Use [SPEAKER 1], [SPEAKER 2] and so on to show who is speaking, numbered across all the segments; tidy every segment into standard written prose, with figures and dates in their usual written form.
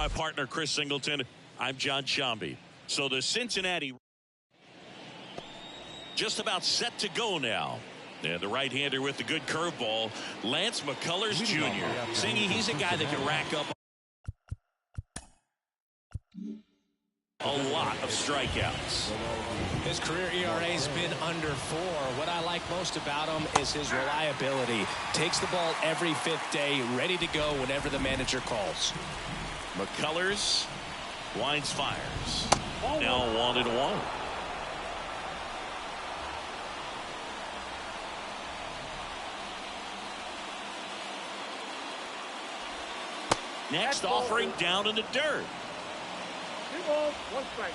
[SPEAKER 1] my partner, Chris Singleton. I'm John Shambi. So the Cincinnati just about set to go now. And the right-hander with the good curveball, Lance McCullers Jr. Singy, he's a guy that can rack up a lot of strikeouts.
[SPEAKER 2] His career ERA has been under 4. What I like most about him is his reliability. Takes the ball every 5th day, ready to go whenever the manager calls.
[SPEAKER 1] McCullers winds, fires. Now 1-1. Next offering down in the dirt.
[SPEAKER 3] 2 balls, 1 strike.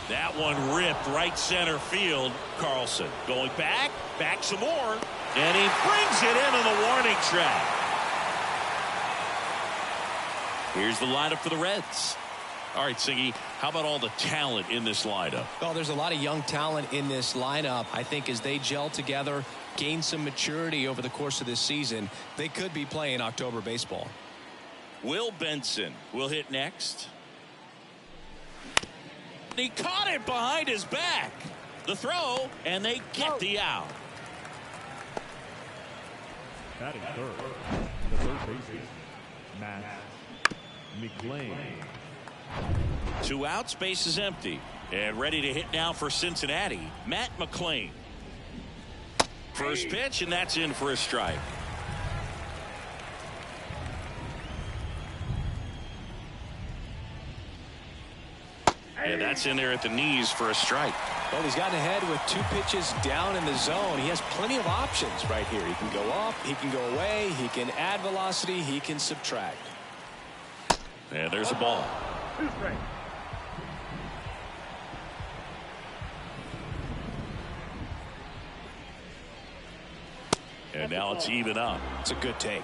[SPEAKER 1] That one ripped right center field. Carlson going back some more, and he brings it in on the warning track. Here's the lineup for the Reds. All right, Siggy, how about all the talent in this lineup?
[SPEAKER 2] Well, there's a lot of young talent in this lineup. I think as they gel together, gain some maturity over the course of this season, they could be playing October baseball.
[SPEAKER 1] Will Benson will hit next. He caught it behind his back. The throw, and they get the out.
[SPEAKER 4] Batting third, the third baseman, Matt McLean.
[SPEAKER 1] 2 outs, base is empty. And ready to hit now for Cincinnati, Matt McLean. First pitch, and that's in for a strike. And that's in there at the knees for a strike.
[SPEAKER 2] Well, he's gotten ahead with 2 pitches down in the zone. He has plenty of options right here. He can go up, he can go away, he can add velocity, he can subtract.
[SPEAKER 1] And there's a ball.
[SPEAKER 3] 2 strikes.
[SPEAKER 1] And now it's even up.
[SPEAKER 2] It's a good take.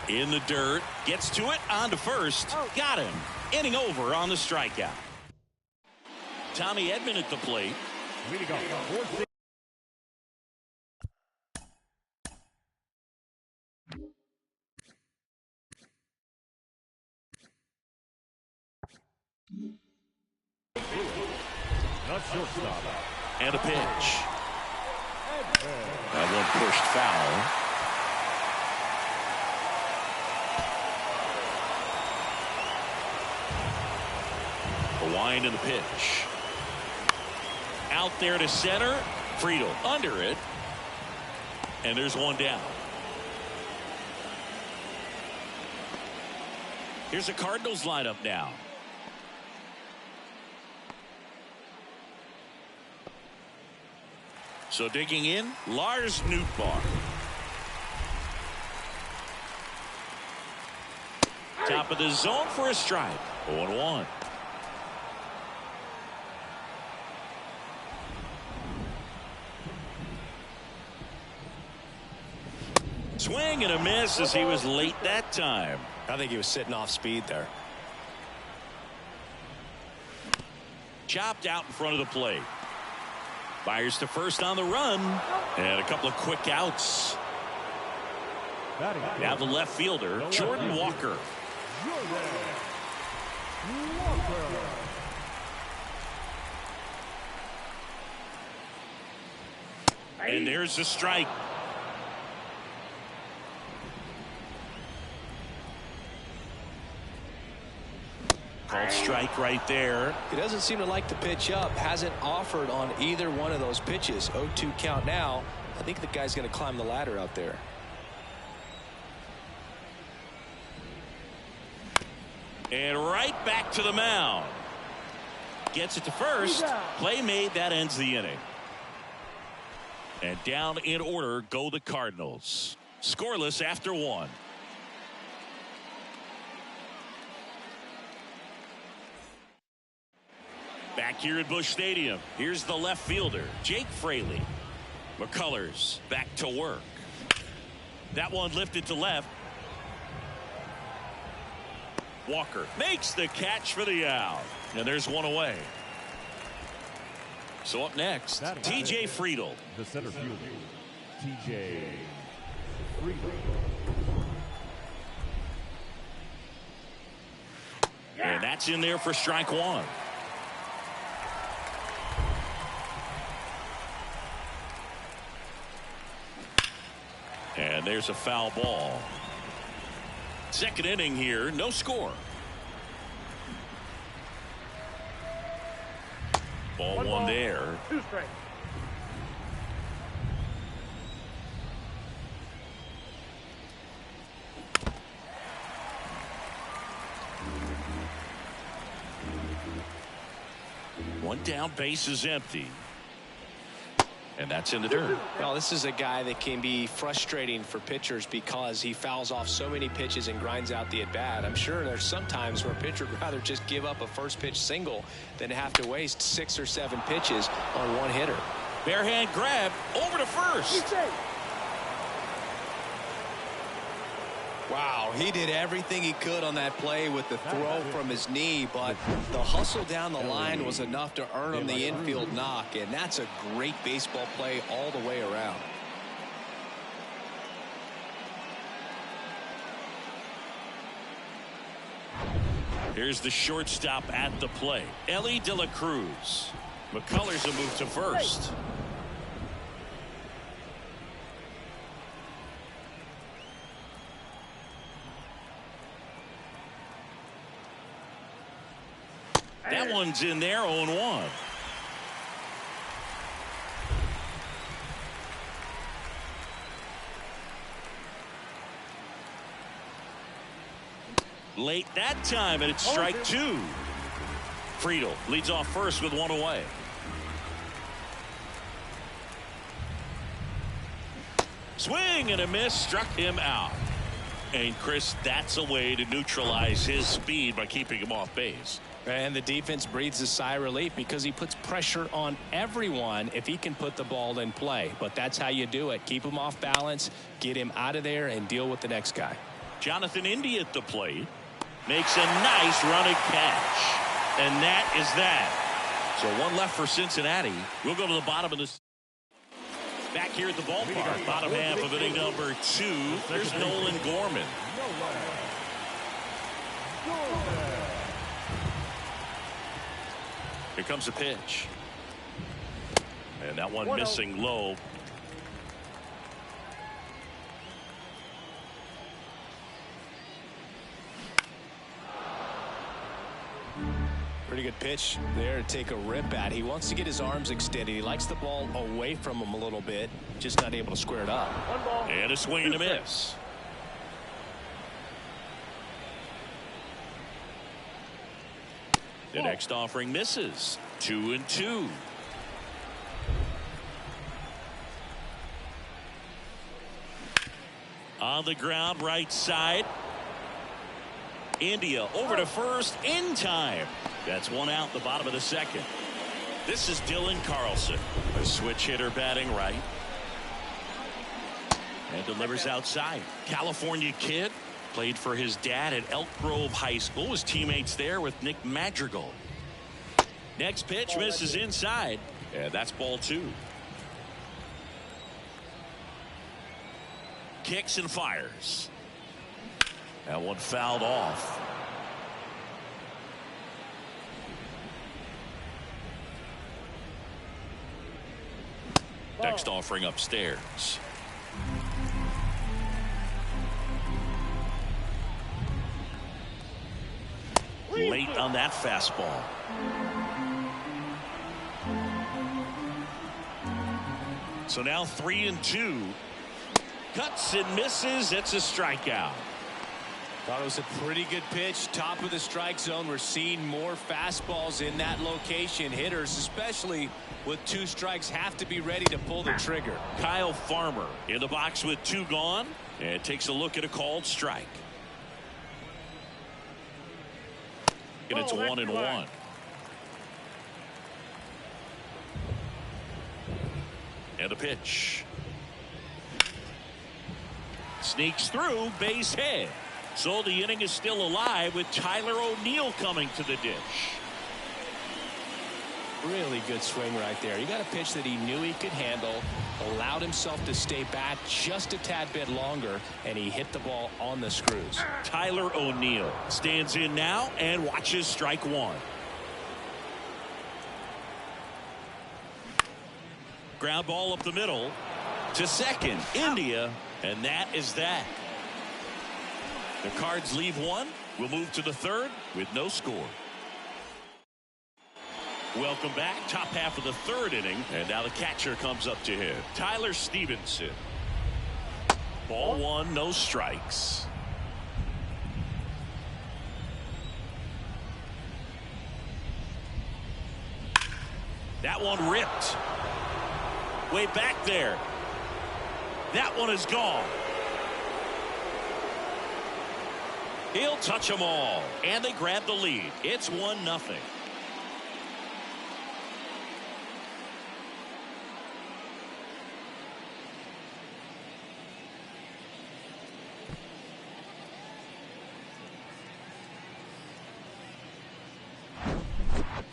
[SPEAKER 1] In the dirt, gets to it, on to first, got him. Inning over on the strikeout. Tommy Edman at the plate.
[SPEAKER 4] Way to go. Not shortstop.
[SPEAKER 1] And a pitch. That one pushed foul. The wind and the pitch. Out there to center. Friedel under it. And there's one down. Here's the Cardinals lineup now. So digging in, Lars Nootbaar. Top of the zone for a strike. 0-1. Swing and a miss as he was late that time.
[SPEAKER 2] I think he was sitting off speed there.
[SPEAKER 1] Chopped out in front of the plate. Fires to first on the run. And a couple of quick outs. Now the left fielder, Jordan Walker. And there's the strike. Called strike right there.
[SPEAKER 2] He doesn't seem to like the pitch up. Hasn't offered on either one of those pitches. 0-2 count now. I think the guy's going to climb the ladder out there.
[SPEAKER 1] And right back to the mound. Gets it to first. Play made. That ends the inning. And down in order go the Cardinals. Scoreless after 1. Back here at Busch Stadium, here's the left fielder, Jake Fraley. McCullers back to work. That one lifted to left. Walker makes the catch for the out. And there's one away. So up next, T.J. Friedel.
[SPEAKER 4] The center fielder, T.J. Friedel.
[SPEAKER 1] And that's in there for strike one. And there's a foul ball. Second inning here, no score. Ball one there.
[SPEAKER 3] 2 strikes.
[SPEAKER 1] One down, base is empty. And that's in the dirt.
[SPEAKER 2] Well, this is a guy that can be frustrating for pitchers because he fouls off so many pitches and grinds out the at-bat. I'm sure there's some times where a pitcher would rather just give up a first pitch single than have to waste 6 or 7 pitches on one hitter.
[SPEAKER 1] Bare hand grab over to first.
[SPEAKER 2] Wow, he did everything he could on that play with the throw from his knee, but the hustle down the line was enough to earn him the infield knock, and that's a great baseball play all the way around.
[SPEAKER 1] Here's the shortstop at the plate, Ellie De La Cruz. McCullers a move to first. That one's in there, 0-1. Late that time, and it's strike 2. Friedel leads off first with one away. Swing and a miss, struck him out. And Chris, that's a way to neutralize his speed by keeping him off base.
[SPEAKER 2] And the defense breathes a sigh of relief because he puts pressure on everyone if he can put the ball in play. But that's how you do it. Keep him off balance, get him out of there, and deal with the next guy.
[SPEAKER 1] Jonathan Indy at the plate makes a nice running catch. And that is that. So one left for Cincinnati. We'll go to the bottom of this. Back here at the ballpark, bottom half of inning number 2. Here's Nolan Gorman. Here comes a pitch. And that one missing low.
[SPEAKER 2] Pretty good pitch there to take a rip at. He wants to get his arms extended. He likes the ball away from him a little bit, just not able to square it up.
[SPEAKER 1] And a swing and a miss. The next offering misses. 2-2. On the ground, right side. India over to first in time. That's one out, the bottom of the second. This is Dylan Carlson, a switch hitter batting right. And delivers outside. California kid. Played for his dad at Elk Grove High School. His teammates there with Nick Madrigal. Next pitch misses inside. And that's ball 2. Kicks and fires. That one fouled off. Next offering upstairs. Late on that fastball. So now 3-2. Cuts and misses. It's a strikeout.
[SPEAKER 2] Thought it was a pretty good pitch. Top of the strike zone. We're seeing more fastballs in that location. Hitters, especially with 2 strikes, have to be ready to pull the trigger.
[SPEAKER 1] Kyle Farmer in the box with 2 gone. And takes a look at a called strike. And it's 1-1. And a pitch. Sneaks through, base hit. So the inning is still alive with Tyler O'Neill coming to the dish.
[SPEAKER 2] Really good swing right there. He got a pitch that he knew he could handle, allowed himself to stay back just a tad bit longer, and he hit the ball on the screws.
[SPEAKER 1] Tyler O'Neill stands in now and watches strike one. Ground ball up the middle to second. India, and that is that. The Cards leave one. We'll move to the third with no score. Welcome back. Top half of the third inning. And now the catcher comes up to hit. Tyler Stevenson. Ball one, no strikes. That one ripped. Way back there. That one is gone. He'll touch them all. And they grab the lead. It's 1-0.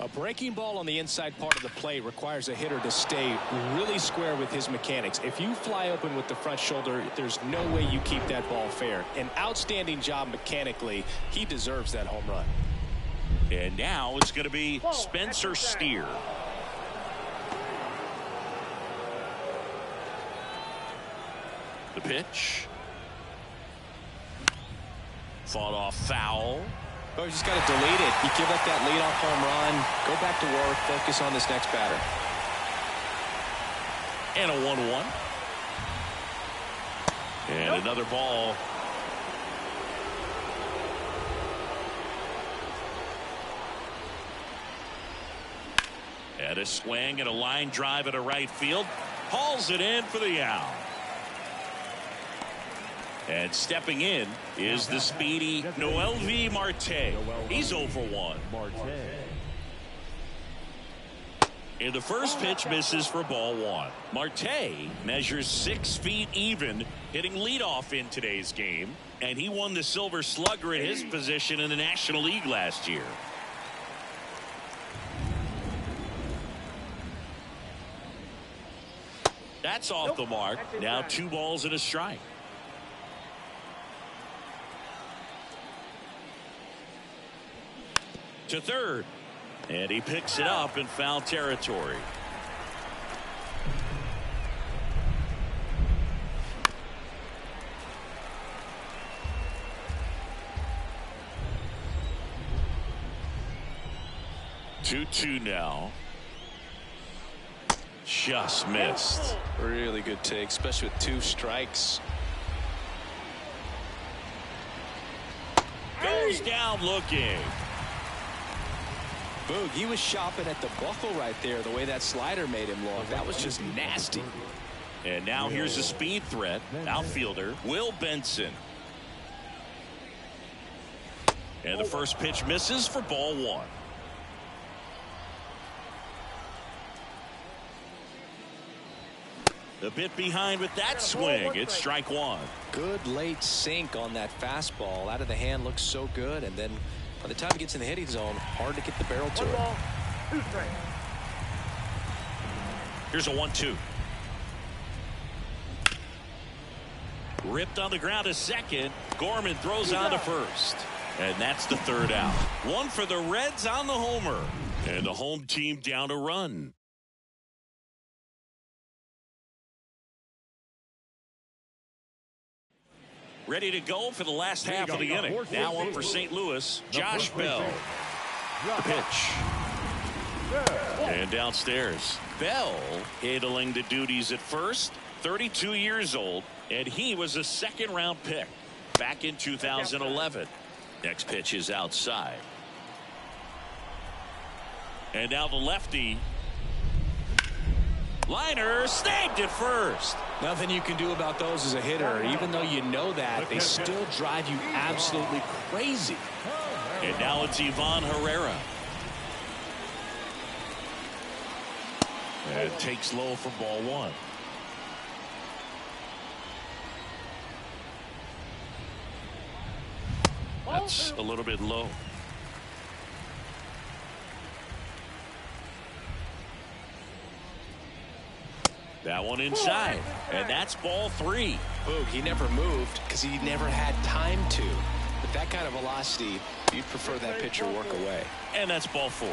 [SPEAKER 2] A breaking ball on the inside part of the plate requires a hitter to stay really square with his mechanics. If you fly open with the front shoulder, there's no way you keep that ball fair. An outstanding job mechanically. He deserves that home run.
[SPEAKER 1] And now it's going to be Spencer Steer. The pitch. Fought off foul.
[SPEAKER 2] Oh, you just got to delete it. You give up that leadoff home run. Go back to work. Focus on this next batter.
[SPEAKER 1] And a 1-1. And another ball. And a swing and a line drive at a right field. Hauls it in for the out. And stepping in is the speedy Noelvi Marte. He's 0 for 1. And the first pitch misses for ball one. Marte measures 6 feet even, hitting leadoff in today's game. And he won the Silver Slugger in his position in the National League last year. That's off the mark. Now 2 balls and a strike. To third, and he picks it up in foul territory. Two now. Just missed.
[SPEAKER 2] Really good take, especially with 2 strikes.
[SPEAKER 1] Goes down looking.
[SPEAKER 2] Boog, he was shopping at the buckle right there, the way that slider made him look. That was just nasty.
[SPEAKER 1] And now here's a speed threat. Outfielder Will Benson. And the first pitch misses for ball one. A bit behind with that swing. It's strike one.
[SPEAKER 2] Good late sink on that fastball. Out of the hand looks so good, and then by the time he gets in the hitting zone, hard to get the barrel to it.
[SPEAKER 3] 2 strikes.
[SPEAKER 1] Here's a 1-2. Ripped on the ground to second. Gorman throws on to first. And that's the third out. One for the Reds on the homer. And the home team down a run. Ready to go for the last half of the inning. Now up for St. Louis, Josh Bell. The pitch. And downstairs, Bell handling the duties at first. 32 years old, and he was a 2nd-round pick back in 2011. Next pitch is outside. And now the lefty. Liner snagged at first.
[SPEAKER 2] Nothing you can do about those as a hitter. Even though you know that, they still drive you absolutely crazy.
[SPEAKER 1] And now it's Ivan Herrera. And it takes low for ball one. That's a little bit low. That one inside, and that's ball 3.
[SPEAKER 2] Boog, he never moved because he never had time to. With that kind of velocity, you'd prefer that pitcher work away.
[SPEAKER 1] And that's ball 4.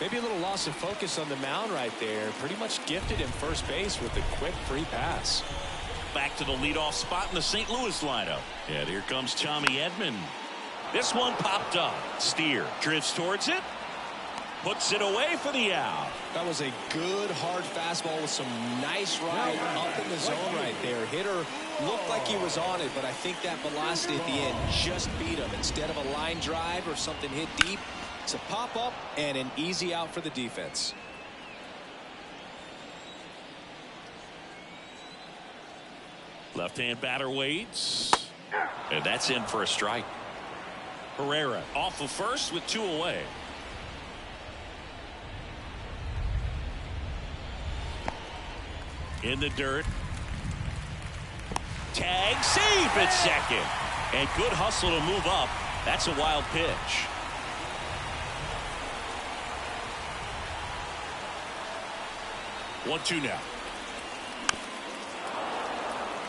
[SPEAKER 2] Maybe a little loss of focus on the mound right there. Pretty much gifted him first base with a quick free pass.
[SPEAKER 1] Back to the leadoff spot in the St. Louis lineup. And here comes Tommy Edman. This one popped up. Steer drifts towards it. Puts it away for the out.
[SPEAKER 2] That was a good hard fastball with some nice ride up in the zone right there. Hitter looked like he was on it, but I think that velocity at the end just beat him. Instead of a line drive or something hit deep, it's a pop up and an easy out for the defense.
[SPEAKER 1] Left-hand batter waits. And that's in for a strike. Herrera off of first with 2 away. In the dirt. Tag, save at second. And good hustle to move up. That's a wild pitch. One, 2 now.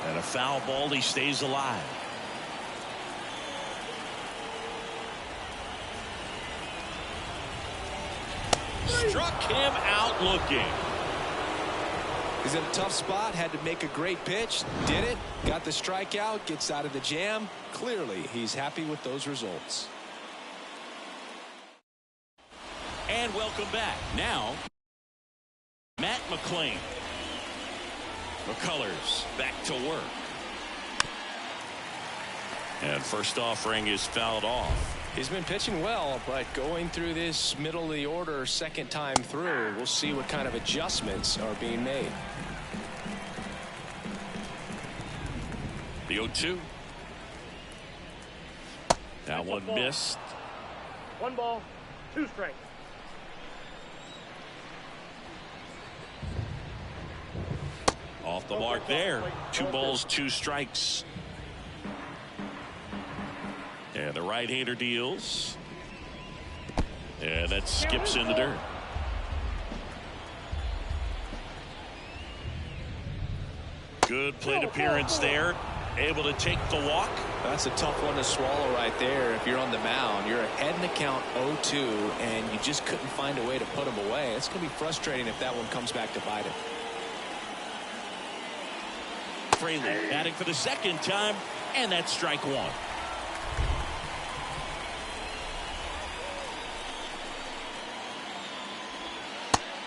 [SPEAKER 1] And a foul ball. He stays alive. Struck him out looking.
[SPEAKER 2] He's in a tough spot, had to make a great pitch, did it, got the strikeout, gets out of the jam. Clearly, he's happy with those results.
[SPEAKER 1] And welcome back. Now, Matt McClain. McCullers back to work. And first offering is fouled off.
[SPEAKER 2] He's been pitching well, but going through this middle of the order second time through, we'll see what kind of adjustments are being made.
[SPEAKER 1] The 0-2. That one missed.
[SPEAKER 3] 1 ball, 2 strikes.
[SPEAKER 1] Off the mark there. 2 balls, 2 strikes. And the right-hander deals. And that skips in the dirt. Good plate appearance there. Able to take the walk.
[SPEAKER 2] That's a tough one to swallow right there. If you're on the mound, you're ahead in the count 0-2, and you just couldn't find a way to put him away. It's going to be frustrating if that one comes back to bite him.
[SPEAKER 1] Fraley batting for the second time, and that's strike 1.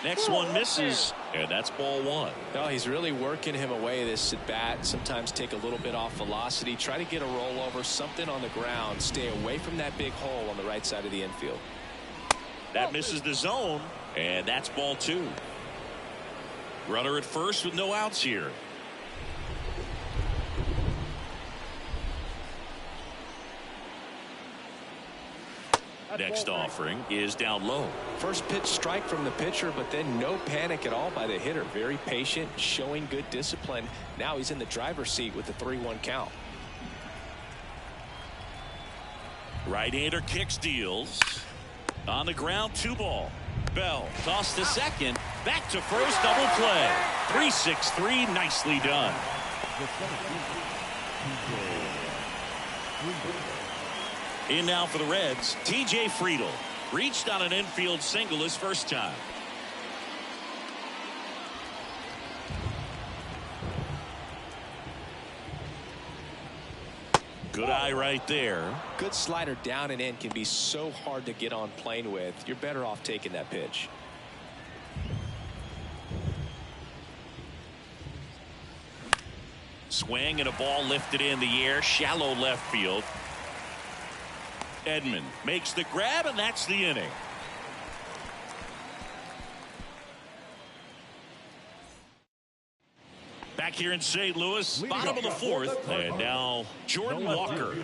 [SPEAKER 1] Next one misses, and that's ball 1.
[SPEAKER 2] No, he's really working him away this at bat. Sometimes take a little bit off velocity, try to get a rollover, something on the ground, stay away from that big hole on the right side of the infield.
[SPEAKER 1] That misses the zone, and that's ball 2. Runner at first with no outs here. Next offering is down low.
[SPEAKER 2] First pitch strike from the pitcher, but then no panic at all by the hitter. Very patient, showing good discipline. Now he's in the driver's seat with the 3-1 count.
[SPEAKER 1] Right-hander kicks, deals. On the ground, 2 ball. Bell tossed to second. Back to first, double play. 3-6-3, nicely done. In now for the Reds, T.J. Friedl. Reached on an infield single his first time. Good eye right there.
[SPEAKER 2] Good slider down and in can be so hard to get on plane with. You're better off taking that pitch.
[SPEAKER 1] Swing and a ball lifted in the air, shallow left field. Edman makes the grab, and that's the inning. Back here in St. Louis, bottom of the 4th, and now Jordan Walker.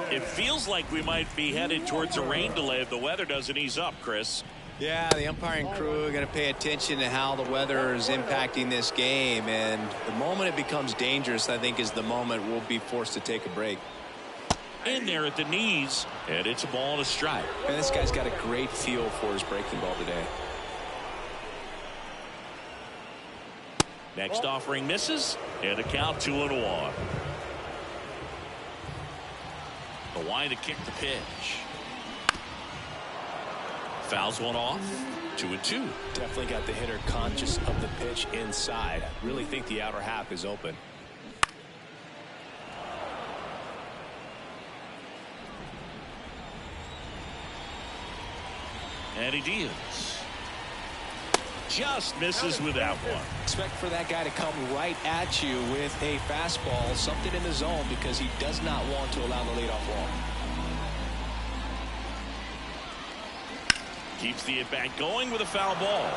[SPEAKER 1] It feels like we might be headed towards a rain delay if the weather doesn't ease up, Chris.
[SPEAKER 5] Yeah, the umpiring crew are going to pay attention to how the weather is impacting this game, and the moment it becomes dangerous, I think, is the moment we'll be forced to take a break.
[SPEAKER 1] In there at the knees, and it's a ball and a strike.
[SPEAKER 2] And this guy's got a great feel for his breaking ball today.
[SPEAKER 1] Next offering misses, and a count 2-1. The wind to kick the pitch. Fouls one off. 2-2.
[SPEAKER 2] Definitely got the hitter conscious of the pitch inside. Really think the outer half is open.
[SPEAKER 1] And he deals. Just misses with that one.
[SPEAKER 2] Expect for that guy to come right at you with a fastball, something in the zone, because he does not want to allow the leadoff walk.
[SPEAKER 1] Keeps the at-bat going with a foul ball.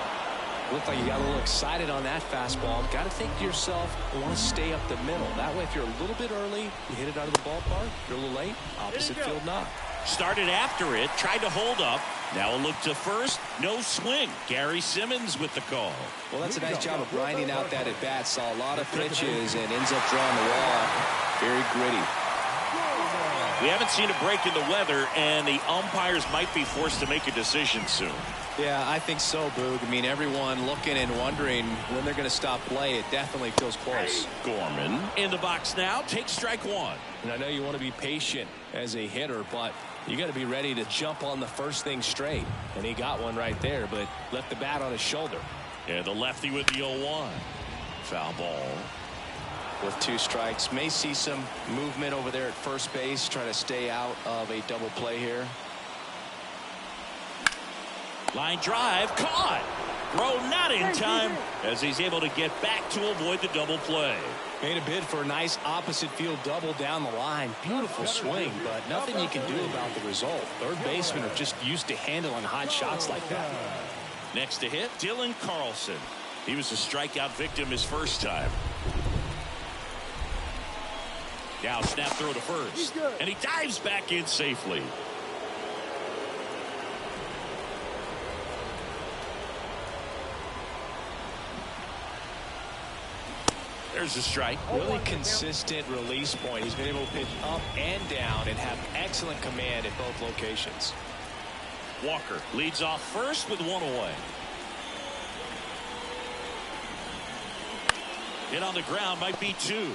[SPEAKER 2] Looked like you got a little excited on that fastball. Got to think to yourself, I want to stay up the middle. That way, if you're a little bit early, you hit it out of the ballpark. If you're a little late, opposite field knock.
[SPEAKER 1] Started after it, tried to hold up. Now a look to first, no swing. Gary Simmons with the call.
[SPEAKER 2] Well, that's a nice job of grinding out that at-bat. Saw a lot of pitches and ends up drawing the walk. Very gritty.
[SPEAKER 1] We haven't seen a break in the weather, and the umpires might be forced to make a decision soon.
[SPEAKER 5] Yeah, I think so, Boog. I mean, everyone looking and wondering when they're going to stop play. It definitely feels close.
[SPEAKER 1] Gorman in the box now. Takes strike one.
[SPEAKER 2] And I know you want to be patient as a hitter, but you got to be ready to jump on the first thing straight. And he got one right there, but left the bat on his shoulder.
[SPEAKER 1] And the lefty with the 0-1. Foul ball.
[SPEAKER 2] With 2 strikes, may see some movement over there at first base, trying to stay out of a double play here.
[SPEAKER 1] Line drive, caught. Throw not in time as he's able to get back to avoid the double play.
[SPEAKER 2] Made a bid for a nice opposite field double down the line. Beautiful swing, but nothing you can do about the result. Third basemen are just used to handling hot shots like that.
[SPEAKER 1] Next to hit, Dylan Carlson. He was a strikeout victim his first time. Now snap throw to first, and he dives back in safely. There's a strike.
[SPEAKER 2] Really consistent release point. He's been able to pitch up and down and have excellent command at both locations.
[SPEAKER 1] Walker leads off first with 1 away. Hit on the ground might be 2.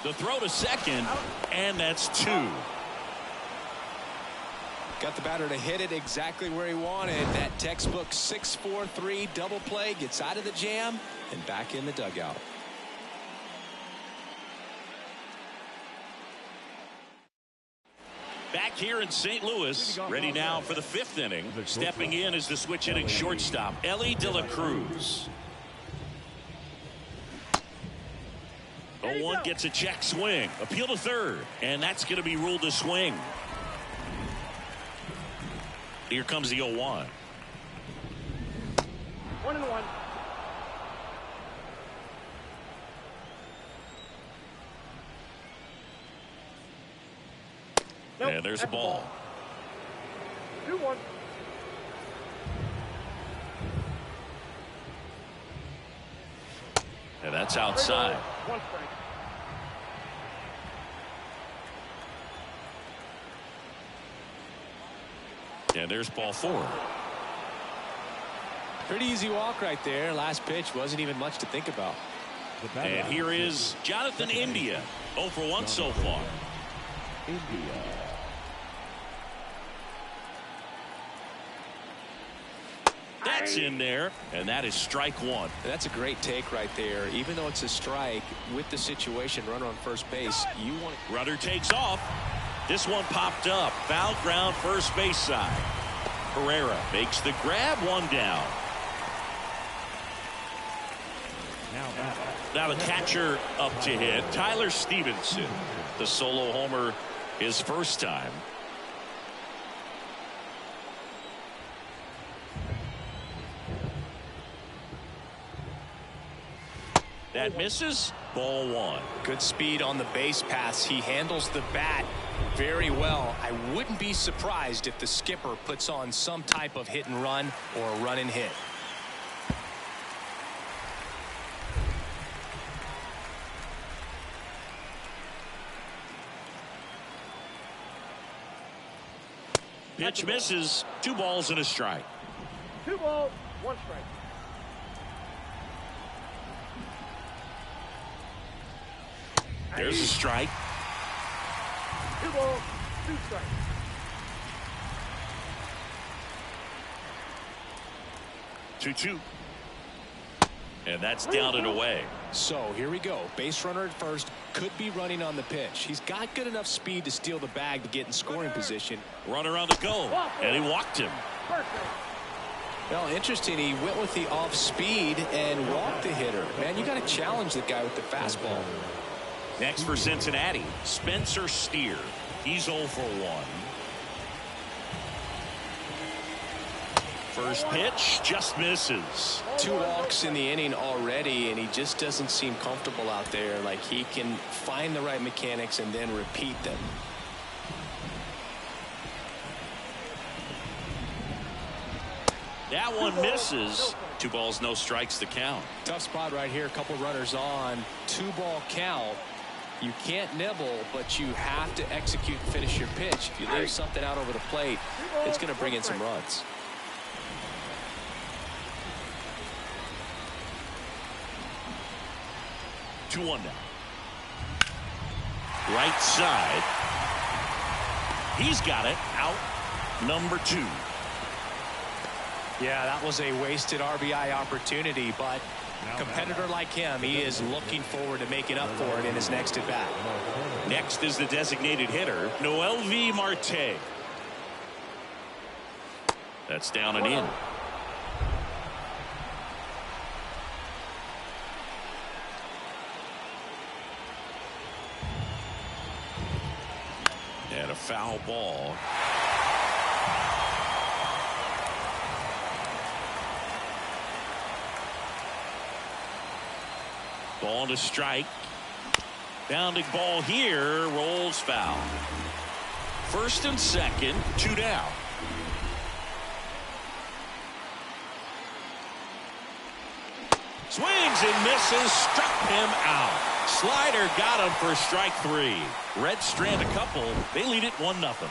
[SPEAKER 1] The throw to second, and that's 2.
[SPEAKER 2] Got the batter to hit it exactly where he wanted. That textbook 6-4-3 double play, gets out of the jam and back in the dugout.
[SPEAKER 1] Back here in St. Louis, ready now for the 5th inning. Stepping in is the switch hitting shortstop, Ellie De La Cruz. 0-1 gets a check swing. Appeal to third, and that's going to be ruled a swing. Here comes the 0-1.
[SPEAKER 3] 1-1. Nope,
[SPEAKER 1] and there's a ball.
[SPEAKER 3] 2-1.
[SPEAKER 1] And that's outside.
[SPEAKER 3] 1 strike.
[SPEAKER 1] And there's ball 4.
[SPEAKER 2] Pretty easy walk right there. Last pitch wasn't even much to think about.
[SPEAKER 1] And here is Jonathan India. 0 for 1 so far.
[SPEAKER 4] India.
[SPEAKER 1] That's in there, and that is strike 1.
[SPEAKER 2] And that's a great take right there. Even though it's a strike, with the situation, runner on first base, you want to...
[SPEAKER 1] Runner takes off. This one popped up. Foul ground first base side. Herrera makes the grab, 1 down. Now the catcher up to hit, Tyler Stevenson. The solo homer his first time. That misses. Ball 1.
[SPEAKER 2] Good speed on the base paths. He handles the bat very well. I wouldn't be surprised if the skipper puts on some type of hit and run or a run and hit.
[SPEAKER 1] Pitch misses. 2 balls and a strike.
[SPEAKER 3] 2 balls, 1 strike.
[SPEAKER 1] There's a strike.
[SPEAKER 3] 2 balls, 2 strikes.
[SPEAKER 1] Two. And that's down and away.
[SPEAKER 2] So here we go. Base runner at first, could be running on the pitch. He's got good enough speed to steal the bag to get in scoring position.
[SPEAKER 1] Runner on the go, and he walked him.
[SPEAKER 2] Well, interesting. He went with the off speed and walked the hitter. Man, you got to challenge the guy with the fastball.
[SPEAKER 1] Next for Cincinnati, Spencer Steer. He's 0 for 1. First pitch just misses.
[SPEAKER 2] 2 walks in the inning already, and he just doesn't seem comfortable out there. Like he can find the right mechanics and then repeat them.
[SPEAKER 1] That one misses. 2 balls, no strikes to count.
[SPEAKER 2] Tough spot right here. A couple runners on. 2-ball count. You can't nibble, but you have to execute and finish your pitch. If you leave something out over the plate, it's going to bring in some runs.
[SPEAKER 1] Two one now. Right side. He's got it. Out number 2.
[SPEAKER 2] Yeah, that was a wasted RBI opportunity, but a competitor like him, he is looking forward to making up for it in his next at bat.
[SPEAKER 1] Next is the designated hitter, Noelvi Marte. That's down and in. And a foul ball. Ball to strike. Bounding ball here, rolls foul. First and second, 2 down. Swings and misses, struck him out. Slider got him for strike 3. Reds strand a couple. They lead it 1-0.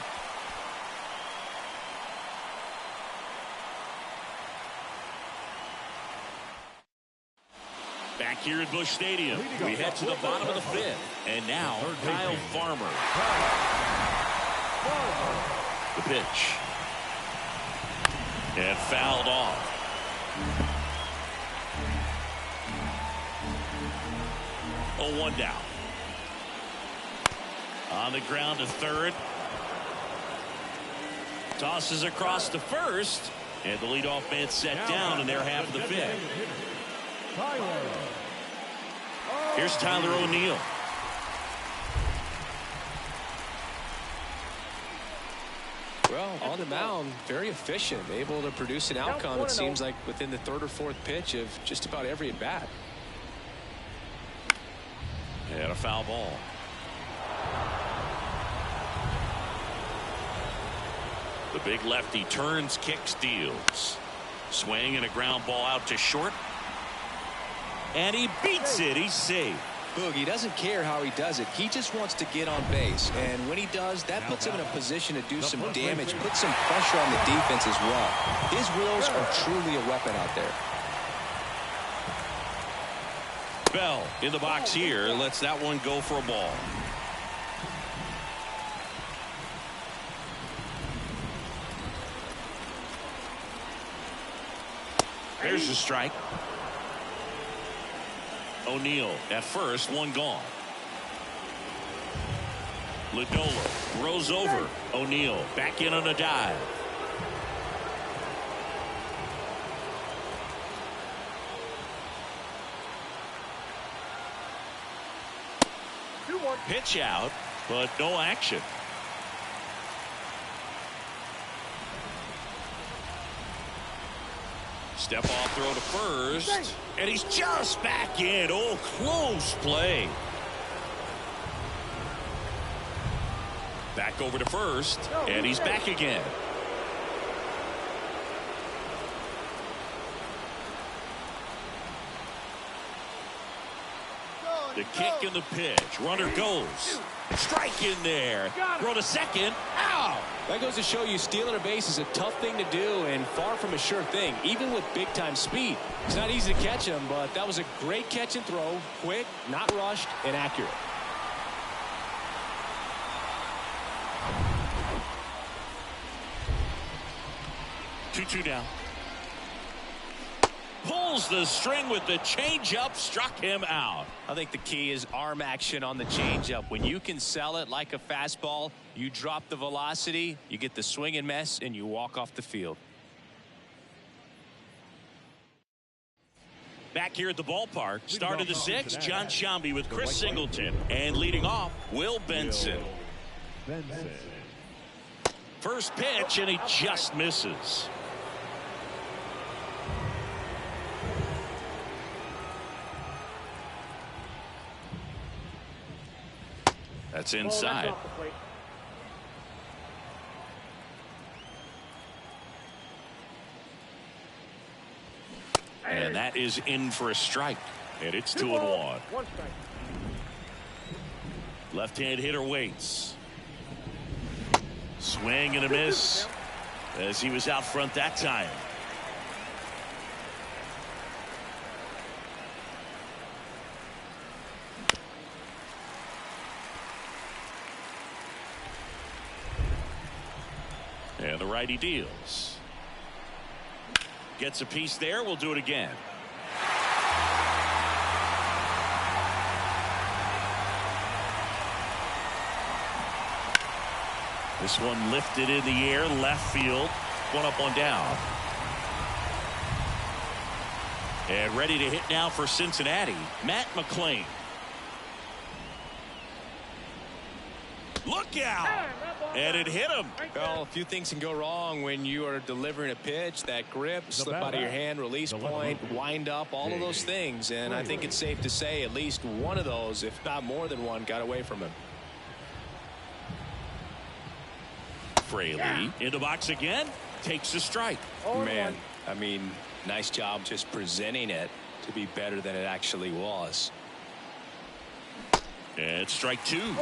[SPEAKER 1] Back here at Busch Stadium, we head to the bottom of the 5th. And now, Kyle Farmer. The pitch. And fouled off. Oh, 1 down. On the ground to third. Tosses across to first. And the leadoff man set down in their half of the 5th. Here's Tyler O'Neill.
[SPEAKER 2] Well, on the mound, very efficient, able to produce an outcome, it seems like, within the 3rd or 4th pitch of just about every at bat.
[SPEAKER 1] And a foul ball. The big lefty turns, kicks, deals. Swing and a ground ball out to short. And he beats it. He's safe.
[SPEAKER 5] Boog, he doesn't care how he does it. He just wants to get on base. And when he does, that puts him in a position to do some damage, put some pressure on the defense as well. His wheels are truly a weapon out there.
[SPEAKER 1] Bell in the box here. Lets that one go for a ball. There's the strike. O'Neill at first, 1 gone. Lodolo throws over. O'Neill back in on a dive. Pitch out, but no action. Step off throw to first, and he's just back in. Oh, close play. Back over to first, and he's back again. The kick and the pitch. Runner goes. Strike in there. Throw to second. Ow!
[SPEAKER 2] That goes to show you stealing a base is a tough thing to do and far from a sure thing, even with big-time speed. It's not easy to catch him, but that was a great catch and throw. Quick, not rushed, and accurate.
[SPEAKER 1] 2-2 now. Pulls the string with the changeup, struck him out.
[SPEAKER 2] I think the key is arm action on the changeup. When you can sell it like a fastball, you drop the velocity, you get the swing and miss, and you walk off the field.
[SPEAKER 1] Back here at the ballpark, start of the sixth, John Shambi with Chris Singleton. And leading off, Will Benson. First pitch, and he just misses. That's inside. And that is in for a strike. And it's 2-1. Left-hand hitter waits. Swing and a miss as he was out front that time. And the righty deals. Gets a piece there. We'll do it again. This one lifted in the air, left field. One up, one down. And ready to hit now for Cincinnati, Matt McClain. Look out! And it hit him.
[SPEAKER 2] Well, a few things can go wrong when you are delivering a pitch. That grip, slip out of your hand, release point, wind up, all of those things. And I think it's safe to say at least one of those, if not more than one, got away from him.
[SPEAKER 1] Fraley in the box again, takes a strike.
[SPEAKER 2] Man, I mean, nice job just presenting it to be better than it actually was.
[SPEAKER 1] And it's strike two.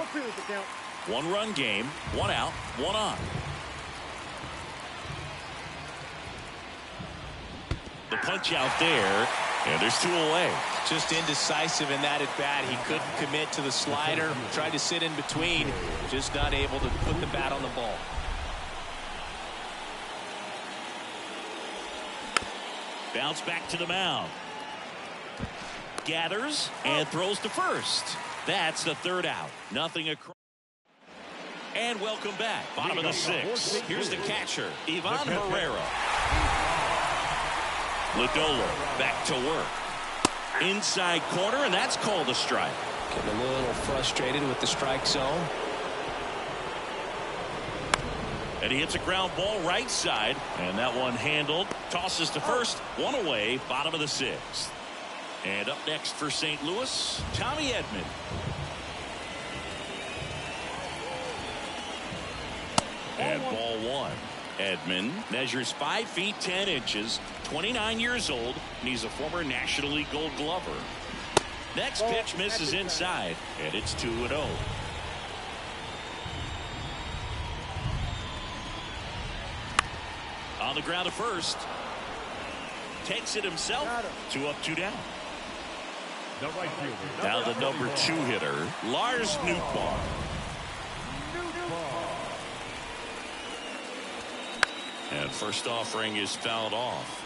[SPEAKER 1] 1-run game, 1 out, 1 on. The punch out there, and there's 2 away.
[SPEAKER 2] Just indecisive in that at bat. He couldn't commit to the slider, tried to sit in between, just not able to put the bat on the ball.
[SPEAKER 1] Bounce back to the mound. Gathers and throws to first. That's the 3rd out. Nothing across. And welcome back. Bottom of the 6th. Here's the catcher, Ivan Herrera. Lodolo back to work. Inside corner, and that's called a strike.
[SPEAKER 2] Getting a little frustrated with the strike zone.
[SPEAKER 1] And he hits a ground ball right side, and that one handled. Tosses to first, 1 away, bottom of the 6th. And up next for St. Louis, Tommy Edman. And ball 1. Edman measures 5 feet 10 inches, 29 years old, and he's a former National League Gold Glover. Next pitch misses inside, and it's 2-0. On the ground to first. Takes it himself. 2 up, 2 down. Now the number 2 hitter, Lars Nootbaar. And first offering is fouled off.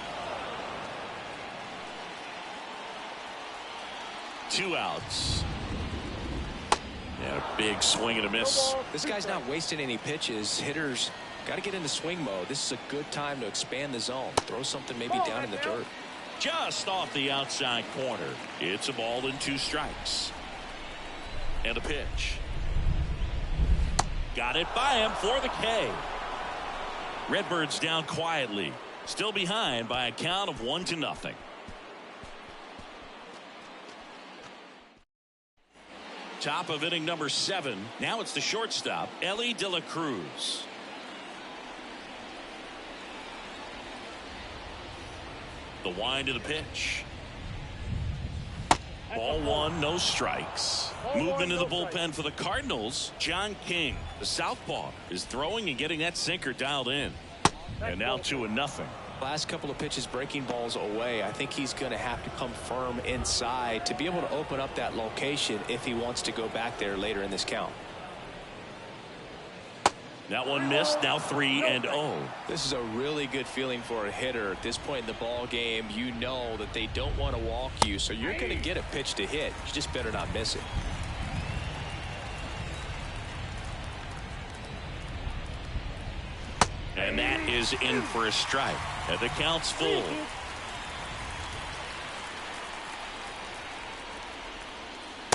[SPEAKER 1] 2 outs. And a big swing and a miss.
[SPEAKER 2] This guy's not wasting any pitches. Hitters got to get into swing mode. This is a good time to expand the zone. Throw something maybe down in the dirt.
[SPEAKER 1] Just off the outside corner. It's a ball and 2 strikes. And a pitch. Got it by him for the K. Redbirds down quietly. Still behind by a count of 1-0. Top of inning number 7. Now it's the shortstop, Ellie De La Cruz. The wind of the pitch. Ball 1, no strikes. Movement in the bullpen for the Cardinals. John King, the southpaw, is throwing and getting that sinker dialed in. And now 2-0.
[SPEAKER 2] Last couple of pitches breaking balls away. I think he's going to have to come firm inside to be able to open up that location if he wants to go back there later in this count.
[SPEAKER 1] That one missed. Now 3-0.
[SPEAKER 2] This is a really good feeling for a hitter at this point in the ball game. You know that they don't want to walk you, so you're going to get a pitch to hit. You just better not miss it.
[SPEAKER 1] And that is in for a strike. And the count's full.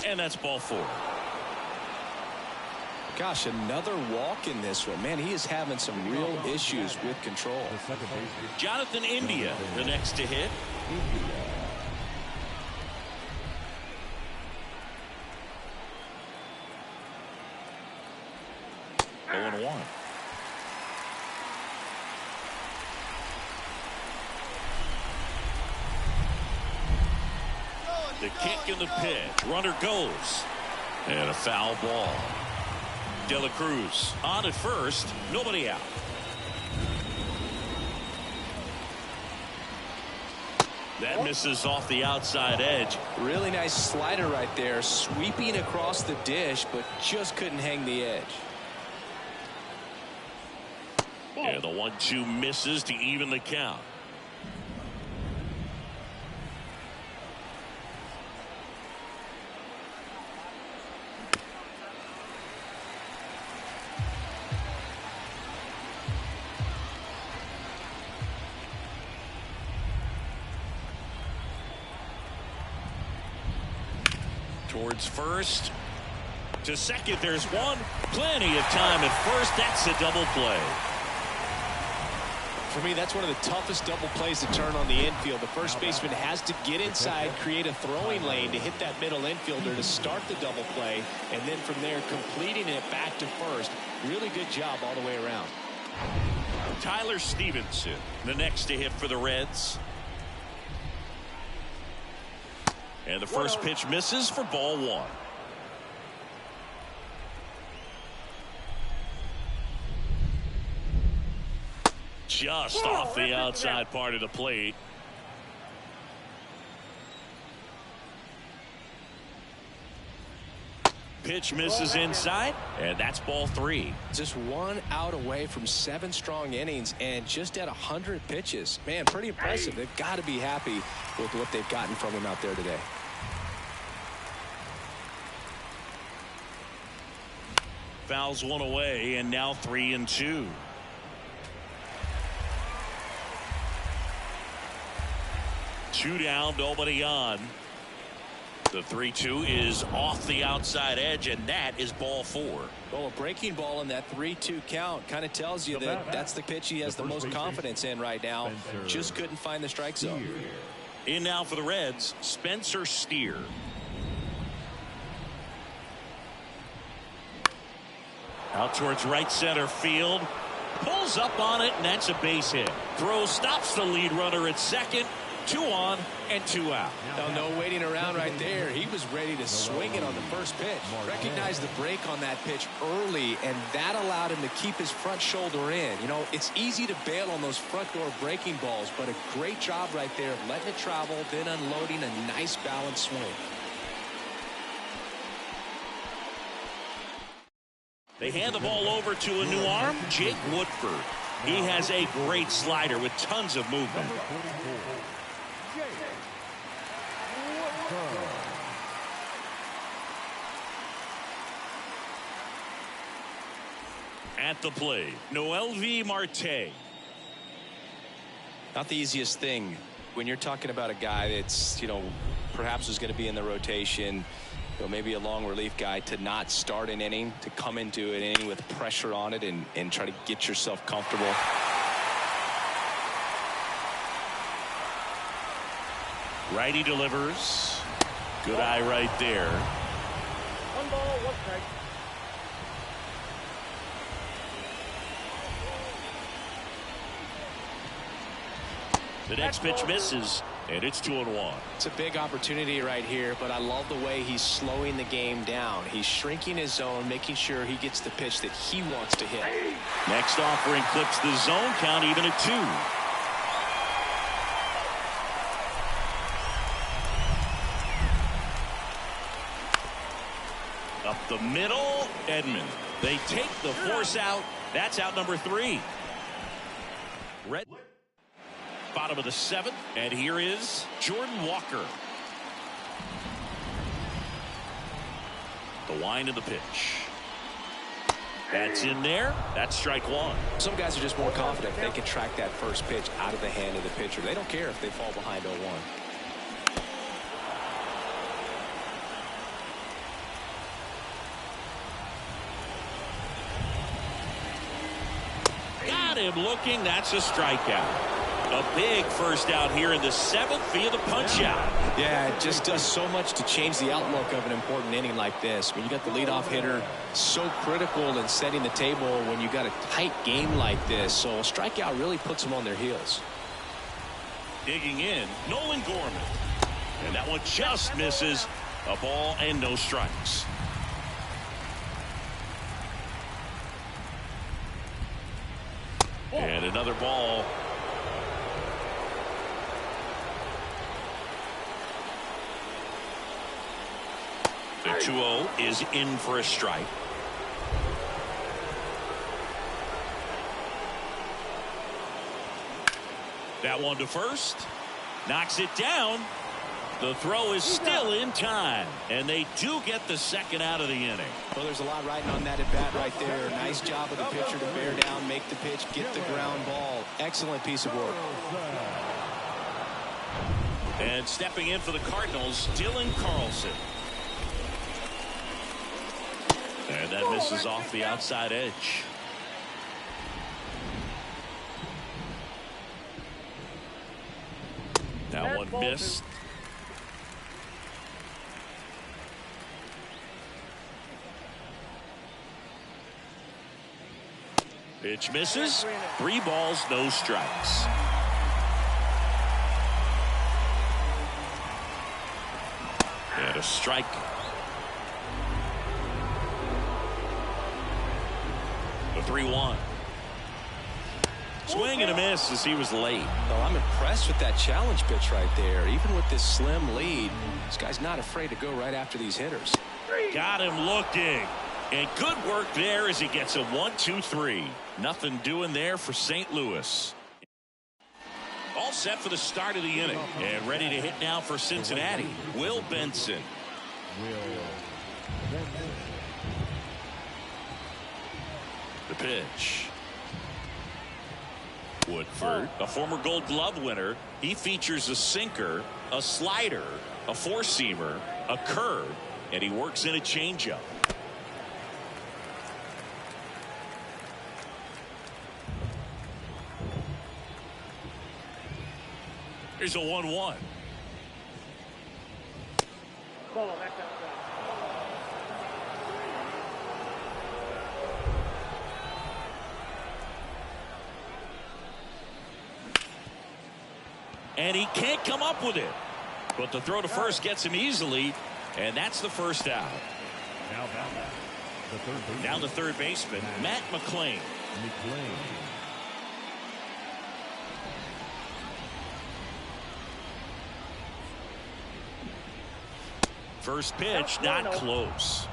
[SPEAKER 1] And that's ball 4.
[SPEAKER 2] Gosh, another walk in this one. Man, he is having some real issues with control.
[SPEAKER 1] Jonathan India, the next to hit. 0-1. The kick and the pitch. Runner goes. And a foul ball. De La Cruz on at first. Nobody out. That misses off the outside edge.
[SPEAKER 2] Really nice slider right there. Sweeping across the dish, but just couldn't hang the edge.
[SPEAKER 1] And the 1-2 misses to even the count. Towards first. To second, there's one. Plenty of time at first. That's a double play.
[SPEAKER 2] For me, that's one of the toughest double plays to turn on the infield. The first baseman has to get inside, create a throwing lane to hit that middle infielder to start the double play, and then from there completing it back to first. Really good job all the way around.
[SPEAKER 1] Tyler Stevenson, the next to hit for the Reds. And the first pitch misses for ball 1. Just off the outside part of the plate. Pitch misses inside, and that's ball 3.
[SPEAKER 2] Just 1 out away from 7 strong innings and just at 100 pitches. Man, pretty impressive. They've got to be happy with what they've gotten from him out there today.
[SPEAKER 1] Fouls 1 away, and now 3-2. Two down, nobody on. The 3-2 is off the outside edge, and that is ball 4.
[SPEAKER 2] Well, a breaking ball in that 3-2 count kind of tells you that that's the pitch he has the most confidence in right now. Just couldn't find the strike zone.
[SPEAKER 1] In now for the Reds, Spencer Steer. Out towards right center field. Pulls up on it, and that's a base hit. Throw stops the lead runner at second. 2 on and 2 out.
[SPEAKER 2] No waiting around right there. He was ready to swing it on the first pitch. Recognized the break on that pitch early, and that allowed him to keep his front shoulder in. You know, it's easy to bail on those front door breaking balls, but a great job right there of letting it travel, then unloading a nice balanced swing.
[SPEAKER 1] They hand the ball over to a new arm, Jake Woodford. He has a great slider with tons of movement. At the plate, Noelvi Marte.
[SPEAKER 2] Not the easiest thing when you're talking about a guy that's, perhaps was going to be in the rotation, maybe a long relief guy, to not start an inning, to come into an inning with pressure on it and try to get yourself comfortable.
[SPEAKER 1] Righty delivers. Good eye right there.
[SPEAKER 3] 1 ball, 1 strike.
[SPEAKER 1] The next pitch misses, and it's 2-1.
[SPEAKER 2] It's a big opportunity right here, but I love the way he's slowing the game down. He's shrinking his zone, making sure he gets the pitch that he wants to hit.
[SPEAKER 1] Next offering clips the zone count even at 2. Up the middle, Edman. They take the force out, That's out number 3. Red. Bottom of the 7th, and here is Jordan Walker. The wind of the pitch. That's in there. That's strike 1.
[SPEAKER 2] Some guys are just more confident if they can track that first pitch out of the hand of the pitcher. They don't care if they fall behind 0-1.
[SPEAKER 1] Got him looking. That's a strikeout. A big first out here in the 7th via the punch out.
[SPEAKER 2] Yeah, it just does so much to change the outlook of an important inning like this. When you got the leadoff hitter, so critical in setting the table when you got a tight game like this. So a strikeout really puts them on their heels.
[SPEAKER 1] Digging in, Nolan Gorman. And that one just misses. A ball and no strikes. And another ball. The 2-0 is in for a strike. That one to first. Knocks it down. The throw is still in time. And they do get the second out of the inning.
[SPEAKER 2] Well, there's a lot riding on that at bat right there. Nice job of the pitcher to bear down, make the pitch, get the ground ball. Excellent piece of work.
[SPEAKER 1] And stepping in for the Cardinals, Dylan Carlson. And that misses off the outside edge. That one missed. Pitch misses. 3 balls, no strikes. And a strike. The 3-1. Swing and a miss as he was late.
[SPEAKER 2] Well, I'm impressed with that challenge pitch right there. Even with this slim lead, this guy's not afraid to go right after these hitters.
[SPEAKER 1] Got him looking. And good work there as he gets a 1-2-3. Nothing doing there for St. Louis. All set for the start of the inning. And ready to hit now for Cincinnati. Will Benson. The pitch. Woodford, a former Gold Glove winner. He features a sinker, a slider, a four-seamer, a curve, and he works in a changeup. Here's a 1-1. And he can't come up with it. But the throw to first gets him easily, and that's the first out. Now the third baseman, Matt McClain. First pitch, not close.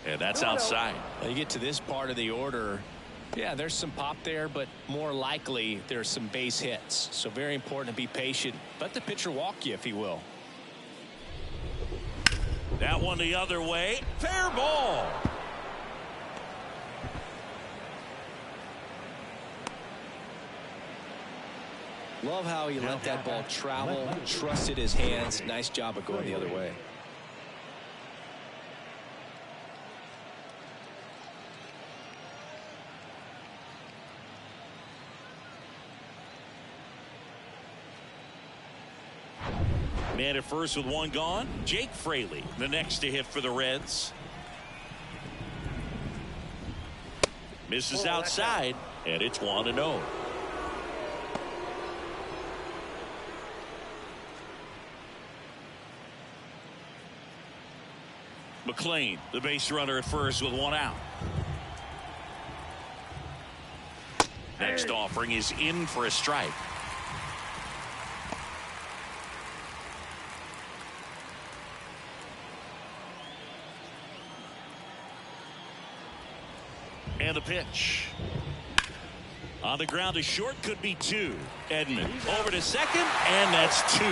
[SPEAKER 1] And that's outside.
[SPEAKER 2] Well, you get to this part of the order. Yeah, there's some pop there, but more likely there's some base hits. So very important to be patient. Let the pitcher walk you if he will.
[SPEAKER 1] That one the other way. Fair ball.
[SPEAKER 2] Love how he let that ball travel, trusted his hands. Nice job of going the other way.
[SPEAKER 1] Man at first with one gone. Jake Fraley, the next to hit for the Reds. Misses outside, and it's 1-0. McClain, the base runner at first with one out. Next offering is in for a strike. And the pitch. On the ground to short, could be two. Edman over to second, and that's two.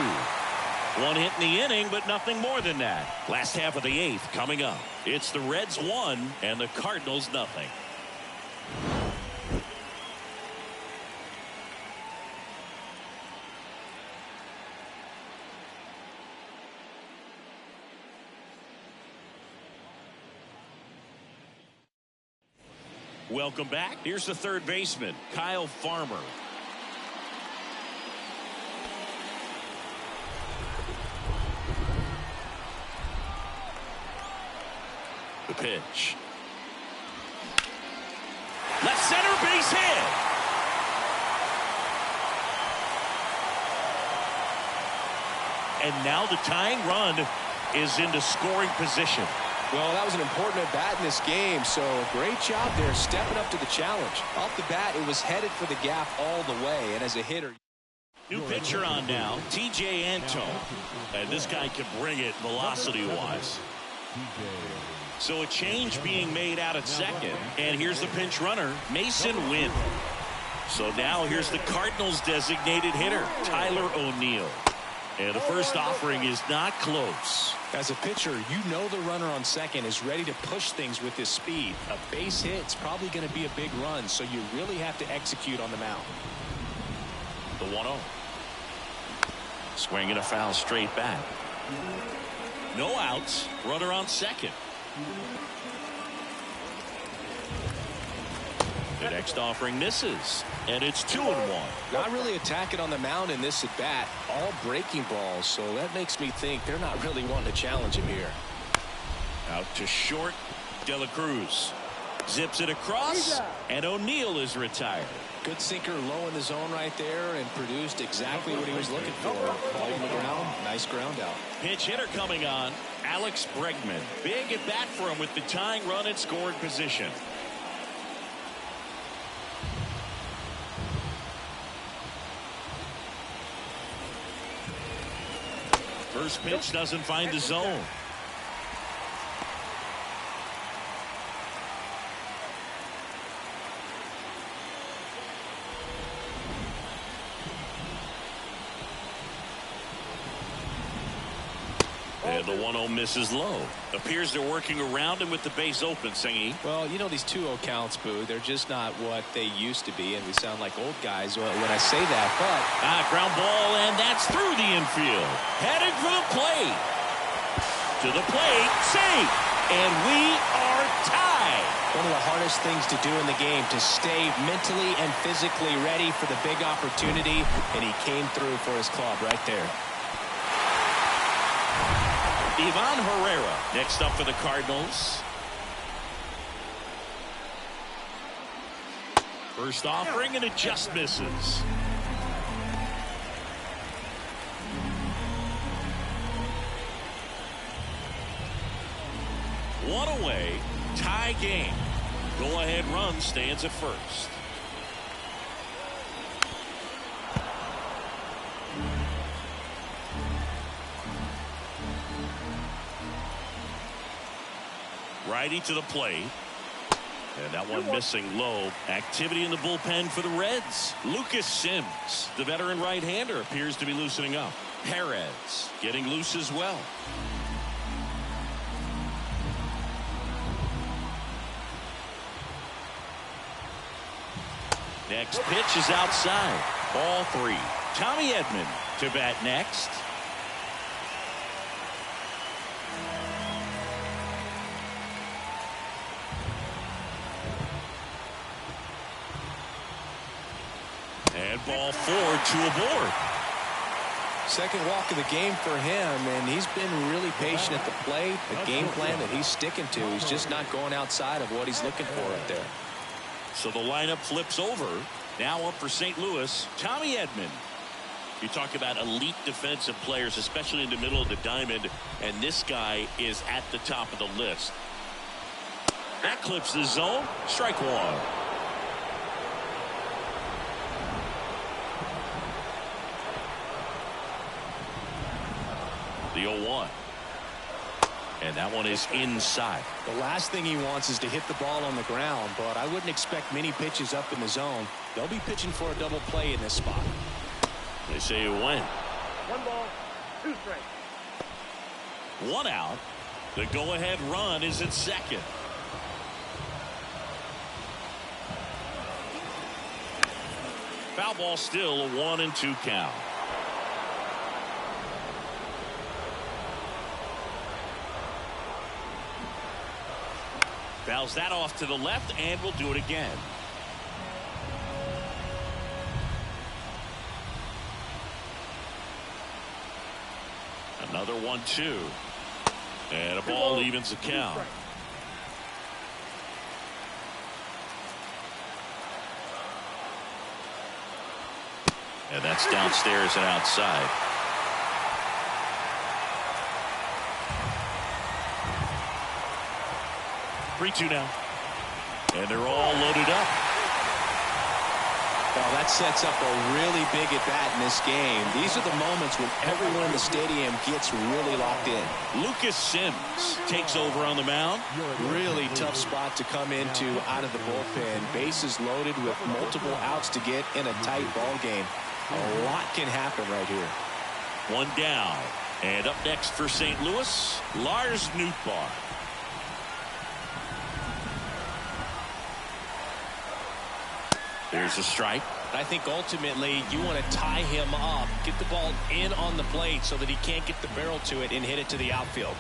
[SPEAKER 1] One hit in the inning, but nothing more than that. Last half of the eighth coming up. It's the Reds 1 and the Cardinals nothing. Welcome back. Here's the third baseman, Kyle Farmer. The pitch. Left center base hit. And now the tying run is into scoring position.
[SPEAKER 2] Well, that was an important at bat in this game, so great job there stepping up to the challenge. Off the bat, it was headed for the gap all the way, and as a hitter.
[SPEAKER 1] New pitcher on now, T.J. Antone. And this guy can bring it velocity-wise. So a change being made out at second, and here's the pinch runner, Mason Wynn. So now here's the Cardinals' designated hitter, Tyler O'Neill. And the first offering is not close.
[SPEAKER 2] As a pitcher, you know the runner on second is ready to push things with his speed. A base hit's probably going to be a big run, so you really have to execute on the mound.
[SPEAKER 1] The 1-0. Swing and a foul straight back. No outs. Runner on second. The next offering misses, and it's 2-1.
[SPEAKER 2] Not really attacking on the mound in this at bat. All breaking balls, so that makes me think they're not really wanting to challenge him here.
[SPEAKER 1] Out to short. De La Cruz zips it across, and O'Neill is retired.
[SPEAKER 2] Good sinker low in the zone right there and produced exactly what he was looking for. Ball on the ground, nice ground out.
[SPEAKER 1] Pinch hitter coming on, Alex Bregman. Big at bat for him with the tying run in scoring position. First pitch doesn't find the zone. And the 1-0 misses low. Appears they're working around him with the base open, Singy.
[SPEAKER 2] Well, you know, these 2-0 counts, Boo, they're just not what they used to be, and we sound like old guys when I say that, but...
[SPEAKER 1] Ground ball, and that's through the infield. Headed for the plate. To the plate, safe. And we are tied.
[SPEAKER 2] One of the hardest things to do in the game, to stay mentally and physically ready for the big opportunity, and he came through for his club right there.
[SPEAKER 1] Ivan Herrera next up for the Cardinals. First offering, and it just misses. One away, tie game. Go-ahead run stands at first. Righty to the plate. And that one missing low. Activity in the bullpen for the Reds. Lucas Sims, the veteran right-hander, appears to be loosening up. Perez getting loose as well. Next pitch is outside. Ball 3. Tommy Edman to bat next. And ball 4, 2 aboard.
[SPEAKER 2] Second walk of the game for him, and he's been really patient at the plate. The game plan that he's sticking to, he's just not going outside of what he's looking for right there.
[SPEAKER 1] So the lineup flips over. Now up for St. Louis, Tommy Edman. You talk about elite defensive players, especially in the middle of the diamond, and this guy is at the top of the list. That clips the zone. Strike one. The 0-1. And that one is inside.
[SPEAKER 2] The last thing he wants is to hit the ball on the ground, but I wouldn't expect many pitches up in the zone. They'll be pitching for a double play in this spot.
[SPEAKER 1] They say you win.
[SPEAKER 3] 1 ball, 2 strikes.
[SPEAKER 1] 1 out. The go-ahead run is at second. Foul ball, still a 1-2 count. Fouls that off to the left, and we'll do it again. Another 1-2. And a ball evens the count. And that's downstairs and outside. Three-two now. And they're all loaded up.
[SPEAKER 2] Well, that sets up a really big at-bat in this game. These are the moments when everyone in the stadium gets really locked in.
[SPEAKER 1] Lucas Sims takes over on the mound.
[SPEAKER 2] Really tough spot to come into out of the bullpen. Bases loaded with multiple outs to get in a tight ball game. A lot can happen right here.
[SPEAKER 1] 1 down. And up next for St. Louis, Lars Nootbaar. There's a strike.
[SPEAKER 2] I think ultimately you want to tie him up, get the ball in on the plate so that he can't get the barrel to it and hit it to the outfield.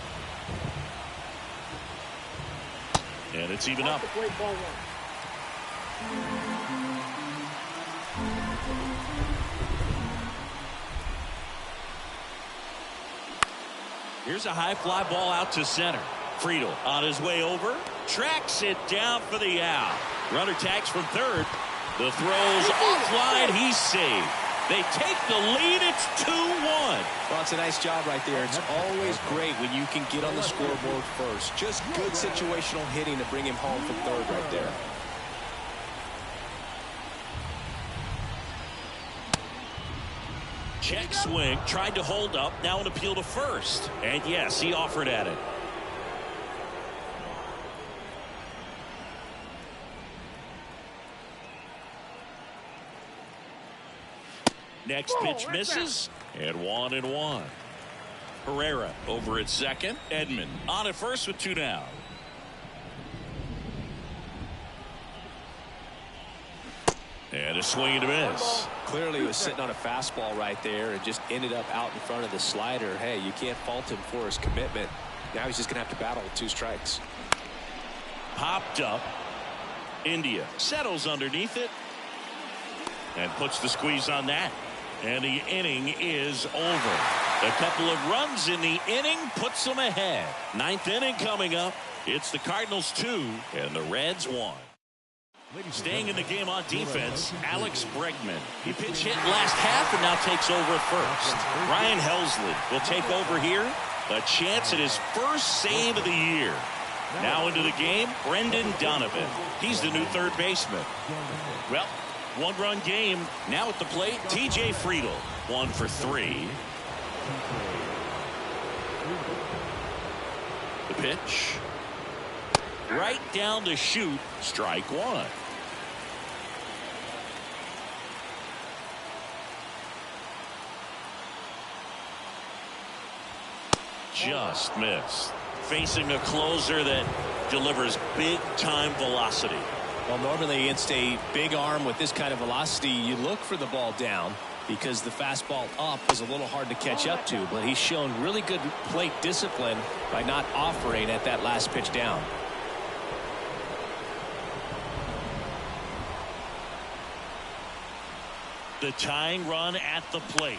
[SPEAKER 1] And it's even up. Here's a high fly ball out to center. Friedel on his way over, tracks it down for the out. Runner tags from third. The throw's offline. He's saved. They take the lead. It's 2-1.
[SPEAKER 2] Well, it's a nice job right there. It's always great when you can get on the scoreboard first. Just good situational hitting to bring him home from third right there.
[SPEAKER 1] Check swing. Tried to hold up. Now an appeal to first. And yes, he offered at it. Next pitch misses, and 1-1. Herrera over at second. Edman on at first with 2 down. And a swing and a miss.
[SPEAKER 2] Clearly he was sitting on a fastball right there and just ended up out in front of the slider. Hey, you can't fault him for his commitment. Now he's just going to have to battle with 2 strikes.
[SPEAKER 1] Popped up. India settles underneath it and puts the squeeze on that. And the inning is over. A couple of runs in the inning puts them ahead. 9th inning coming up. It's the Cardinals 2 and the Reds 1. Staying in the game on defense, Alex Bregman. He pinch hit last half and now takes over at first. Ryan Helsley will take over here. A chance at his first save of the year. Now into the game, Brendan Donovan. He's the new third baseman. Well, 1-run game. Now at the plate, TJ Friedel. 1 for 3. The pitch. Right down the chute. Strike 1. Just missed. Facing a closer that delivers big-time velocity.
[SPEAKER 2] Well, normally against a big arm with this kind of velocity, you look for the ball down because the fastball up is a little hard to catch up to. But he's shown really good plate discipline by not offering at that last pitch down.
[SPEAKER 1] The tying run at the plate.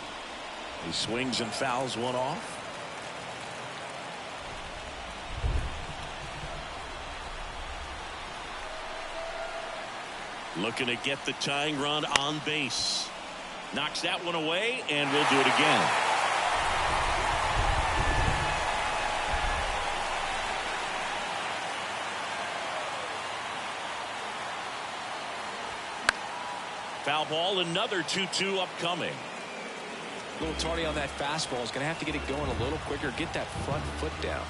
[SPEAKER 1] He swings and fouls one off. Looking to get the tying run on base. Knocks that one away, and we'll do it again. Foul ball, another 2-2 upcoming.
[SPEAKER 2] A little tardy on that fastball. Is going to have to get it going a little quicker. Get that front foot down.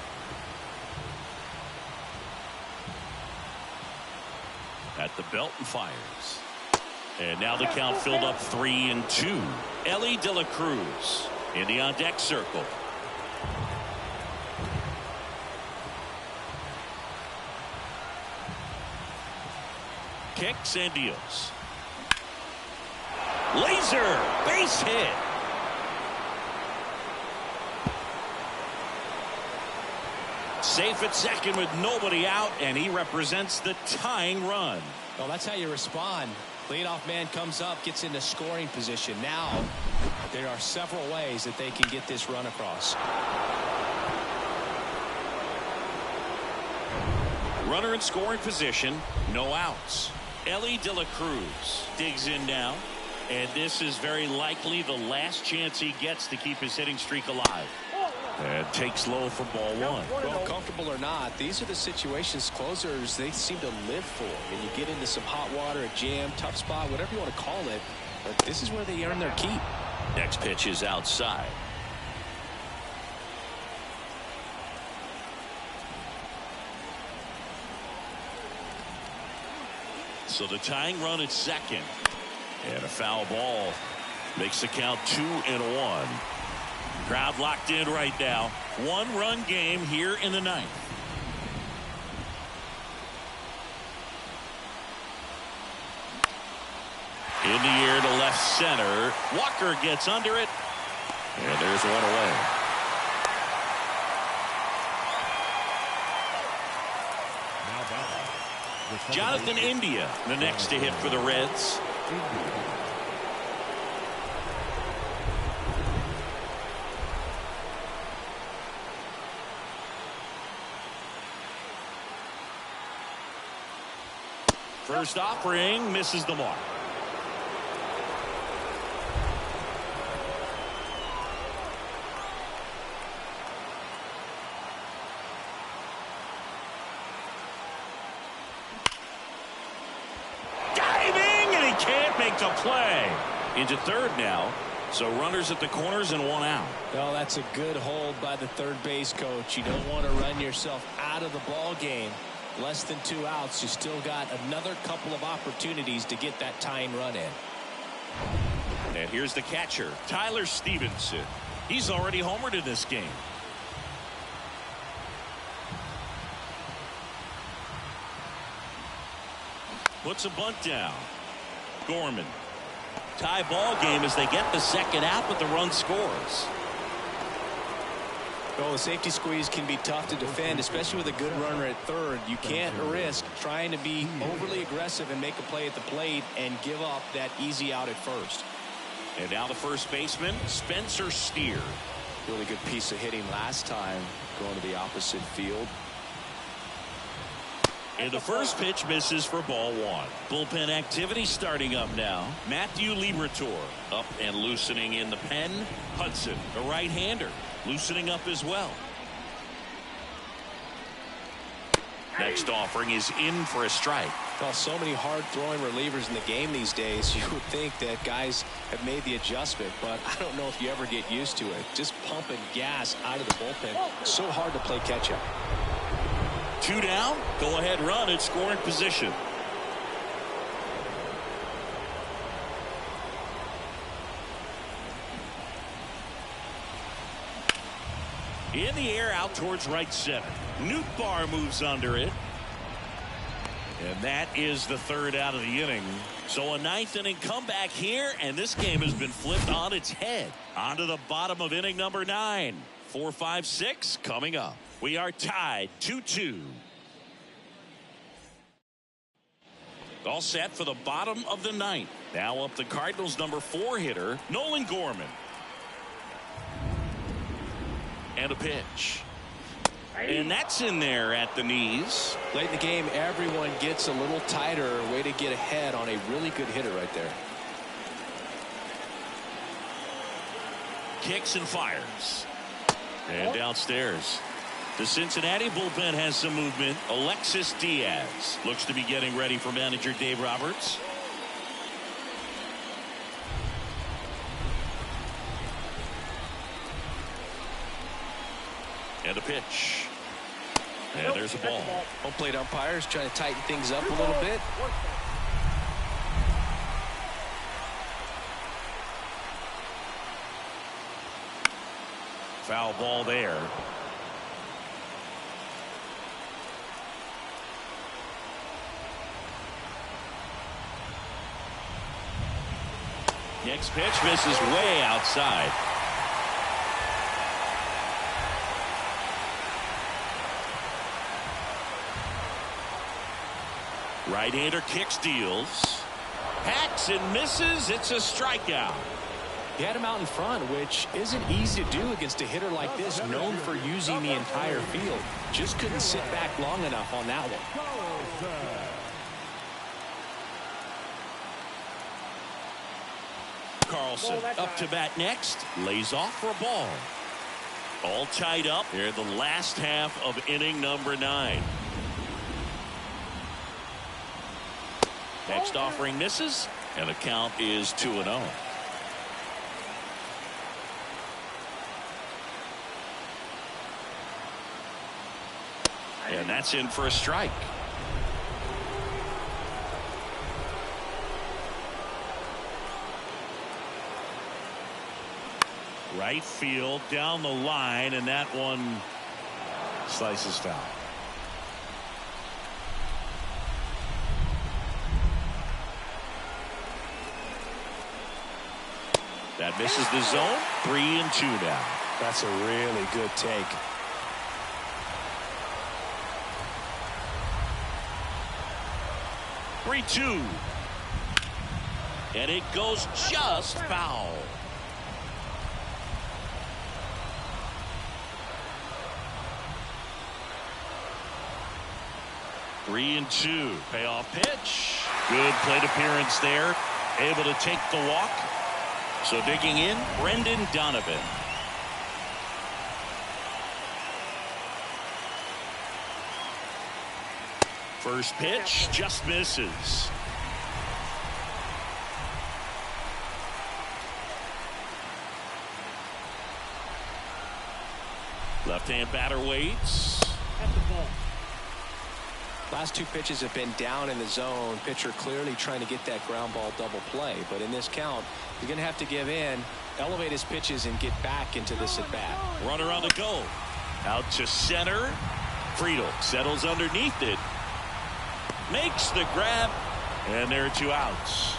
[SPEAKER 1] At the belt and fires. And now the count filled up 3-2. Ellie De La Cruz in the on deck circle. Kicks and deals. Laser base hit. Safe at second with nobody out, and he represents the tying run.
[SPEAKER 2] Well, that's how you respond. Leadoff man comes up, gets into scoring position. Now there are several ways that they can get this run across.
[SPEAKER 1] Runner in scoring position, no outs. Ellie De La Cruz digs in now, and this is very likely the last chance he gets to keep his hitting streak alive. And takes low for ball one.
[SPEAKER 2] Well, comfortable or not, these are the situations closers they seem to live for. And you get into some hot water, a jam, tough spot, whatever you want to call it. But this is where they earn their keep.
[SPEAKER 1] Next pitch is outside. So the tying run at second. And a foul ball makes the count 2-1. Crowd locked in right now. One-run game here in the ninth. In the air to left center. Walker gets under it. And there's one away. Jonathan India, the next to hit for the Reds. First offering misses the mark. Diving, and he can't make the play. Into third now. So runners at the corners and one out.
[SPEAKER 2] Well, that's a good hold by the third base coach. You don't want to run yourself out of the ball game. Less than 2 outs. You still got another couple of opportunities to get that tying run in.
[SPEAKER 1] And here's the catcher, Tyler Stevenson. He's already homered in this game. Puts a bunt down. Gorman. Tie ball game as they get the second out, but the run scores.
[SPEAKER 2] Well, the safety squeeze can be tough to defend, especially with a good runner at third. You can't risk trying to be overly aggressive and make a play at the plate and give up that easy out at first.
[SPEAKER 1] And now the first baseman, Spencer Steer.
[SPEAKER 5] Really good piece of hitting last time, going to the opposite field.
[SPEAKER 1] And the first pitch misses for ball one. Bullpen activity starting up now. Matthew Liberatore up and loosening in the pen. Hudson, the right-hander, loosening up as well. Next offering is in for a strike.
[SPEAKER 2] Well, so many hard-throwing relievers in the game these days. You would think that guys have made the adjustment, but I don't know if you ever get used to it. Just pumping gas out of the bullpen. So hard to play catch-up.
[SPEAKER 1] 2 down. Go ahead run at scoring position. In the air out towards right center. Nootbaar moves under it. And that is the third out of the inning. So a ninth inning comeback here, and this game has been flipped on its head. On to the bottom of inning number 9. 4, 5, 6 coming up. We are tied 2-2. All set for the bottom of the ninth. Now up the Cardinals' number 4 hitter, Nolan Gorman. And a pitch. And that's in there at the knees.
[SPEAKER 2] Late in the game, everyone gets a little tighter. Way to get ahead on a really good hitter right there.
[SPEAKER 1] Kicks and fires. And downstairs. The Cincinnati bullpen has some movement. Alexis Diaz looks to be getting ready for manager Dave Roberts. And a pitch. And there's a ball.
[SPEAKER 2] Home plate umpires trying to tighten things up a little bit.
[SPEAKER 1] Foul ball there. Next pitch misses way outside. Right-hander kicks, deals. Hacks and misses. It's a strikeout.
[SPEAKER 2] He had him out in front, which isn't easy to do against a hitter like this, known for using the entire field. Just couldn't sit back long enough on that one.
[SPEAKER 1] Carlson up to bat next. Lays off for a ball. All tied up here in the last half of inning number 9. Next offering misses, and the count is 2-0. And that's in for a strike. Right field down the line, and that one slices foul. That misses the zone. 3-2 now.
[SPEAKER 2] That's a really good take.
[SPEAKER 1] Three-two. And it goes just foul. Three and 2. Payoff pitch. Good plate appearance there. Able to take the walk. So digging in, Brendan Donovan. First pitch just misses. Left-hand batter waits.
[SPEAKER 2] Last 2 pitches have been down in the zone. Pitcher clearly trying to get that ground ball double play. But in this count, you're going to have to give in, elevate his pitches, and get back into this at bat.
[SPEAKER 1] Runner on the go. Out to center. Friedel settles underneath it. Makes the grab. And there are 2 outs.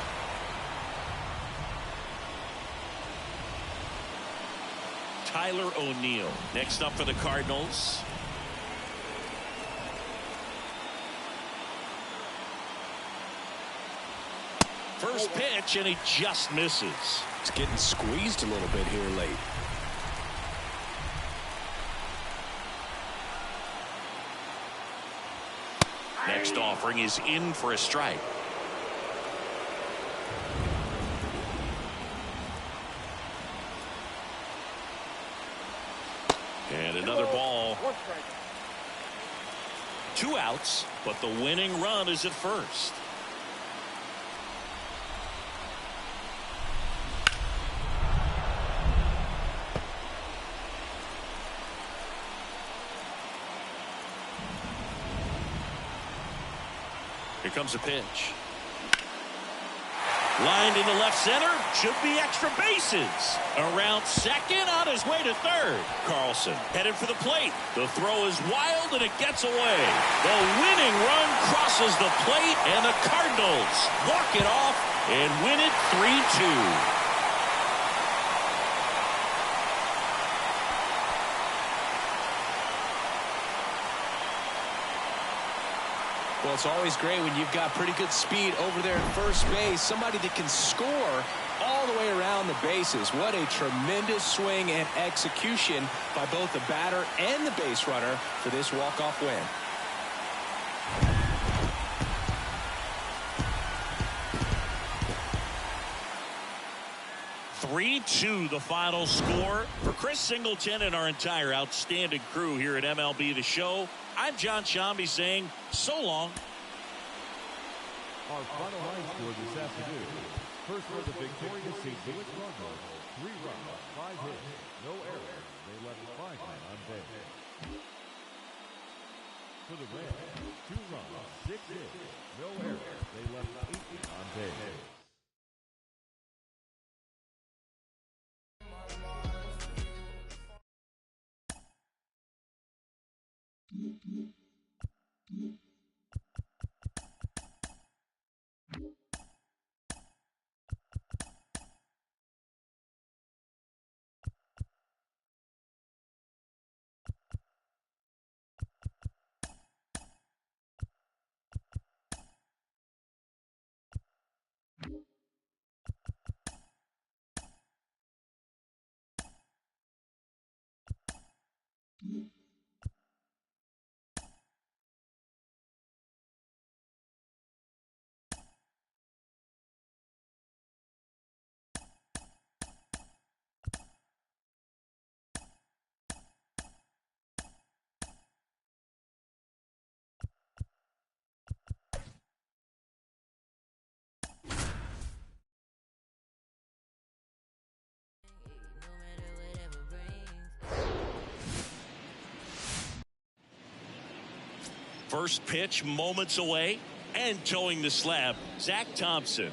[SPEAKER 1] Tyler O'Neill next up for the Cardinals. First pitch, and he just misses.
[SPEAKER 2] It's getting squeezed a little bit here late.
[SPEAKER 1] Next offering is in for a strike. And another ball. 2 outs, but the winning run is at first. Here comes a pitch. Lined into left center. Should be extra bases. Around second, on his way to third. Carlson headed for the plate. The throw is wild, and it gets away. The winning run crosses the plate, and the Cardinals walk it off and win it 3-2.
[SPEAKER 2] Well, it's always great when you've got pretty good speed over there at first base. Somebody that can score all the way around the bases. What a tremendous swing and execution by both the batter and the base runner for this walk-off win.
[SPEAKER 1] (3-2) the final score. For Chris Singleton and our entire outstanding crew here at MLB The Show, I'm John Shambi saying so long.
[SPEAKER 4] Our final line score this afternoon. First for the victorious St. Louis Cardinals, 3 runs, 5 hits, no errors. They left 5 men on base. For the Reds, 2 runs, 6 hits, no errors. They left 8 men on base.
[SPEAKER 1] First pitch moments away, and towing the slab, Zach Thompson.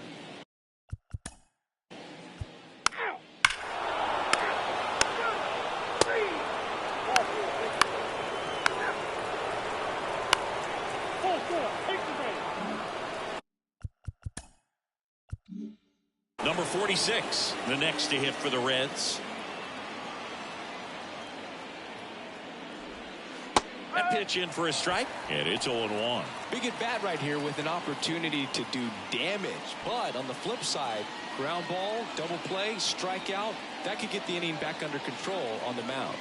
[SPEAKER 1] Number 46, the next to hit for the Reds. That pitch in for a strike, and it's 0-1.
[SPEAKER 2] Big at bat right here with an opportunity to do damage. But on the flip side, ground ball, double play, strikeout, that could get the inning back under control on the mound.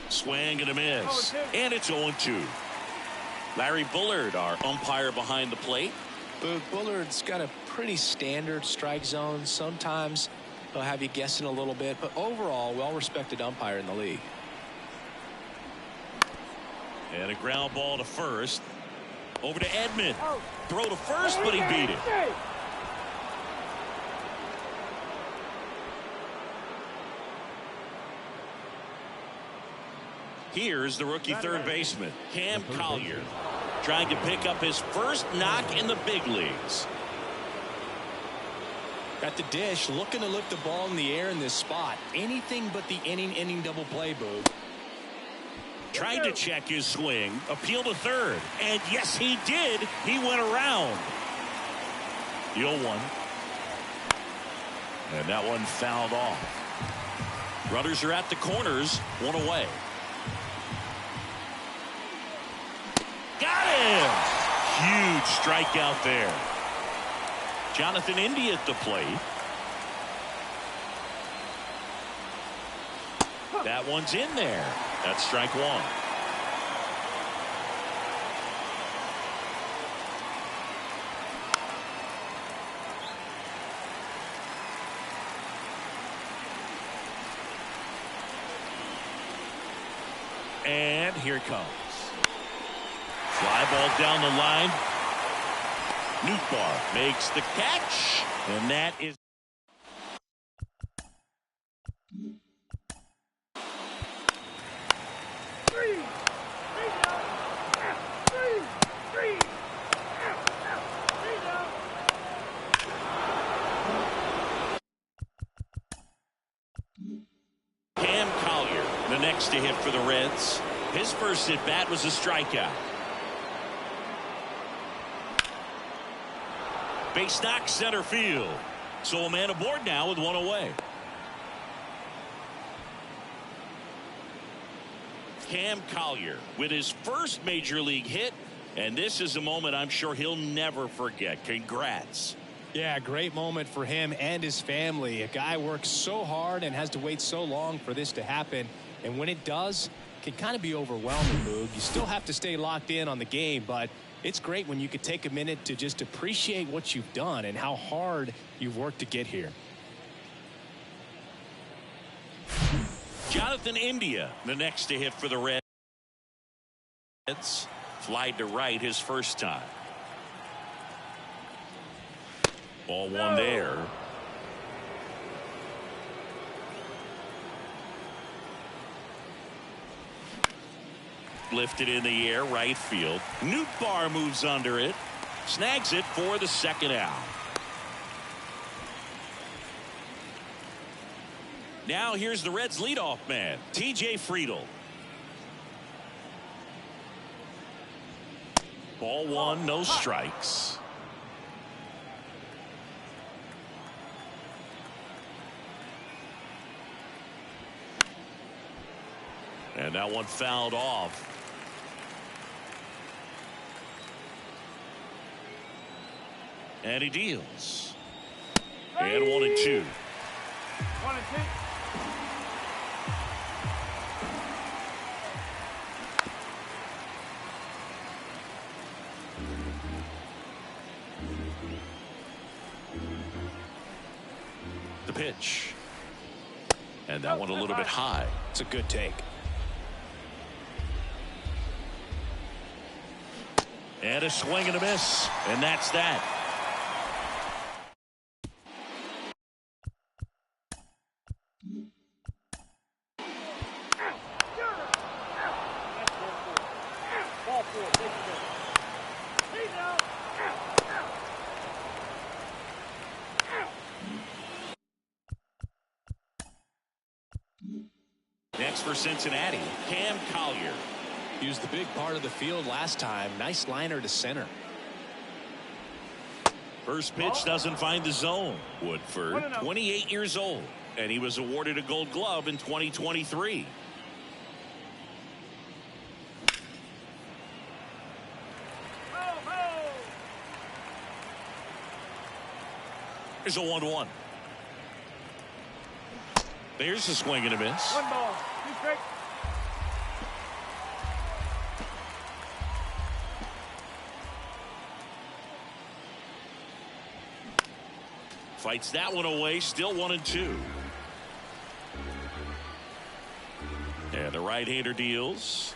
[SPEAKER 1] Swing and a miss, and it's 0-2. Larry Bullard, our umpire behind the plate.
[SPEAKER 2] Bullard's got a pretty standard strike zone. Sometimes he'll have you guessing a little bit, but overall, well-respected umpire in the league.
[SPEAKER 1] And a ground ball to first. Over to Edman. Throw to first, but he beat it. Here's the rookie third baseman, Cam Collier, trying to pick up his first knock in the big leagues.
[SPEAKER 2] At the dish, looking to lift the ball in the air in this spot. Anything but the inning double play, Boog.
[SPEAKER 1] Tried to check his swing, appeal to third, and yes, he did. He went around. The 0-1. And that one fouled off. Runners are at the corners, one away. Got him! Huge strikeout there. Jonathan India at the plate. That one's in there. That's strike one. And here it comes. Fly ball down the line. Nootbaar makes the catch, and that is. Cam Collier, the next to hit for the Reds. His first at bat was a strikeout. Base knock center field. So a man aboard now with one away. Cam Collier with his first major league hit, and this is a moment I'm sure he'll never forget. Congrats.
[SPEAKER 2] Yeah, great moment for him and his family. A guy works so hard and has to wait so long for this to happen, and when it does, it can kind of be overwhelming, Boog. You still have to stay locked in on the game, but it's great when you could take a minute to just appreciate what you've done and how hard you've worked to get here.
[SPEAKER 1] Jonathan India, the next to hit for the Reds. Flied to right his first time. Ball one there. Lifted in the air, right field. Nootbaar moves under it. Snags it for the second out. Now here's the Reds leadoff man, TJ Friedl. Ball one, no strikes. And that one fouled off. And he deals. And 1-2.
[SPEAKER 3] 1-2.
[SPEAKER 1] The pitch. And that one a little bit high.
[SPEAKER 2] It's a good take.
[SPEAKER 1] And a swing and a miss. And that's that.
[SPEAKER 3] Ball four. Take it there. He's out.
[SPEAKER 1] Next for Cincinnati, Cam Collier.
[SPEAKER 2] He was the big part of the field last time. Nice liner to center.
[SPEAKER 1] First pitch doesn't find the zone. Woodford, 28 years old, and he was awarded a Gold Glove in 2023. Here's a 1-1. There's a swing and a miss.
[SPEAKER 3] 1 ball. 2 strikes.
[SPEAKER 1] Fights that one away. Still 1-2. And the right-hander deals.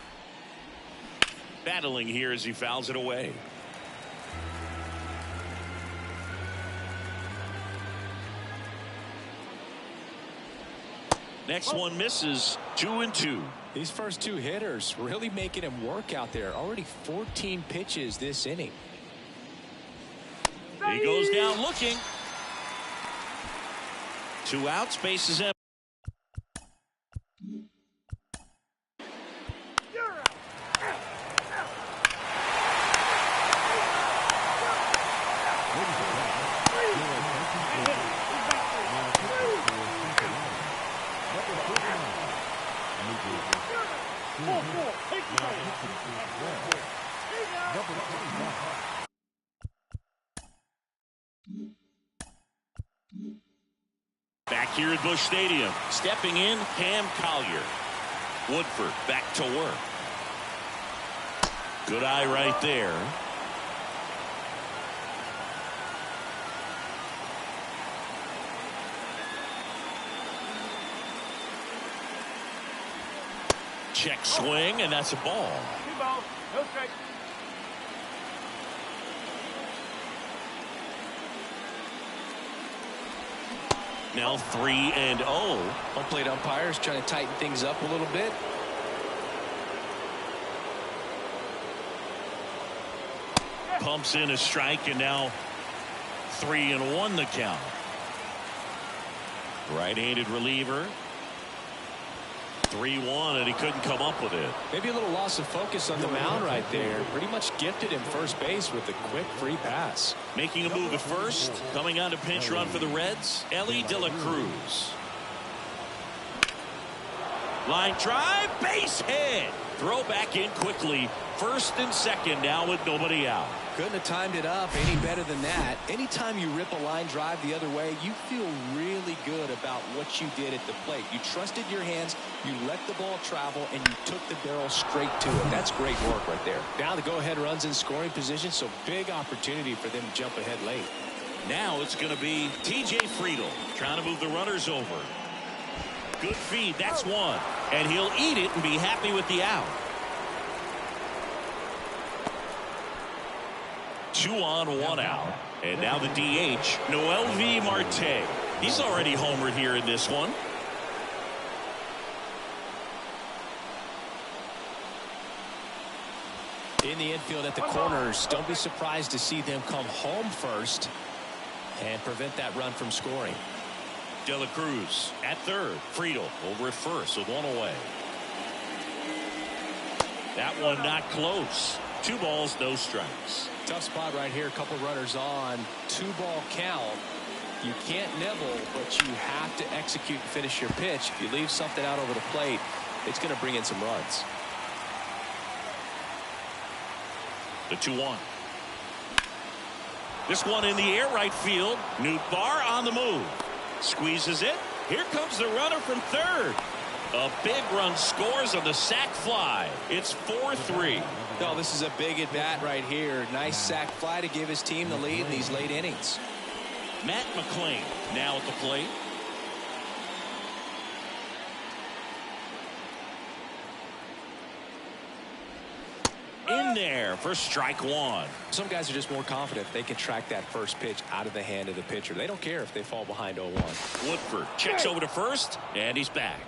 [SPEAKER 1] Battling here as he fouls it away. Next one misses. 2-2.
[SPEAKER 2] These first two hitters really making him work out there. Already 14 pitches this inning.
[SPEAKER 1] He goes down looking. 2 outs, base is empty. Back here at Busch Stadium, stepping in, Cam Collier. Woodford back to work. Good eye right there. Check swing, and that's a ball.
[SPEAKER 3] 2 balls. No strikes.
[SPEAKER 1] Now 3-0.
[SPEAKER 2] Home plate umpires trying to tighten things up a little bit.
[SPEAKER 1] Pumps in a strike, and now 3-1 the count. Right-handed reliever. 3-1, and he couldn't come up with it.
[SPEAKER 2] Maybe a little loss of focus on the mound right there. Pretty much gifted him first base with a quick free pass.
[SPEAKER 1] Making a move at first. Coming on to pinch run for the Reds, Ellie De La Cruz. Line drive, base hit. Throw back in quickly. First and second now with nobody out.
[SPEAKER 2] Couldn't have timed it up any better than that. Anytime you rip a line drive the other way, you feel really good about what you did at the plate. You trusted your hands, you let the ball travel, and you took the barrel straight to it. That's great work right there. Now the go-ahead runs in scoring position, so big opportunity for them to jump ahead late.
[SPEAKER 1] Now it's going to be T.J. Friedl trying to move the runners over. Good feed, that's one. And he'll eat it and be happy with the out. 2 on, 1 out. And now the DH, Noel V. Marte. He's already homered here in this one.
[SPEAKER 2] In the infield at the corners, don't be surprised to see them come home first and prevent that run from scoring.
[SPEAKER 1] De La Cruz at third. Friedl over at first with 1 away. That one not close. 2 balls, no strikes.
[SPEAKER 2] Tough spot right here. A couple runners on. 2-ball count. You can't nibble, but you have to execute and finish your pitch. If you leave something out over the plate, it's going to bring in some runs.
[SPEAKER 1] The 2-1. This one in the air, right field. Nootbaar on the move. Squeezes it. Here comes the runner from third. A big run scores on the sac fly. It's 4-3.
[SPEAKER 2] No, this is a big at bat right here. Nice sac fly to give his team the lead in these late innings.
[SPEAKER 1] Matt McClain now at the plate. In there for strike 1.
[SPEAKER 2] Some guys are just more confident they can track that first pitch out of the hand of the pitcher. They don't care if they fall behind 0-1.
[SPEAKER 1] Woodford checks over to first, and he's back.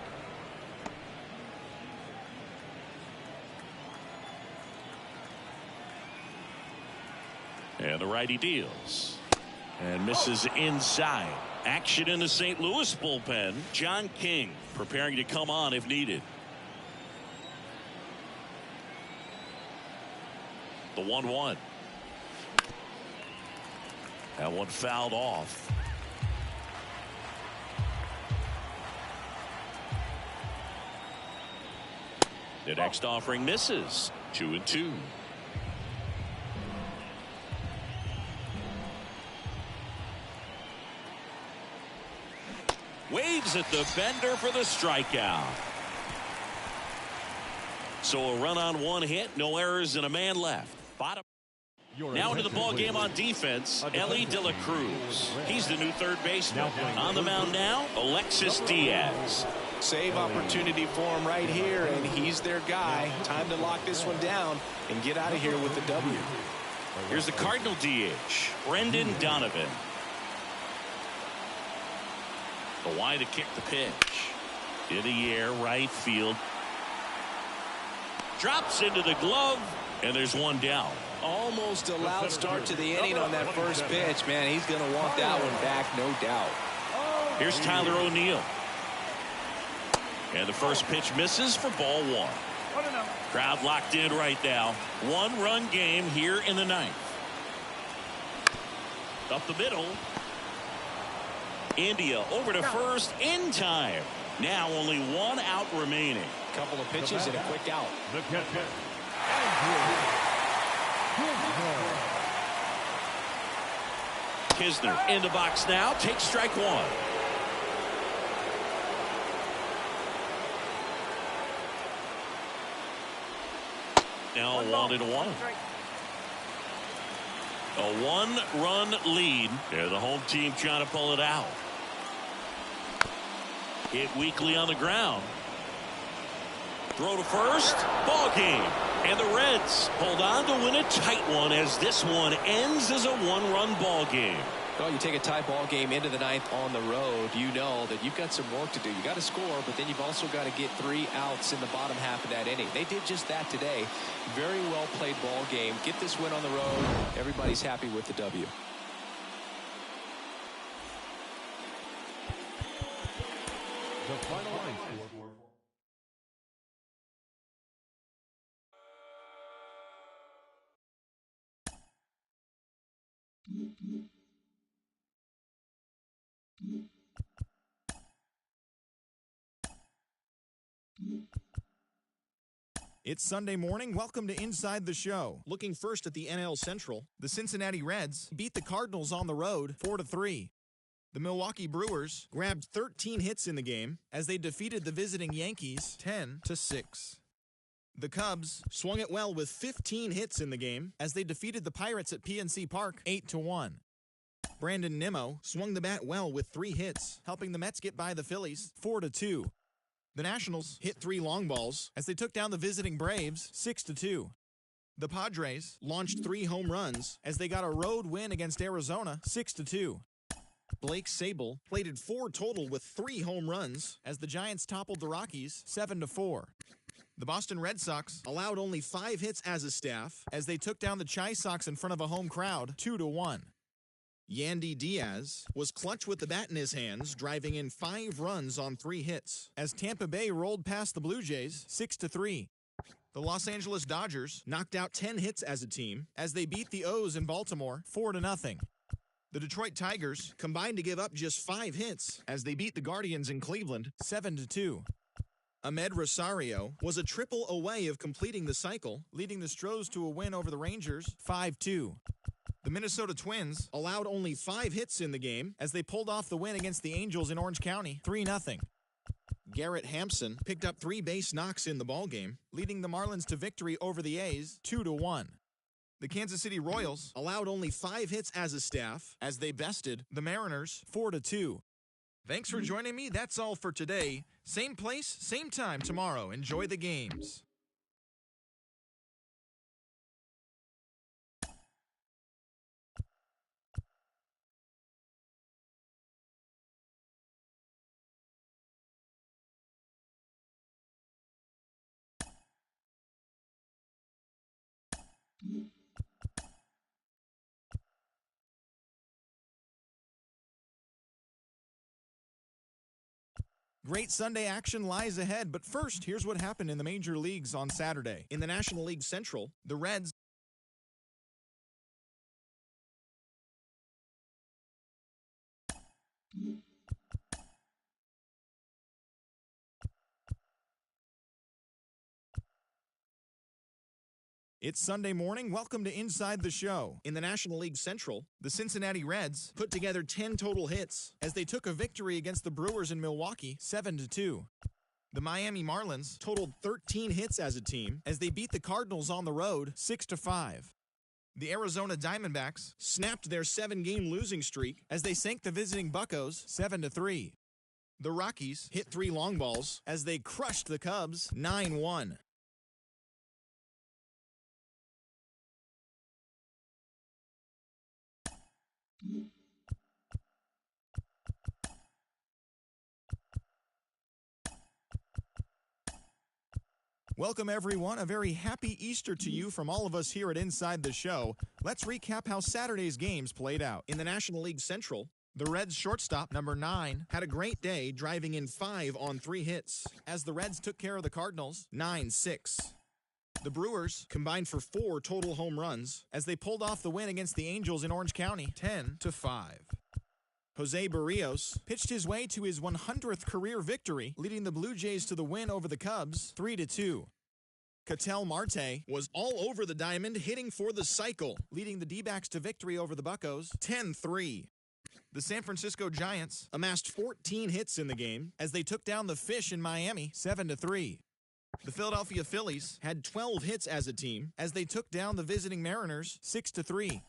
[SPEAKER 1] And the righty deals. And misses inside. Action in the St. Louis bullpen. John King preparing to come on if needed. The 1-1. That one fouled off. The next offering misses. 2-2. Waves at the bender for the strikeout. So a run on 1 hit, no errors, and a man left. Bottom. Now into the ball game on defense, Ellie De La Cruz. He's the new third baseman. On the mound now, Alexis Diaz.
[SPEAKER 2] Save opportunity for him right here, and he's their guy. Time to lock this one down and get out of here with the W.
[SPEAKER 1] Here's the Cardinal DH, Brendan Donovan. The wide to kick the pitch. In the air, right field. Drops into the glove, and there's one down.
[SPEAKER 2] Almost a loud start to the inning on that first pitch. Man, he's going to want that one back, no doubt.
[SPEAKER 1] Here's Tyler O'Neill. And the first pitch misses for ball 1. Crowd locked in right now. 1-run game here in the 9th. Up the middle. India over to first in time. Now only 1 out remaining.
[SPEAKER 2] Couple of pitches and a quick out.
[SPEAKER 4] The catcher,
[SPEAKER 1] Kisner in the box now. Takes strike 1. Now 1-1. A 1-run lead. They're the home team trying to pull it out. Hit weakly on the ground. Throw to first. Ball game. And the Reds hold on to win a tight one as this one ends as a 1-run ball game.
[SPEAKER 2] Well, you take a tie ball game into the 9th on the road, you know that you've got some work to do. You got to score, but then you've also got to get 3 outs in the bottom half of that inning. They did just that today. Very well played ball game. Get this win on the road. Everybody's happy with the W.
[SPEAKER 4] the final line score.
[SPEAKER 6] It's Sunday morning. Welcome to Inside the Show. Looking first at the NL Central, the Cincinnati Reds beat the Cardinals on the road 4-3. The Milwaukee Brewers grabbed 13 hits in the game as they defeated the visiting Yankees 10-6. The Cubs swung it well with 15 hits in the game as they defeated the Pirates at PNC Park 8-1. Brandon Nimmo swung the bat well with 3 hits, helping the Mets get by the Phillies 4-2. The Nationals hit 3 long balls as they took down the visiting Braves 6-2. The Padres launched 3 home runs as they got a road win against Arizona 6-2. Blake Sable plated 4 total with 3 home runs as the Giants toppled the Rockies 7-4. The Boston Red Sox allowed only 5 hits as a staff as they took down the Chi Sox in front of a home crowd 2-1. Yandy Diaz was clutch with the bat in his hands, driving in 5 runs on 3 hits as Tampa Bay rolled past the Blue Jays 6-3. The Los Angeles Dodgers knocked out 10 hits as a team as they beat the O's in Baltimore 4-0. The Detroit Tigers combined to give up just 5 hits as they beat the Guardians in Cleveland 7-2. Ahmed Rosario was a triple away of completing the cycle, leading the Stros to a win over the Rangers 5-2. The Minnesota Twins allowed only 5 hits in the game as they pulled off the win against the Angels in Orange County 3-0. Garrett Hampson picked up 3 base knocks in the ballgame, leading the Marlins to victory over the A's 2-1. The Kansas City Royals allowed only 5 hits as a staff as they bested the Mariners 4-2. Thanks for joining me. That's all for today. Same place, same time tomorrow. Enjoy the games. Great Sunday action lies ahead, but first, here's what happened in the major leagues on Saturday. In the National League Central, the Reds It's Sunday morning. Welcome to Inside the Show. In the National League Central, the Cincinnati Reds put together 10 total hits as they took a victory against the Brewers in Milwaukee 7-2. The Miami Marlins totaled 13 hits as a team as they beat the Cardinals on the road 6-5. The Arizona Diamondbacks snapped their 7-game losing streak as they sank the visiting Buccos 7-3. The Rockies hit 3 long balls as they crushed the Cubs 9-1. Welcome, everyone. A very happy Easter to you from all of us here at Inside the Show. Let's recap how Saturday's games played out. In the National League Central, the Reds shortstop, number 9, had a great day, driving in 5 on 3 hits, as the Reds took care of the Cardinals 9-6. The Brewers combined for 4 total home runs, as they pulled off the win against the Angels in Orange County 10-5. Jose Barrios pitched his way to his 100th career victory, leading the Blue Jays to the win over the Cubs 3-2. Ketel Marte was all over the diamond, hitting for the cycle, leading the D-backs to victory over the Buccos 10-3. The San Francisco Giants amassed 14 hits in the game as they took down the Fish in Miami 7-3. The Philadelphia Phillies had 12 hits as a team as they took down the visiting Mariners 6-3.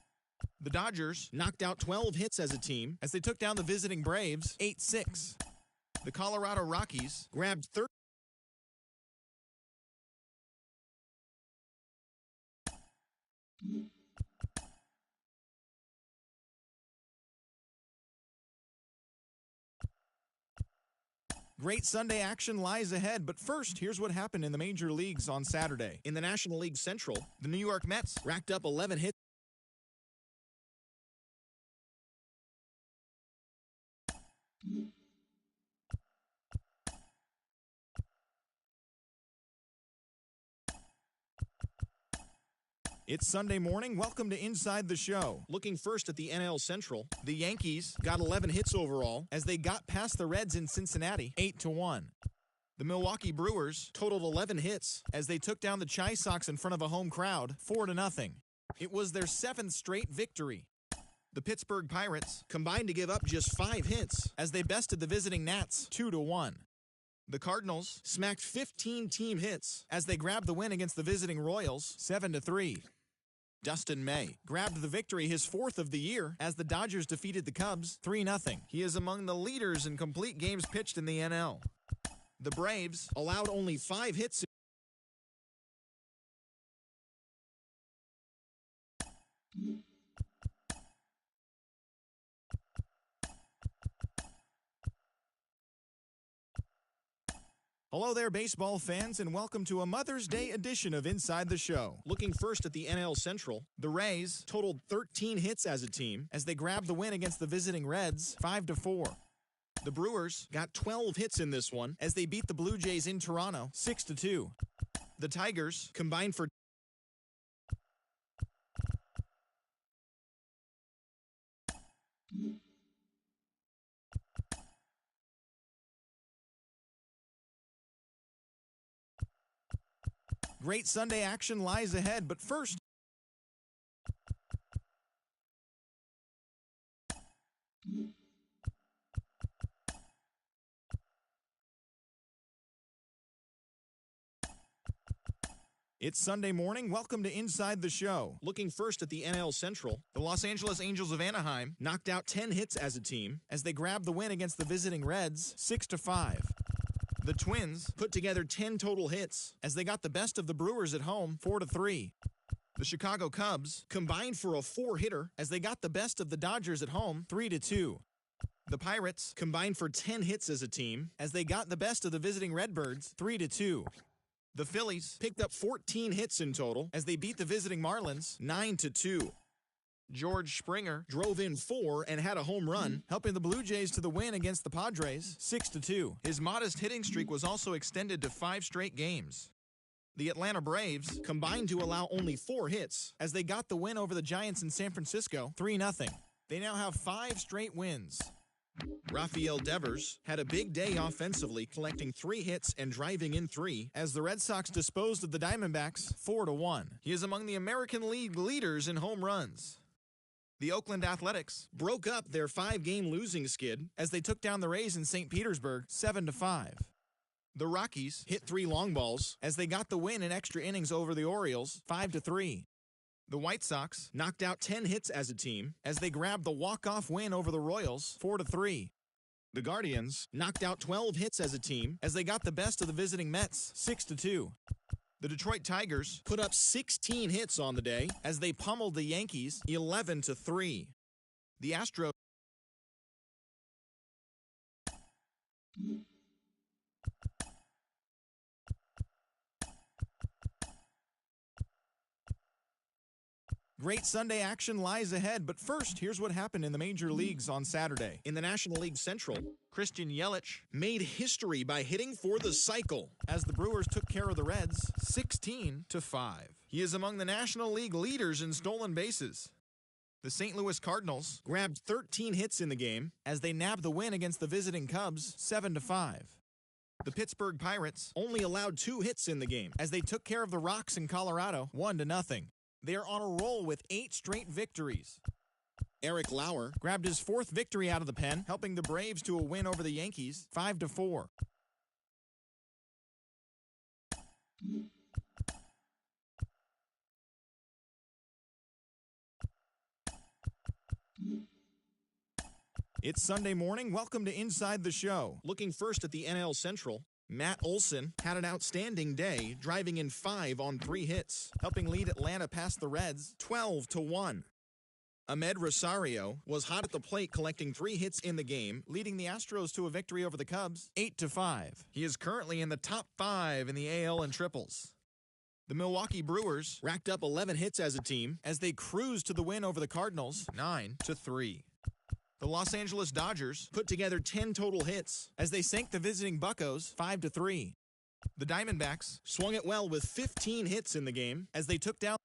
[SPEAKER 6] The Dodgers knocked out 12 hits as a team as they took down the visiting Braves 8-6. The Colorado Rockies grabbed 30. Great Sunday action lies ahead, but first, here's what happened in the major leagues on Saturday. In the National League Central, the New York Mets racked up 11 hits. It's Sunday morning. Welcome to Inside the Show. Looking first at the NL Central, the Yankees got 11 hits overall as they got past the Reds in Cincinnati 8-1. The Milwaukee Brewers totaled 11 hits as they took down the Chi Sox in front of a home crowd 4-0. It was their 7th straight victory. The Pittsburgh Pirates combined to give up just 5 hits as they bested the visiting Nats 2-1. The Cardinals smacked 15 team hits as they grabbed the win against the visiting Royals 7-3. Dustin May grabbed the victory, his 4th of the year, as the Dodgers defeated the Cubs 3-0. He is among the leaders in complete games pitched in the NL. The Braves allowed only 5 hits. Hello there, baseball fans, and welcome to a Mother's Day edition of Inside the Show. Looking first at the NL Central, the Rays totaled 13 hits as a team as they grabbed the win against the visiting Reds 5-4. The Brewers got 12 hits in this one as they beat the Blue Jays in Toronto 6-2. The Tigers combined for great Sunday action lies ahead, but first, it's Sunday morning. Welcome to Inside the Show. Looking first at the NL Central, the Los Angeles Angels of Anaheim knocked out 10 hits as a team as they grabbed the win against the visiting Reds 6-5. The Twins put together 10 total hits as they got the best of the Brewers at home 4-3. The Chicago Cubs combined for a 4-hitter as they got the best of the Dodgers at home 3-2. The Pirates combined for 10 hits as a team as they got the best of the visiting Redbirds 3-2. The Phillies picked up 14 hits in total as they beat the visiting Marlins 9-2. George Springer drove in 4 and had a home run, helping the Blue Jays to the win against the Padres 6-2. His modest hitting streak was also extended to 5 straight games. The Atlanta Braves combined to allow only 4 hits as they got the win over the Giants in San Francisco 3-0. They now have 5 straight wins. Rafael Devers had a big day offensively, collecting 3 hits and driving in 3 as the Red Sox disposed of the Diamondbacks 4-1. He is among the American League leaders in home runs. The Oakland Athletics broke up their 5-game losing skid as they took down the Rays in St. Petersburg 7-5. The Rockies hit 3 long balls as they got the win in extra innings over the Orioles 5-3. The White Sox knocked out 10 hits as a team as they grabbed the walk-off win over the Royals 4-3. The Guardians knocked out 12 hits as a team as they got the best of the visiting Mets 6-2. The Detroit Tigers put up 16 hits on the day as they pummeled the Yankees 11-3. The Astros Great Sunday action lies ahead, but first, here's what happened in the major leagues on Saturday. In the National League Central, Christian Yelich made history by hitting for the cycle as the Brewers took care of the Reds 16-5. He is among the National League leaders in stolen bases. The St. Louis Cardinals grabbed 13 hits in the game as they nabbed the win against the visiting Cubs 7-5. The Pittsburgh Pirates only allowed 2 hits in the game as they took care of the Rocks in Colorado 1-0. They are on a roll with 8 straight victories. Eric Lauer grabbed his 4th victory out of the pen, helping the Braves to a win over the Yankees 5-4. It's Sunday morning. Welcome to Inside the Show. Looking first at the NL Central, Matt Olson had an outstanding day, driving in 5 on 3 hits, helping lead Atlanta past the Reds 12-1. Ahmed Rosario was hot at the plate, collecting 3 hits in the game, leading the Astros to a victory over the Cubs 8-5. He is currently in the top 5 in the AL in triples. The Milwaukee Brewers racked up 11 hits as a team as they cruised to the win over the Cardinals 9-3. The Los Angeles Dodgers put together 10 total hits as they sank the visiting Buccos 5-3. The Diamondbacks swung it well with 15 hits in the game as they took down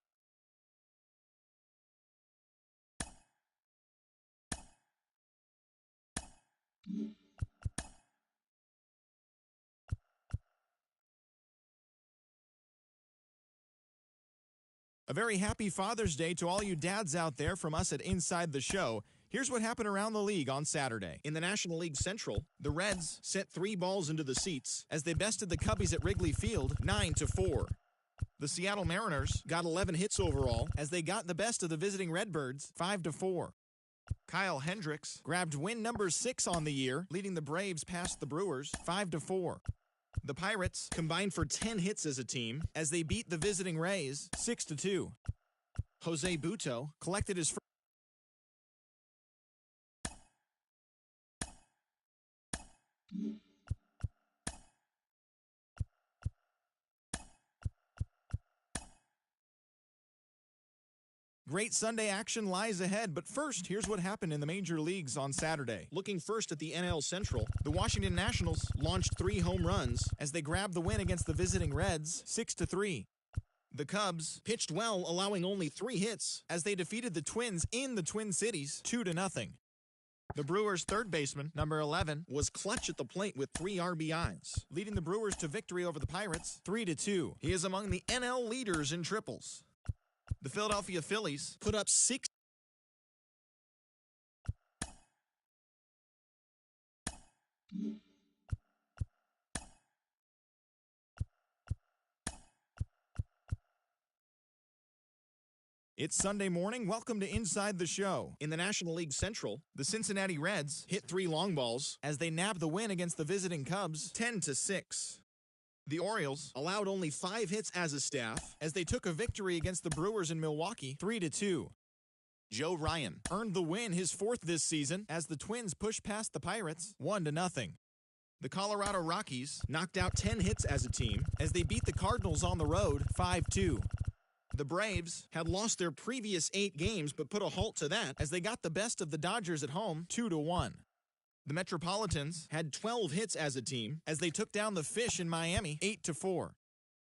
[SPEAKER 6] a very happy Father's Day to all you dads out there from us at Inside the Show. Here's what happened around the league on Saturday. In the National League Central, the Reds sent 3 balls into the seats as they bested the Cubbies at Wrigley Field 9-4. The Seattle Mariners got 11 hits overall as they got the best of the visiting Redbirds 5-4. Kyle Hendricks grabbed win number 6 on the year, leading the Braves past the Brewers 5-4. The Pirates combined for 10 hits as a team as they beat the visiting Rays 6-2. Jose Butto collected his first Great Sunday action lies ahead, but first, here's what happened in the major leagues on Saturday. Looking first at the NL Central, the Washington Nationals launched 3 home runs as they grabbed the win against the visiting Reds 6-3. The Cubs pitched well, allowing only 3 hits as they defeated the Twins in the Twin Cities 2-0. The Brewers' third baseman, number 11, was clutch at the plate with 3 RBIs, leading the Brewers to victory over the Pirates 3-2. He is among the NL leaders in triples. The Philadelphia Phillies put up 6. It's Sunday morning. Welcome to Inside the Show. In the National League Central, the Cincinnati Reds hit 3 long balls as they nabbed the win against the visiting Cubs 10-6. The Orioles allowed only 5 hits as a staff as they took a victory against the Brewers in Milwaukee 3-2. Joe Ryan earned the win, his 4th this season, as the Twins pushed past the Pirates 1-0. The Colorado Rockies knocked out 10 hits as a team as they beat the Cardinals on the road 5-2. The Braves had lost their previous 8 games but put a halt to that as they got the best of the Dodgers at home 2-1. The Metropolitans had 12 hits as a team as they took down the Fish in Miami 8-4.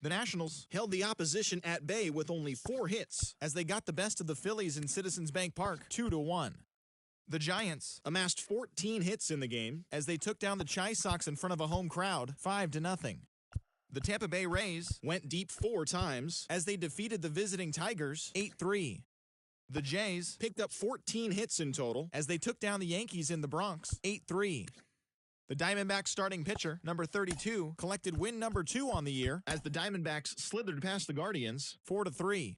[SPEAKER 6] The Nationals held the opposition at bay with only 4 hits as they got the best of the Phillies in Citizens Bank Park 2-1. The Giants amassed 14 hits in the game as they took down the Chi Sox in front of a home crowd 5-0. The Tampa Bay Rays went deep 4 times as they defeated the visiting Tigers 8-3. The Jays picked up 14 hits in total as they took down the Yankees in the Bronx 8-3. The Diamondbacks starting pitcher, number 32, collected win number 2 on the year as the Diamondbacks slithered past the Guardians 4-3.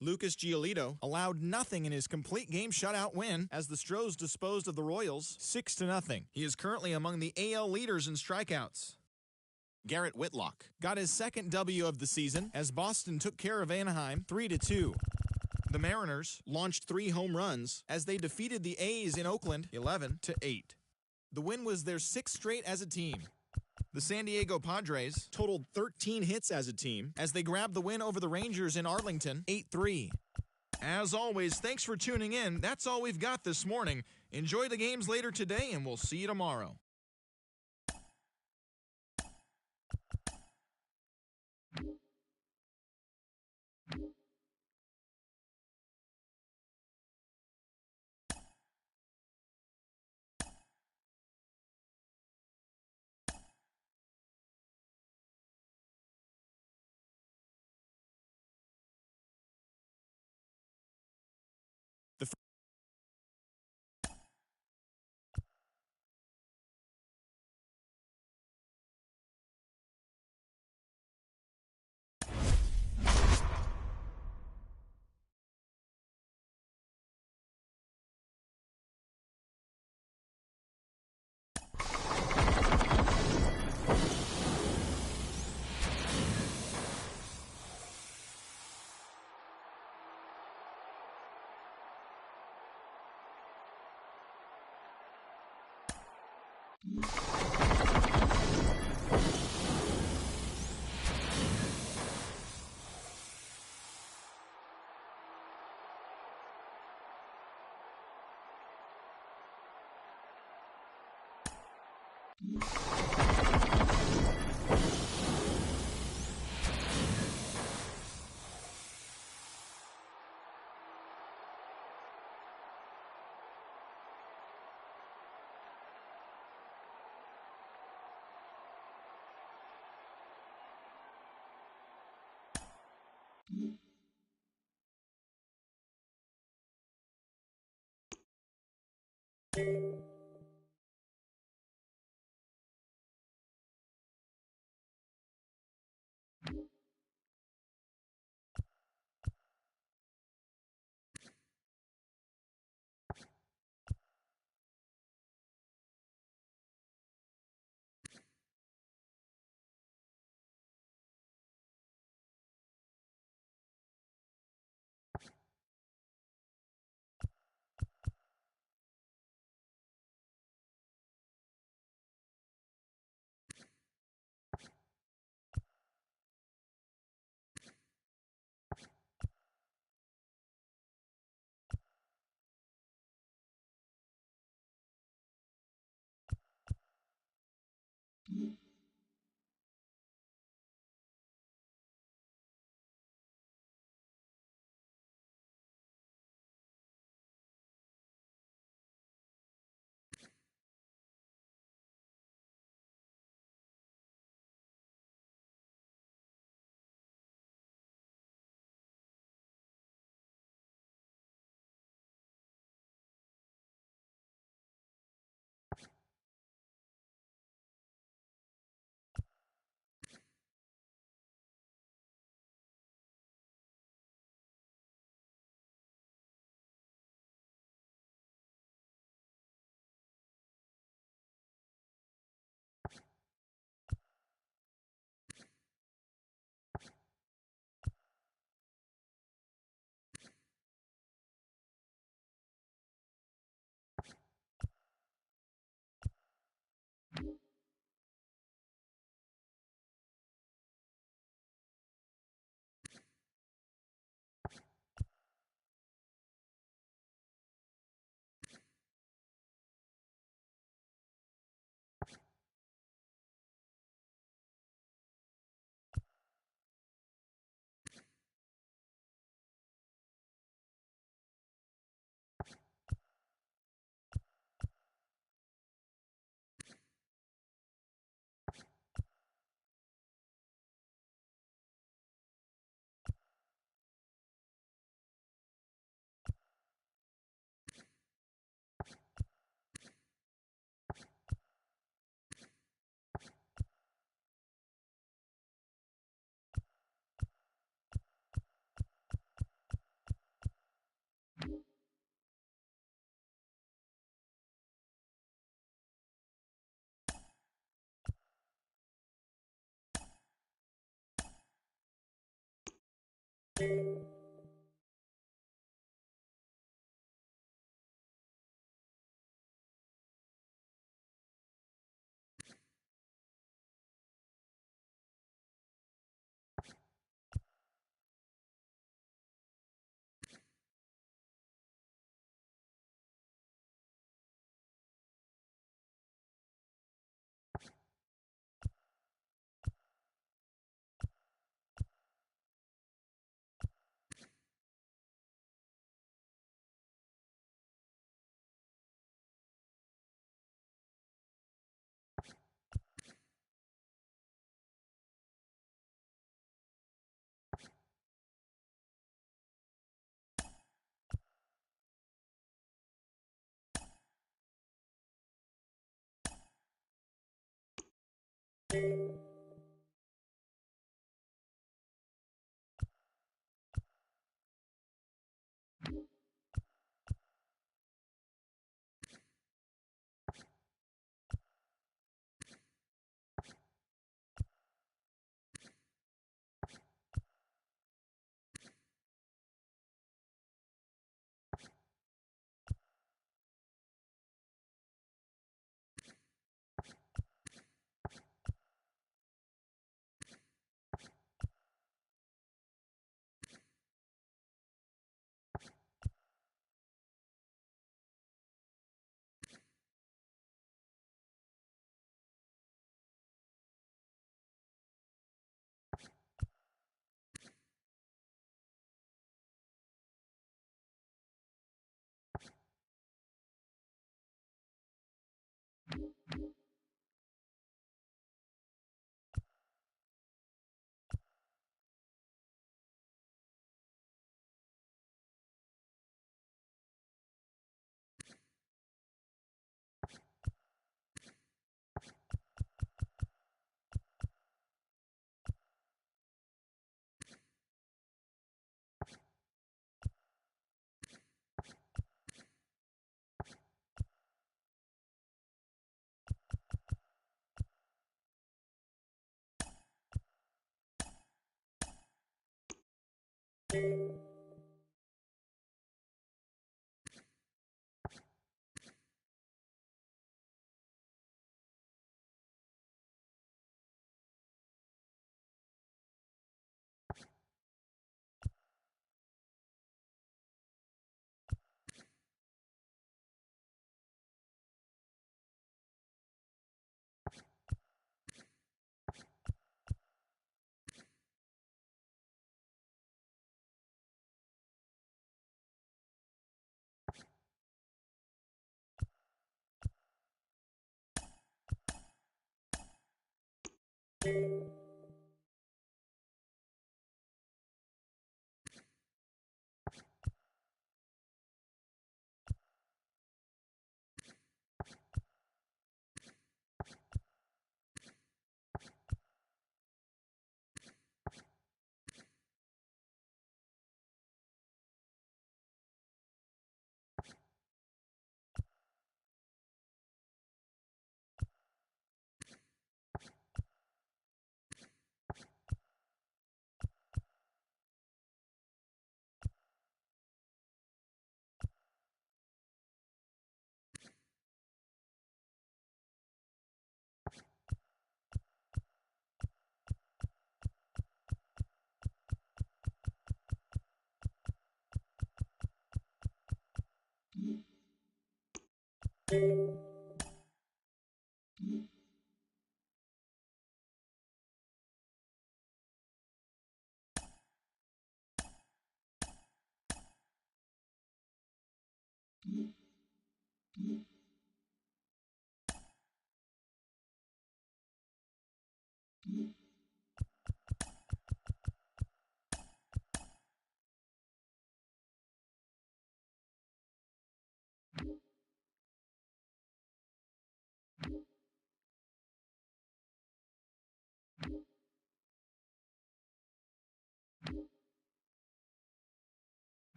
[SPEAKER 6] Lucas Giolito allowed nothing in his complete game shutout win as the Stros disposed of the Royals 6-0. He is currently among the AL leaders in strikeouts. Garrett Whitlock got his 2nd W of the season as Boston took care of Anaheim 3-2. The Mariners launched 3 home runs as they defeated the A's in Oakland 11-8. The win was their 6th straight as a team. The San Diego Padres totaled 13 hits as a team as they grabbed the win over the Rangers in Arlington 8-3. As always, thanks for tuning in. That's all we've got this morning. Enjoy the games later today, and we'll see you tomorrow.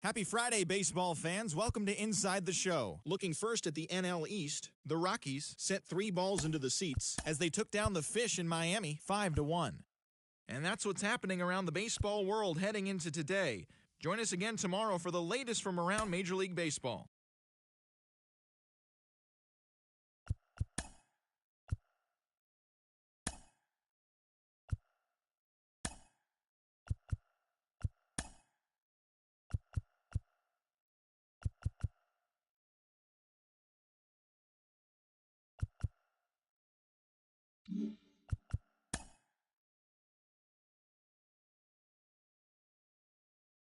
[SPEAKER 6] Happy Friday, baseball fans. Welcome to Inside the Show. Looking first at the NL East, the Rockies sent 3 balls into the seats as they took down the Fish in Miami 5-1. And that's what's happening around the baseball world heading into today. Join us again tomorrow for the latest from around Major League Baseball.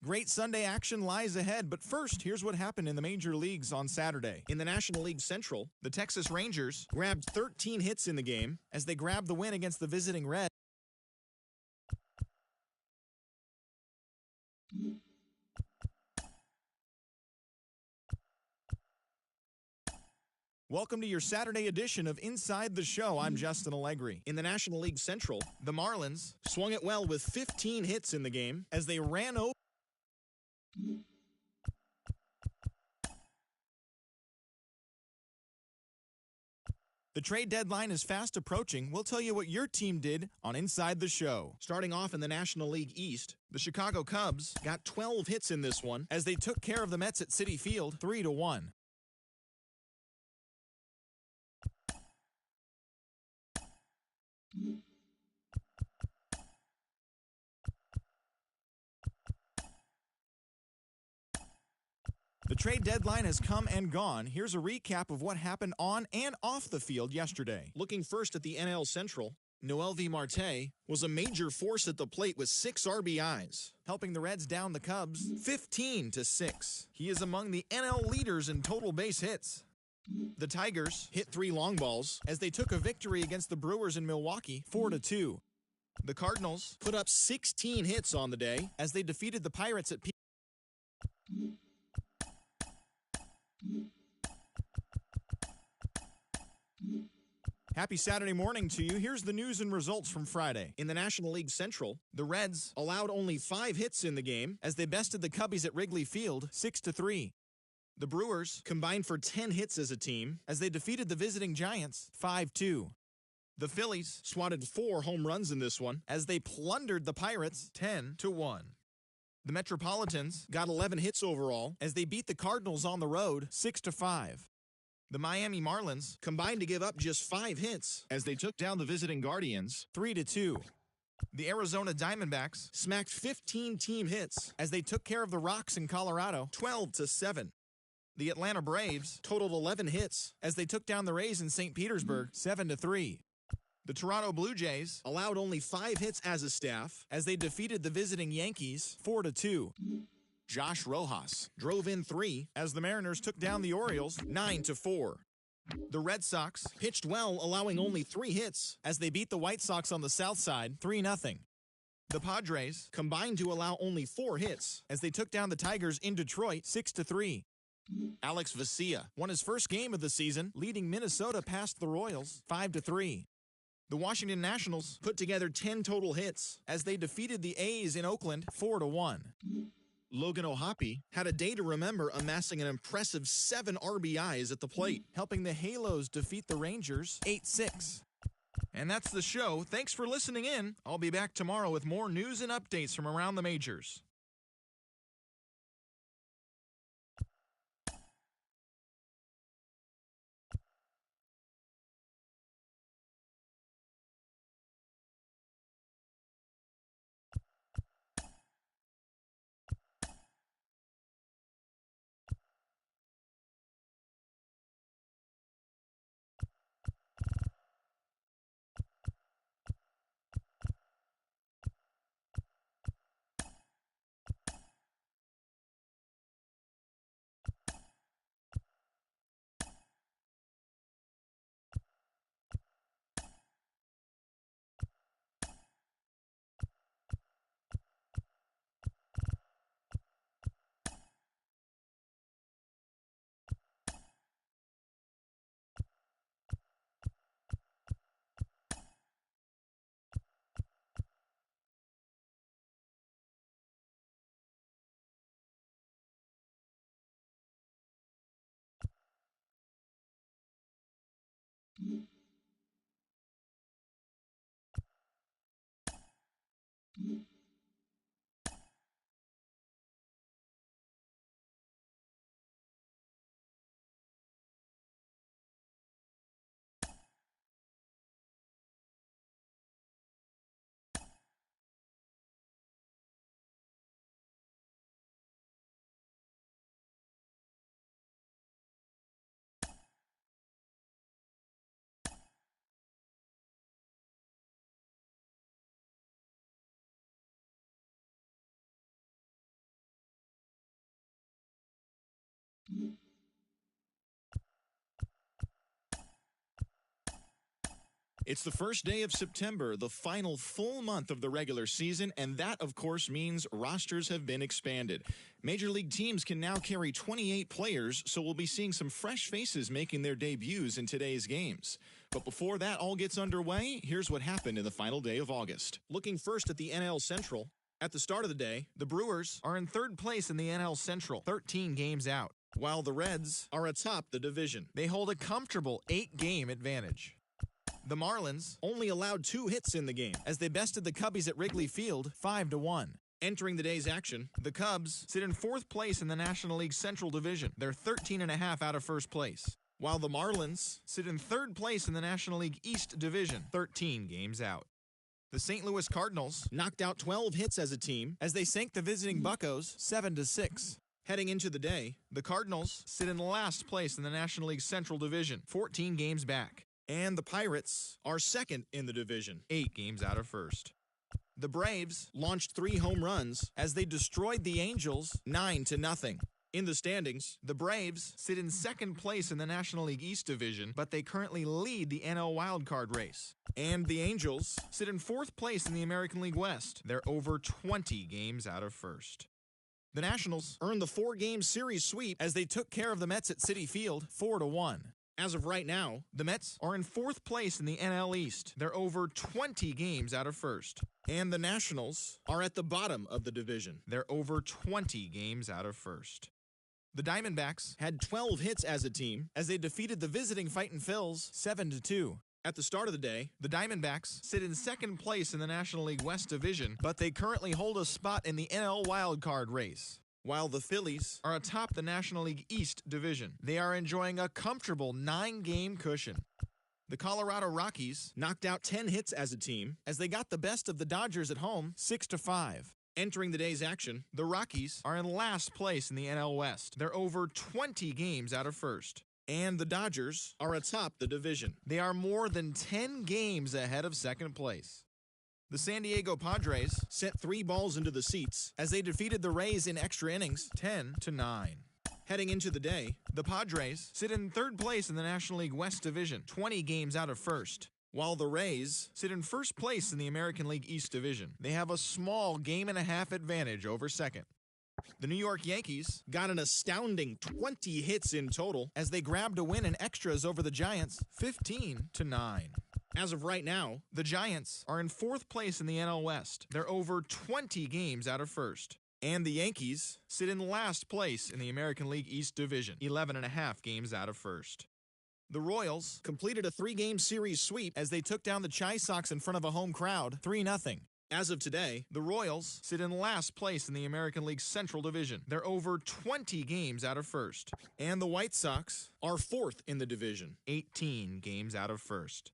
[SPEAKER 6] Great Sunday action lies ahead, but first, here's what happened in the major leagues on Saturday. In the National League Central, the Texas Rangers grabbed 13 hits in the game as they grabbed the win against the visiting Reds. Welcome to your Saturday edition of Inside the Show. I'm Justin Allegri. In the National League Central, the Marlins swung it well with 15 hits in the game as they ran over. The The trade deadline is fast approaching. We'll tell you what your team did on Inside the Show. Starting off in the National League East, the Chicago Cubs got 12 hits in this one as they took care of the Mets at Citi Field 3-1. The trade deadline has come and gone. Here's a recap of what happened on and off the field yesterday. Looking first at the NL Central, Noelvi Marte was a major force at the plate with 6 RBIs, helping the Reds down the Cubs 15-6. He is among the NL leaders in total base hits. The Tigers hit 3 long balls as they took a victory against the Brewers in Milwaukee 4-2. The Cardinals put up 16 hits on the day as they defeated the Pirates at Happy Saturday morning to you. Here's the news and results from Friday. In the National League Central, the Reds allowed only 5 hits in the game as they bested the Cubbies at Wrigley Field 6-3. The Brewers combined for 10 hits as a team as they defeated the visiting Giants 5-2. The Phillies swatted 4 home runs in this one as they plundered the Pirates 10-1. The Metropolitans got 11 hits overall as they beat the Cardinals on the road 6-5. The Miami Marlins combined to give up just 5 hits as they took down the visiting Guardians 3-2. The Arizona Diamondbacks smacked 15 team hits as they took care of the Rocks in Colorado 12-7. The Atlanta Braves totaled 11 hits as they took down the Rays in St. Petersburg 7-3. The Toronto Blue Jays allowed only 5 hits as a staff as they defeated the visiting Yankees 4-2. Josh Rojas drove in 3 as the Mariners took down the Orioles 9-4. The Red Sox pitched well, allowing only 3 hits as they beat the White Sox on the south side 3-0. The Padres combined to allow only 4 hits as they took down the Tigers in Detroit 6-3. Alex Vesia won his first game of the season, leading Minnesota past the Royals 5-3. The Washington Nationals put together 10 total hits as they defeated the A's in Oakland 4-1. Logan O'Hoppe had a day to remember, amassing an impressive 7 RBIs at the plate, helping the Halos defeat the Rangers 8-6. And that's the show. Thanks for listening in. I'll be back tomorrow with more news and updates from around the majors. It's the first day of September, the final full month of the regular season, and that, of course, means rosters have been expanded. Major League teams can now carry 28 players, so we'll be seeing some fresh faces making their debuts in today's games. But before that all gets underway, here's what happened in the final day of August. Looking first at the NL Central, at the start of the day, the Brewers are in 3rd place in the NL Central, 13 games out. while the Reds are atop the division. They hold a comfortable 8-game advantage. The Marlins only allowed 2 hits in the game as they bested the Cubbies at Wrigley Field 5-1. Entering the day's action, the Cubs sit in 4th place in the National League Central Division. They're 13.5 out of first place, while the Marlins sit in 3rd place in the National League East Division, 13 games out. The St. Louis Cardinals knocked out 12 hits as a team as they sank the visiting Buccos 7-6. Heading into the day, the Cardinals sit in last place in the National League Central Division, 14 games back. And the Pirates are 2nd in the division, 8 games out of first. The Braves launched 3 home runs as they destroyed the Angels 9-0. In the standings, the Braves sit in 2nd place in the National League East Division, but they currently lead the NL wildcard race. And the Angels sit in 4th place in the American League West. They're over 20 games out of first. The Nationals earned the 4-game series sweep as they took care of the Mets at Citi Field 4-1. As of right now, the Mets are in 4th place in the NL East. They're over 20 games out of first. And the Nationals are at the bottom of the division. They're over 20 games out of first. The Diamondbacks had 12 hits as a team as they defeated the visiting Fightin' Phils 7-2. At the start of the day, the Diamondbacks sit in 2nd place in the National League West Division, but they currently hold a spot in the NL wildcard race. While the Phillies are atop the National League East Division, they are enjoying a comfortable 9-game cushion. The Colorado Rockies knocked out 10 hits as a team as they got the best of the Dodgers at home 6-5. Entering the day's action, the Rockies are in last place in the NL West. They're over 20 games out of first. And the Dodgers are atop the division. They are more than 10 games ahead of 2nd place. The San Diego Padres sent 3 balls into the seats as they defeated the Rays in extra innings 10-9. Heading into the day, the Padres sit in 3rd place in the National League West Division, 20 games out of first, while the Rays sit in 1st place in the American League East Division. They have a small 1.5-game advantage over 2nd. The New York Yankees got an astounding 20 hits in total as they grabbed a win in extras over the Giants 15-9. As of right now, the Giants are in 4th place in the NL West. They're over 20 games out of first. And the Yankees sit in last place in the American League East Division, 11.5 games out of first. The Royals completed a 3-game series sweep as they took down the Chi Sox in front of a home crowd, 3-0. As of today, the Royals sit in last place in the American League Central Division. They're over 20 games out of first. And the White Sox are 4th in the division, 18 games out of first.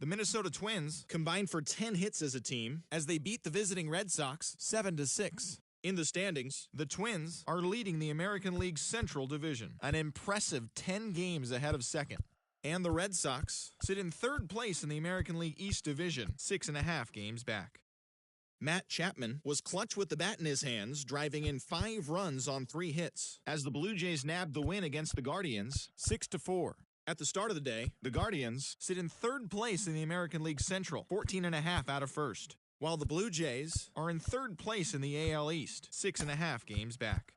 [SPEAKER 6] The Minnesota Twins combined for 10 hits as a team as they beat the visiting Red Sox 7-6. In the standings, the Twins are leading the American League Central Division, an impressive 10 games ahead of 2nd. And the Red Sox sit in 3rd place in the American League East Division, 6.5 games back. Matt Chapman was clutch with the bat in his hands, driving in 5 runs on 3 hits, as the Blue Jays nabbed the win against the Guardians 6-4. At the start of the day, the Guardians sit in 3rd place in the American League Central, 14.5 out of first, while the Blue Jays are in 3rd place in the AL East, 6.5 games back.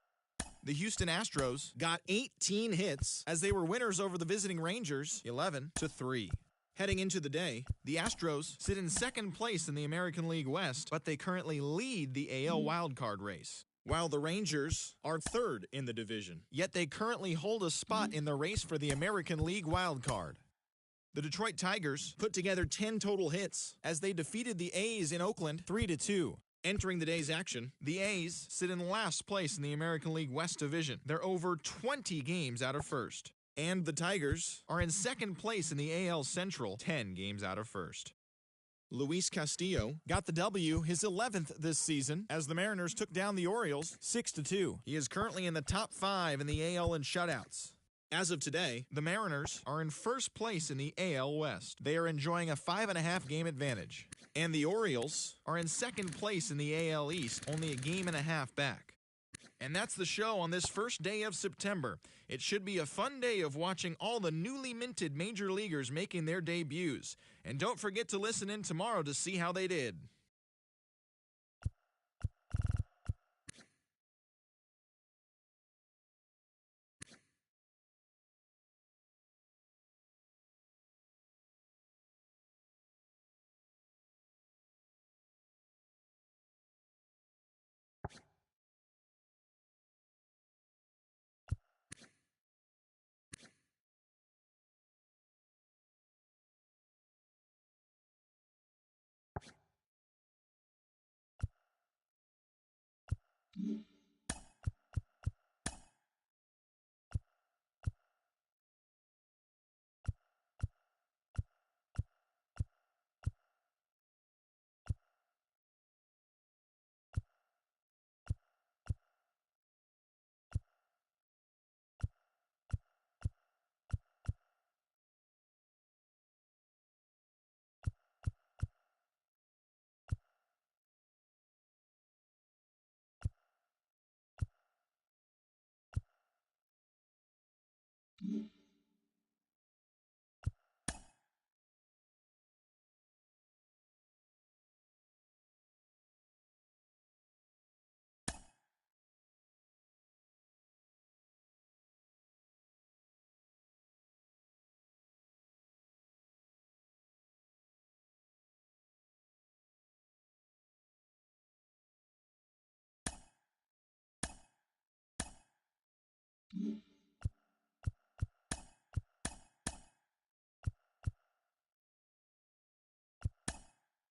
[SPEAKER 6] The Houston Astros got 18 hits as they were winners over the visiting Rangers, 11-3. Heading into the day, the Astros sit in 2nd place in the American League West, but they currently lead the AL wildcard race, while the Rangers are 3rd in the division, yet they currently hold a spot in the race for the American League wildcard. The Detroit Tigers put together 10 total hits as they defeated the A's in Oakland 3-2. Entering the day's action, the A's sit in last place in the American League West Division. They're over 20 games out of first. And the Tigers are in 2nd place in the AL Central, 10 games out of first. Luis Castillo got the W, his 11th this season, as the Mariners took down the Orioles 6-2. He is currently in the top 5 in the AL in shutouts. As of today, the Mariners are in 1st place in the AL West. They are enjoying a 5.5-game advantage. And the Orioles are in 2nd place in the AL East, only a 1.5 games back. And that's the show on this first day of September. It should be a fun day of watching all the newly minted major leaguers making their debuts. And don't forget to listen in tomorrow to see how they did.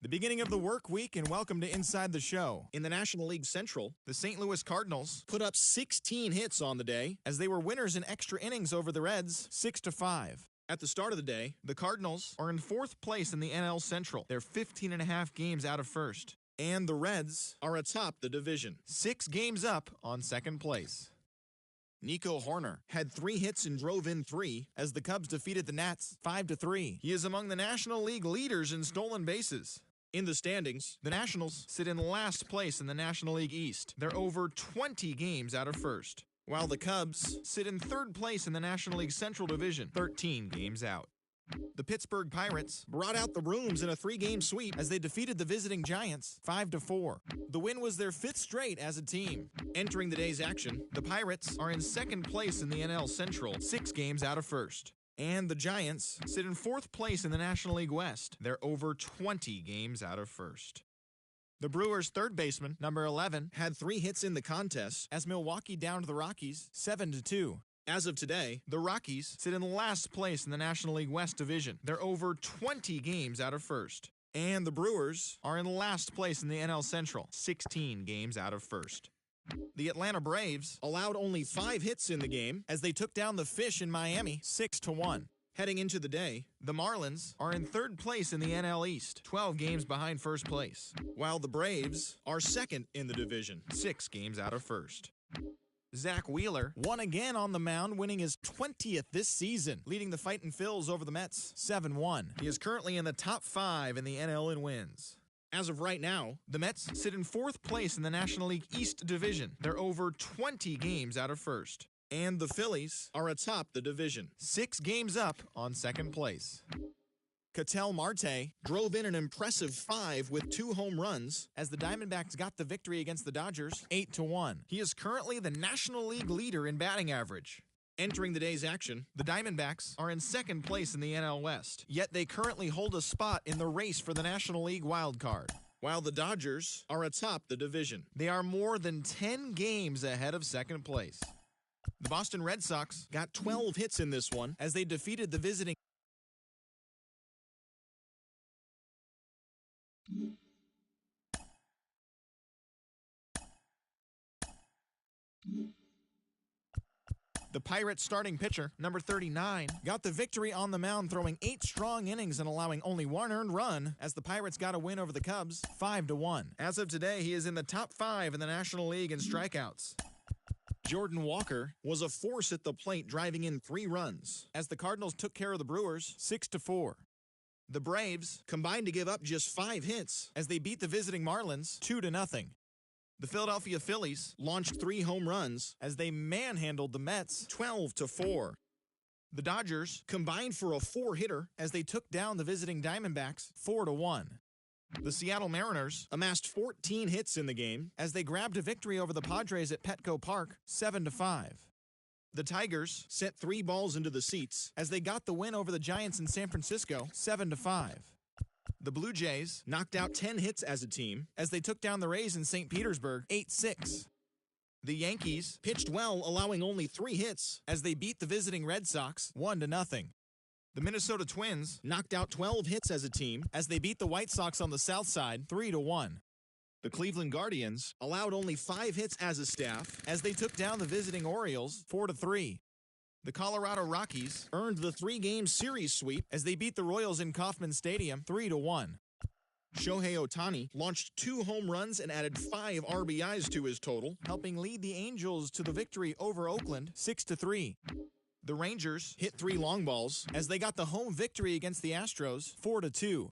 [SPEAKER 6] The beginning of the work week, and welcome to Inside the Show. In the National League Central, the St. Louis Cardinals put up 16 hits on the day as they were winners in extra innings over the Reds, 6-5. At the start of the day, the Cardinals are in 4th place in the NL Central. They're 15.5 games out of first. And the Reds are atop the division, 6 games up on 2nd place. Nico Horner had 3 hits and drove in 3 as the Cubs defeated the Nats 5-3. He is among the National League leaders in stolen bases. In the standings, the Nationals sit in last place in the National League East. They're over 20 games out of first, while the Cubs sit in 3rd place in the National League Central Division, 13 games out. The Pittsburgh Pirates brought out the rooms in a 3-game sweep as they defeated the visiting Giants 5-4. The win was their 5th straight as a team. Entering the day's action, the Pirates are in 2nd place in the NL Central, 6 games out of first. And the Giants sit in 4th place in the National League West. They're over 20 games out of first. The Brewers' third baseman, number 11, had 3 hits in the contest as Milwaukee downed the Rockies 7-2. As of today, the Rockies sit in last place in the National League West Division. They're over 20 games out of first. And the Brewers are in last place in the NL Central, 16 games out of first. The Atlanta Braves allowed only 5 hits in the game as they took down the Fish in Miami 6-1. Heading into the day, the Marlins are in 3rd place in the NL East, 12 games behind first place, while the Braves are 2nd in the division, 6 games out of first. Zach Wheeler won again on the mound, winning his 20th this season, leading the Fightin' Phils over the Mets 7-1. He is currently in the top 5 in the NL in wins. As of right now, the Mets sit in 4th place in the National League East Division. They're over 20 games out of first. And the Phillies are atop the division, 6 games up on 2nd place. Ketel Marte drove in an impressive 5 with 2 home runs as the Diamondbacks got the victory against the Dodgers 8-1. He is currently the National League leader in batting average. Entering the day's action, the Diamondbacks are in 2nd place in the NL West, yet they currently hold a spot in the race for the National League wild card, while the Dodgers are atop the division. They are more than 10 games ahead of 2nd place. The Boston Red Sox got 12 hits in this one as they defeated the visiting The Pirates starting pitcher, number 39, got the victory on the mound, throwing 8 strong innings and allowing only 1 earned run as the Pirates got a win over the Cubs 5-1. As of today, he is in the top 5 in the National League in strikeouts. Jordan Walker was a force at the plate, driving in 3 runs as the Cardinals took care of the Brewers 6-4. The Braves combined to give up just 5 hits as they beat the visiting Marlins 2-0. The Philadelphia Phillies launched 3 home runs as they manhandled the Mets 12-4. The Dodgers combined for a 4-hitter as they took down the visiting Diamondbacks 4-1. The Seattle Mariners amassed 14 hits in the game as they grabbed a victory over the Padres at Petco Park 7-5. The Tigers sent 3 balls into the seats as they got the win over the Giants in San Francisco 7-5. The Blue Jays knocked out 10 hits as a team as they took down the Rays in St. Petersburg 8-6. The Yankees pitched well, allowing only 3 hits as they beat the visiting Red Sox 1-0. The Minnesota Twins knocked out 12 hits as a team as they beat the White Sox on the South Side 3-1. The Cleveland Guardians allowed only 5 hits as a staff as they took down the visiting Orioles 4-3. The Colorado Rockies earned the 3-game series sweep as they beat the Royals in Kauffman Stadium 3-1. Shohei Ohtani launched 2 home runs and added 5 RBIs to his total, helping lead the Angels to the victory over Oakland 6-3. The Rangers hit 3 long balls as they got the home victory against the Astros 4-2.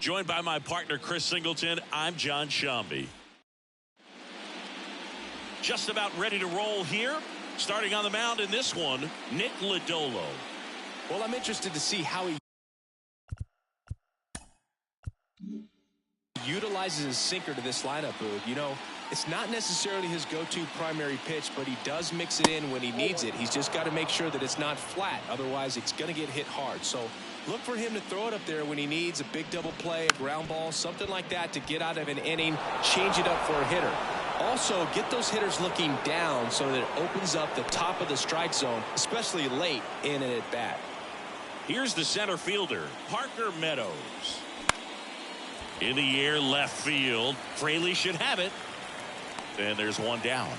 [SPEAKER 1] Joined by my partner, Chris Singleton, I'm John Shambi. Just about ready to roll here. Starting on the mound in this one, Nick Lodolo.
[SPEAKER 2] Well, I'm interested to see how he utilizes his sinker to this lineup, Boog. You know, it's not necessarily his go-to primary pitch, but he does mix it in when he needs it. He's just got to make sure that it's not flat. Otherwise, it's going to get hit hard. So look for him to throw it up there when he needs a big double play, a ground ball, something like that to get out of an inning, change it up for a hitter. Also, get those hitters looking down so that it opens up the top of the strike zone, especially late in an at-bat.
[SPEAKER 1] Here's the center fielder, Parker Meadows. In the air, left field. Fraley should have it. And there's one down.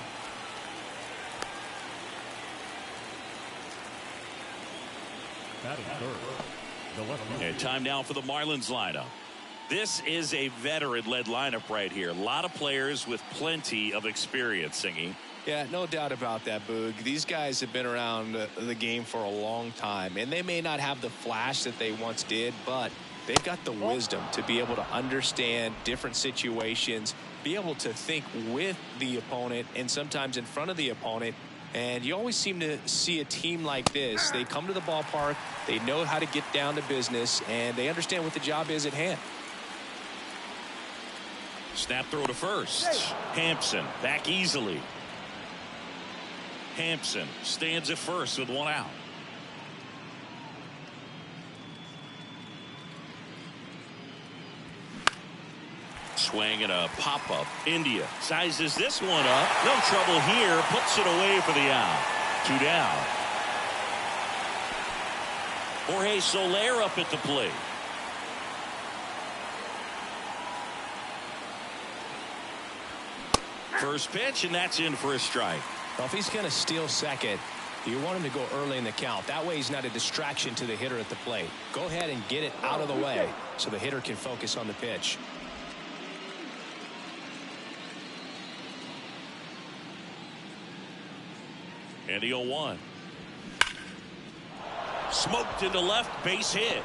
[SPEAKER 4] Batting third, the left fielder.
[SPEAKER 1] And time now for the Marlins lineup. This is a veteran-led lineup right here. A lot of players with plenty of experience, Singy.
[SPEAKER 2] Yeah, no doubt about that, Boog. These guys have been around the game for a long time, and they may not have the flash that they once did, but they've got the wisdom to be able to understand different situations, be able to think with the opponent and sometimes in front of the opponent. And you always seem to see a team like this. They come to the ballpark, they know how to get down to business, and they understand what the job is at hand.
[SPEAKER 1] Snap throw to first. Hampson back easily. Hampson stands at first with one out. Swing and a pop-up. India sizes this one up. No trouble here. Puts it away for the out. 2 down. Jorge Soler up at the plate. First pitch, and that's in for a strike.
[SPEAKER 2] Well, if he's going to steal second, you want him to go early in the count. That way he's not a distraction to the hitter at the plate. Go ahead and get it out of the way so the hitter can focus on the pitch.
[SPEAKER 1] And the 0-1. Smoked into left, base hit.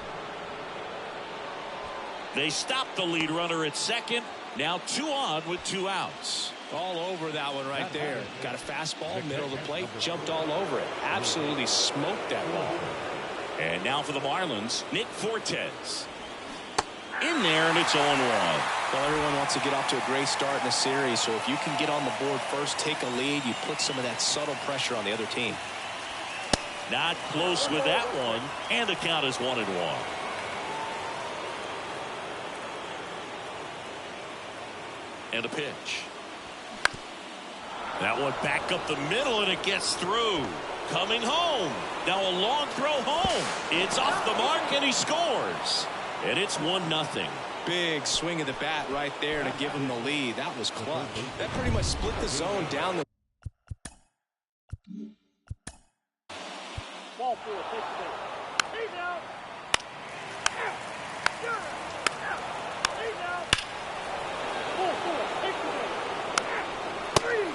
[SPEAKER 1] They stopped the lead runner at second. Now 2 on with 2 outs.
[SPEAKER 2] All over that one right there. Got a fastball, middle of the plate, jumped all over it. Absolutely smoked that ball.
[SPEAKER 1] And now for the Marlins, Nick Fortes. In there, and it's 0-1.
[SPEAKER 2] Well, everyone wants to get off to a great start in the series, so if you can get on the board first, take a lead, you put some of that subtle pressure on the other team.
[SPEAKER 1] Not close with that one, and the count is 1-1. And a pitch. That one back up the middle, and it gets through. Coming home. Now a long throw home. It's off the mark, and he scores. And it's 1-0.
[SPEAKER 2] Big swing of the bat right there to give him the lead. That was clutch. That pretty much split the zone down the.
[SPEAKER 3] Ball 4, take the base. He's out. He's out. Ball 4, take the base. Three.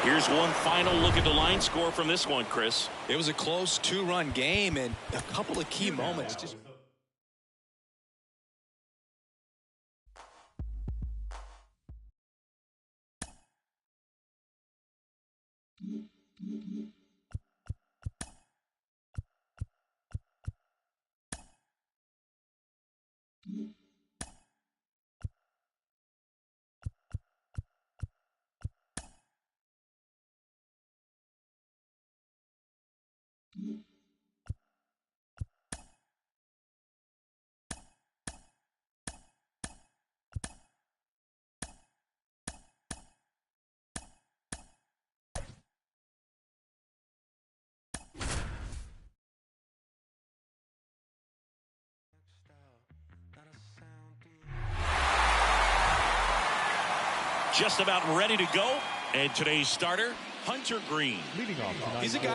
[SPEAKER 1] Here's one final look at the line score from this one, Chris.
[SPEAKER 2] It was a close 2-run game and a couple of key moments. Just
[SPEAKER 1] just about ready to go. And today's starter, Hunter Green.
[SPEAKER 4] Leading off tonight.
[SPEAKER 2] He's a guy.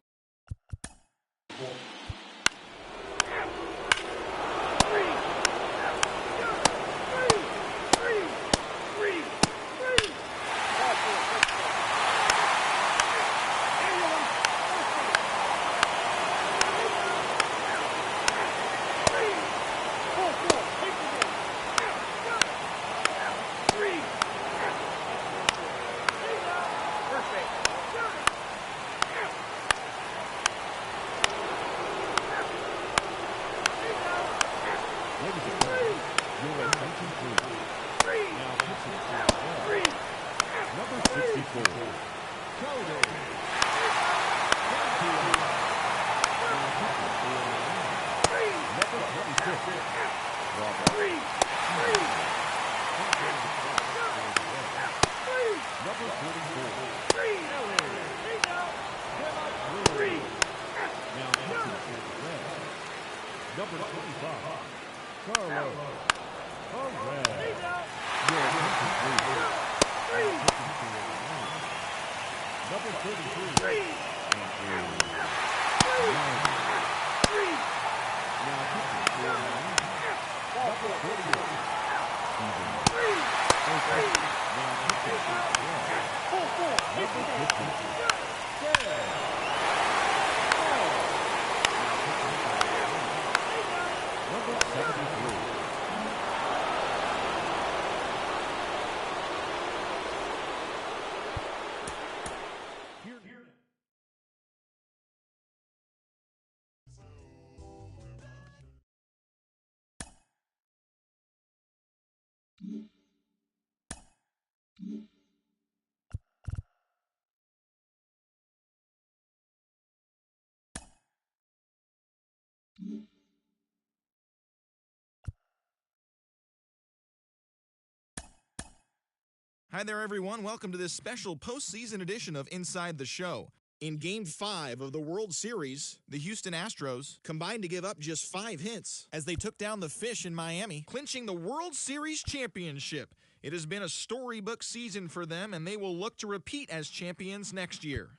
[SPEAKER 6] Hi there, everyone. Welcome to this special postseason edition of Inside the Show. In Game 5 of the World Series, the Houston Astros combined to give up just 5 hits as they took down the Fish in Miami, clinching the World Series championship. It has been a storybook season for them, and they will look to repeat as champions next year.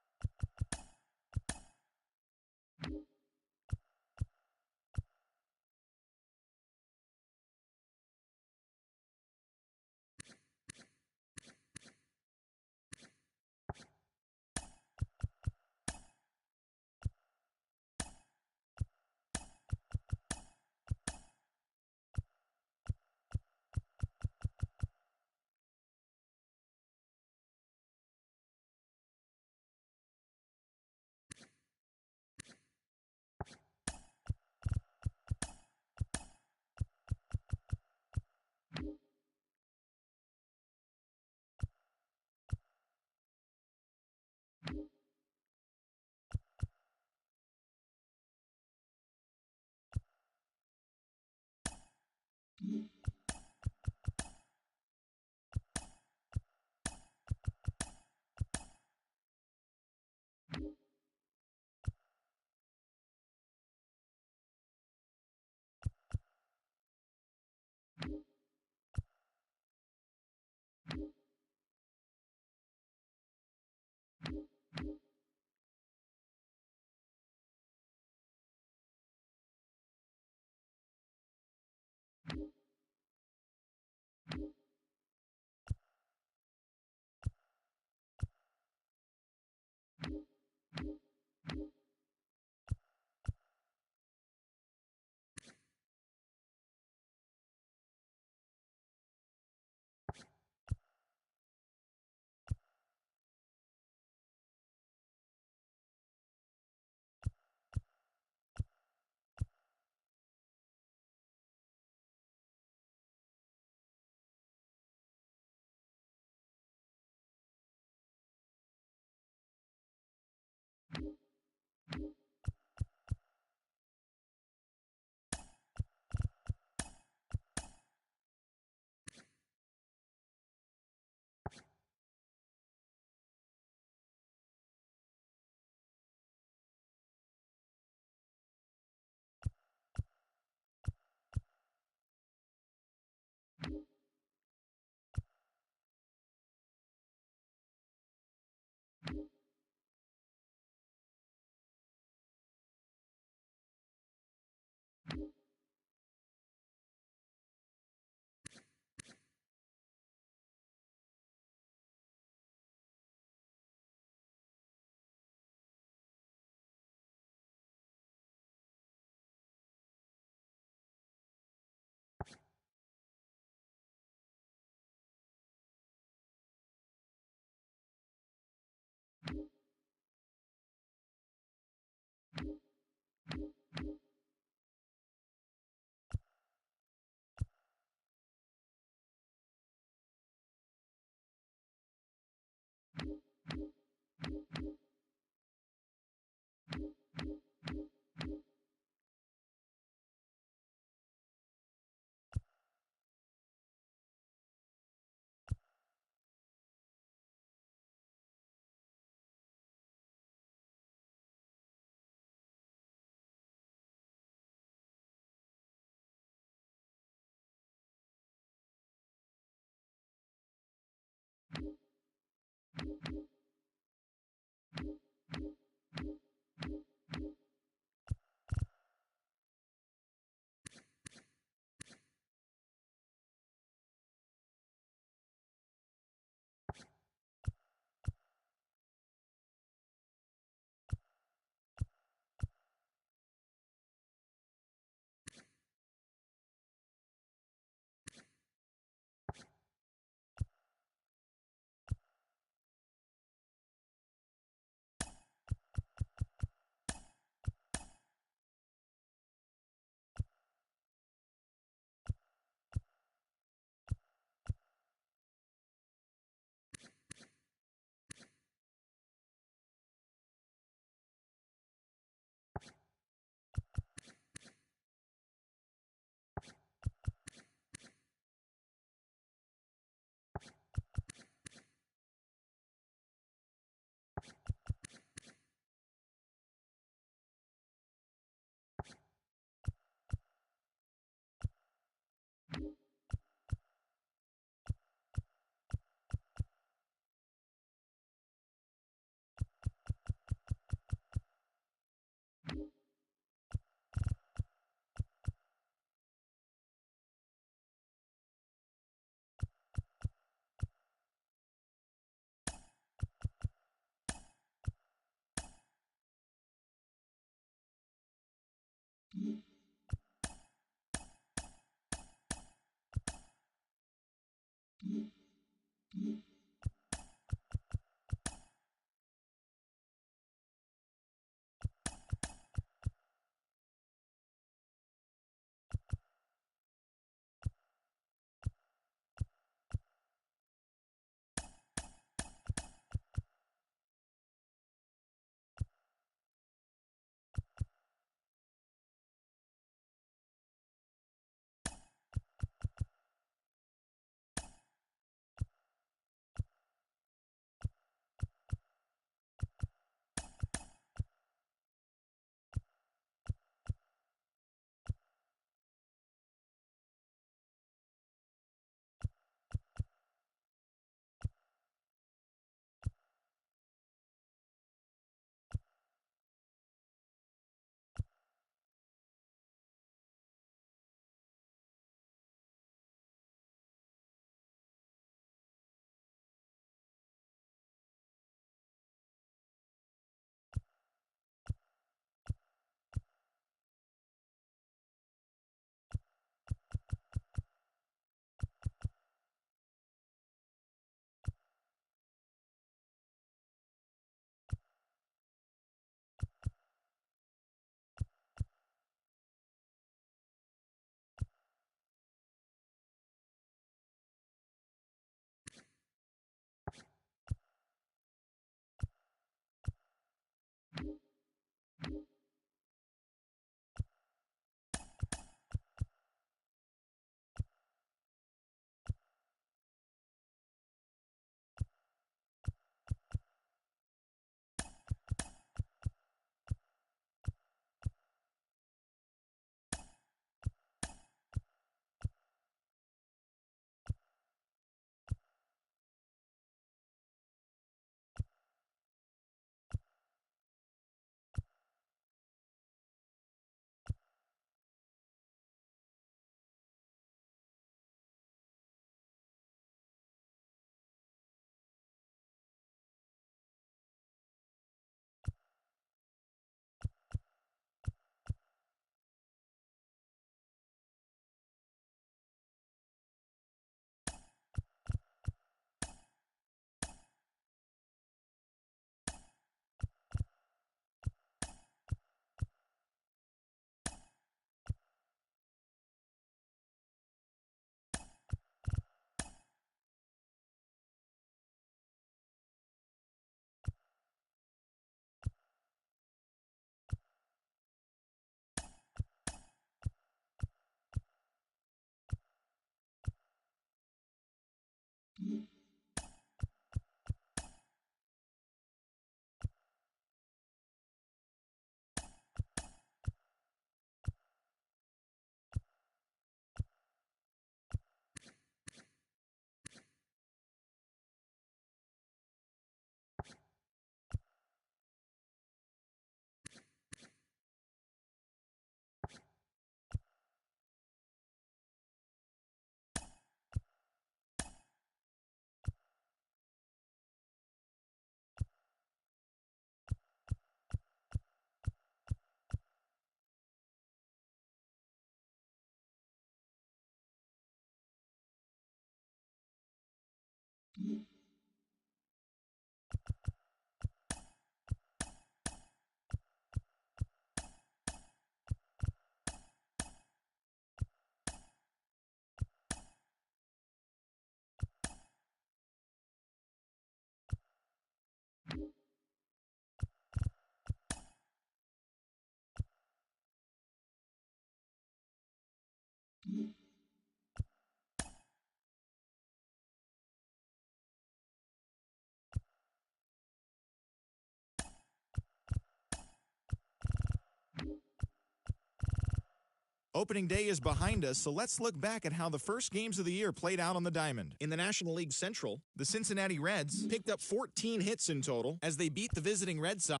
[SPEAKER 6] Opening day is behind us, so let's look back at how the first games of the year played out on the diamond. In the National League Central, the Cincinnati Reds picked up 14 hits in total as they beat the visiting Red Sox.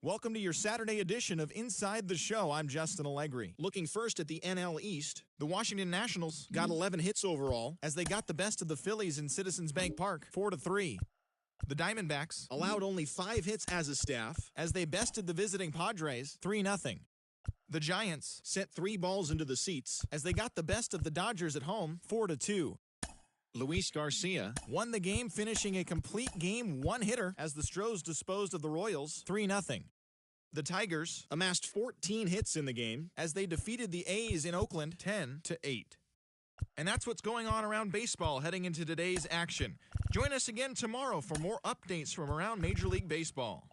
[SPEAKER 6] Welcome to your Saturday edition of Inside the Show. I'm Justin Allegri. Looking first at the NL East, the Washington Nationals got 11 hits overall as they got the best of the Phillies in Citizens Bank Park, 4-3. The Diamondbacks allowed only 5 hits as a staff as they bested the visiting Padres, 3-0. The Giants sent 3 balls into the seats as they got the best of the Dodgers at home, 4-2. Luis Garcia won the game, finishing a complete game one-hitter as the Stros disposed of the Royals 3-0. The Tigers amassed 14 hits in the game as they defeated the A's in Oakland 10-8. And that's what's going on around baseball heading into today's action. Join us again tomorrow for more updates from around Major League Baseball.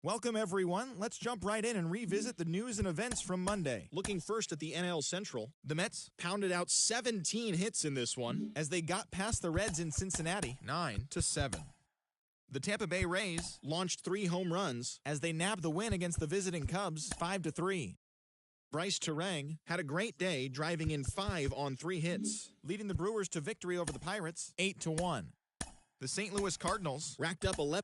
[SPEAKER 6] Welcome, everyone. Let's jump right in and revisit the news and events from Monday. Looking first at the NL Central, the Mets pounded out 17 hits in this one as they got past the Reds in Cincinnati, 9-7. The Tampa Bay Rays launched 3 home runs as they nabbed the win against the visiting Cubs, 5-3. Bryce Terang had a great day, driving in 5 on 3 hits, leading the Brewers to victory over the Pirates, 8-1. The St. Louis Cardinals racked up 11.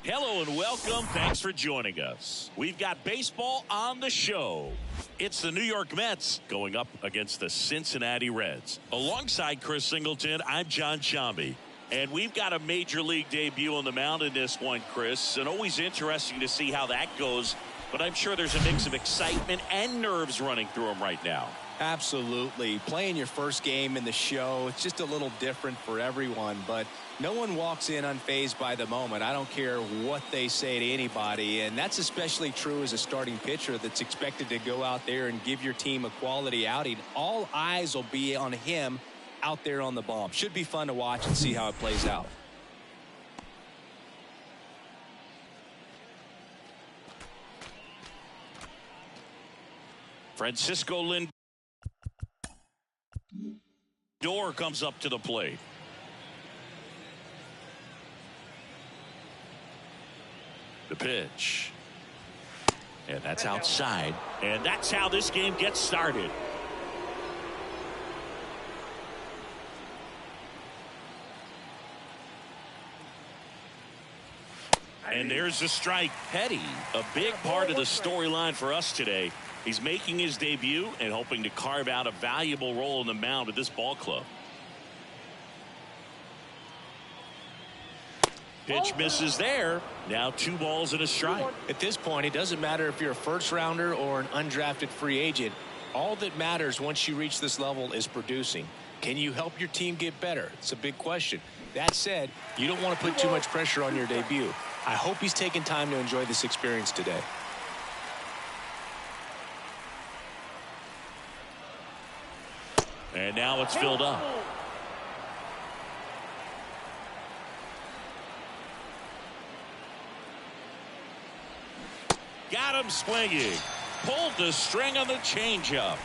[SPEAKER 1] Hello and welcome. Thanks for joining us. We've got baseball on the show. It's the New York Mets going up against the Cincinnati Reds. Alongside Chris Singleton, I'm John Chambi. And we've got a major league debut on the mound in this one, Chris. And always interesting to see how that goes. But I'm sure there's a mix of excitement and nerves running through him right now.
[SPEAKER 5] Absolutely. Playing your first game in the show, it's just a little different for everyone, but no one walks in unfazed by the moment. I don't care what they say to anybody, and that's especially true as a starting pitcher that's expected to go out there and give your team a quality outing. All eyes will be on him out there on the bump. Should be fun to watch and see how it plays out.
[SPEAKER 1] Francisco Lindor comes up to the plate. The pitch. And that's outside. And that's how this game gets started. And there's the strike. Petty, a big part of the storyline for us today. He's making his debut and hoping to carve out a valuable role in the mound of this ball club. Pitch misses there. Now 2 balls and a strike.
[SPEAKER 2] At this point, it doesn't matter if you're a first rounder or an undrafted free agent. All that matters once you reach this level is producing. Can you help your team get better? It's a big question. That said, you don't want to put too much pressure on your debut. I hope he's taking time to enjoy this experience today.
[SPEAKER 1] And now it's filled up. Got him swinging. Pulled the string on the changeup.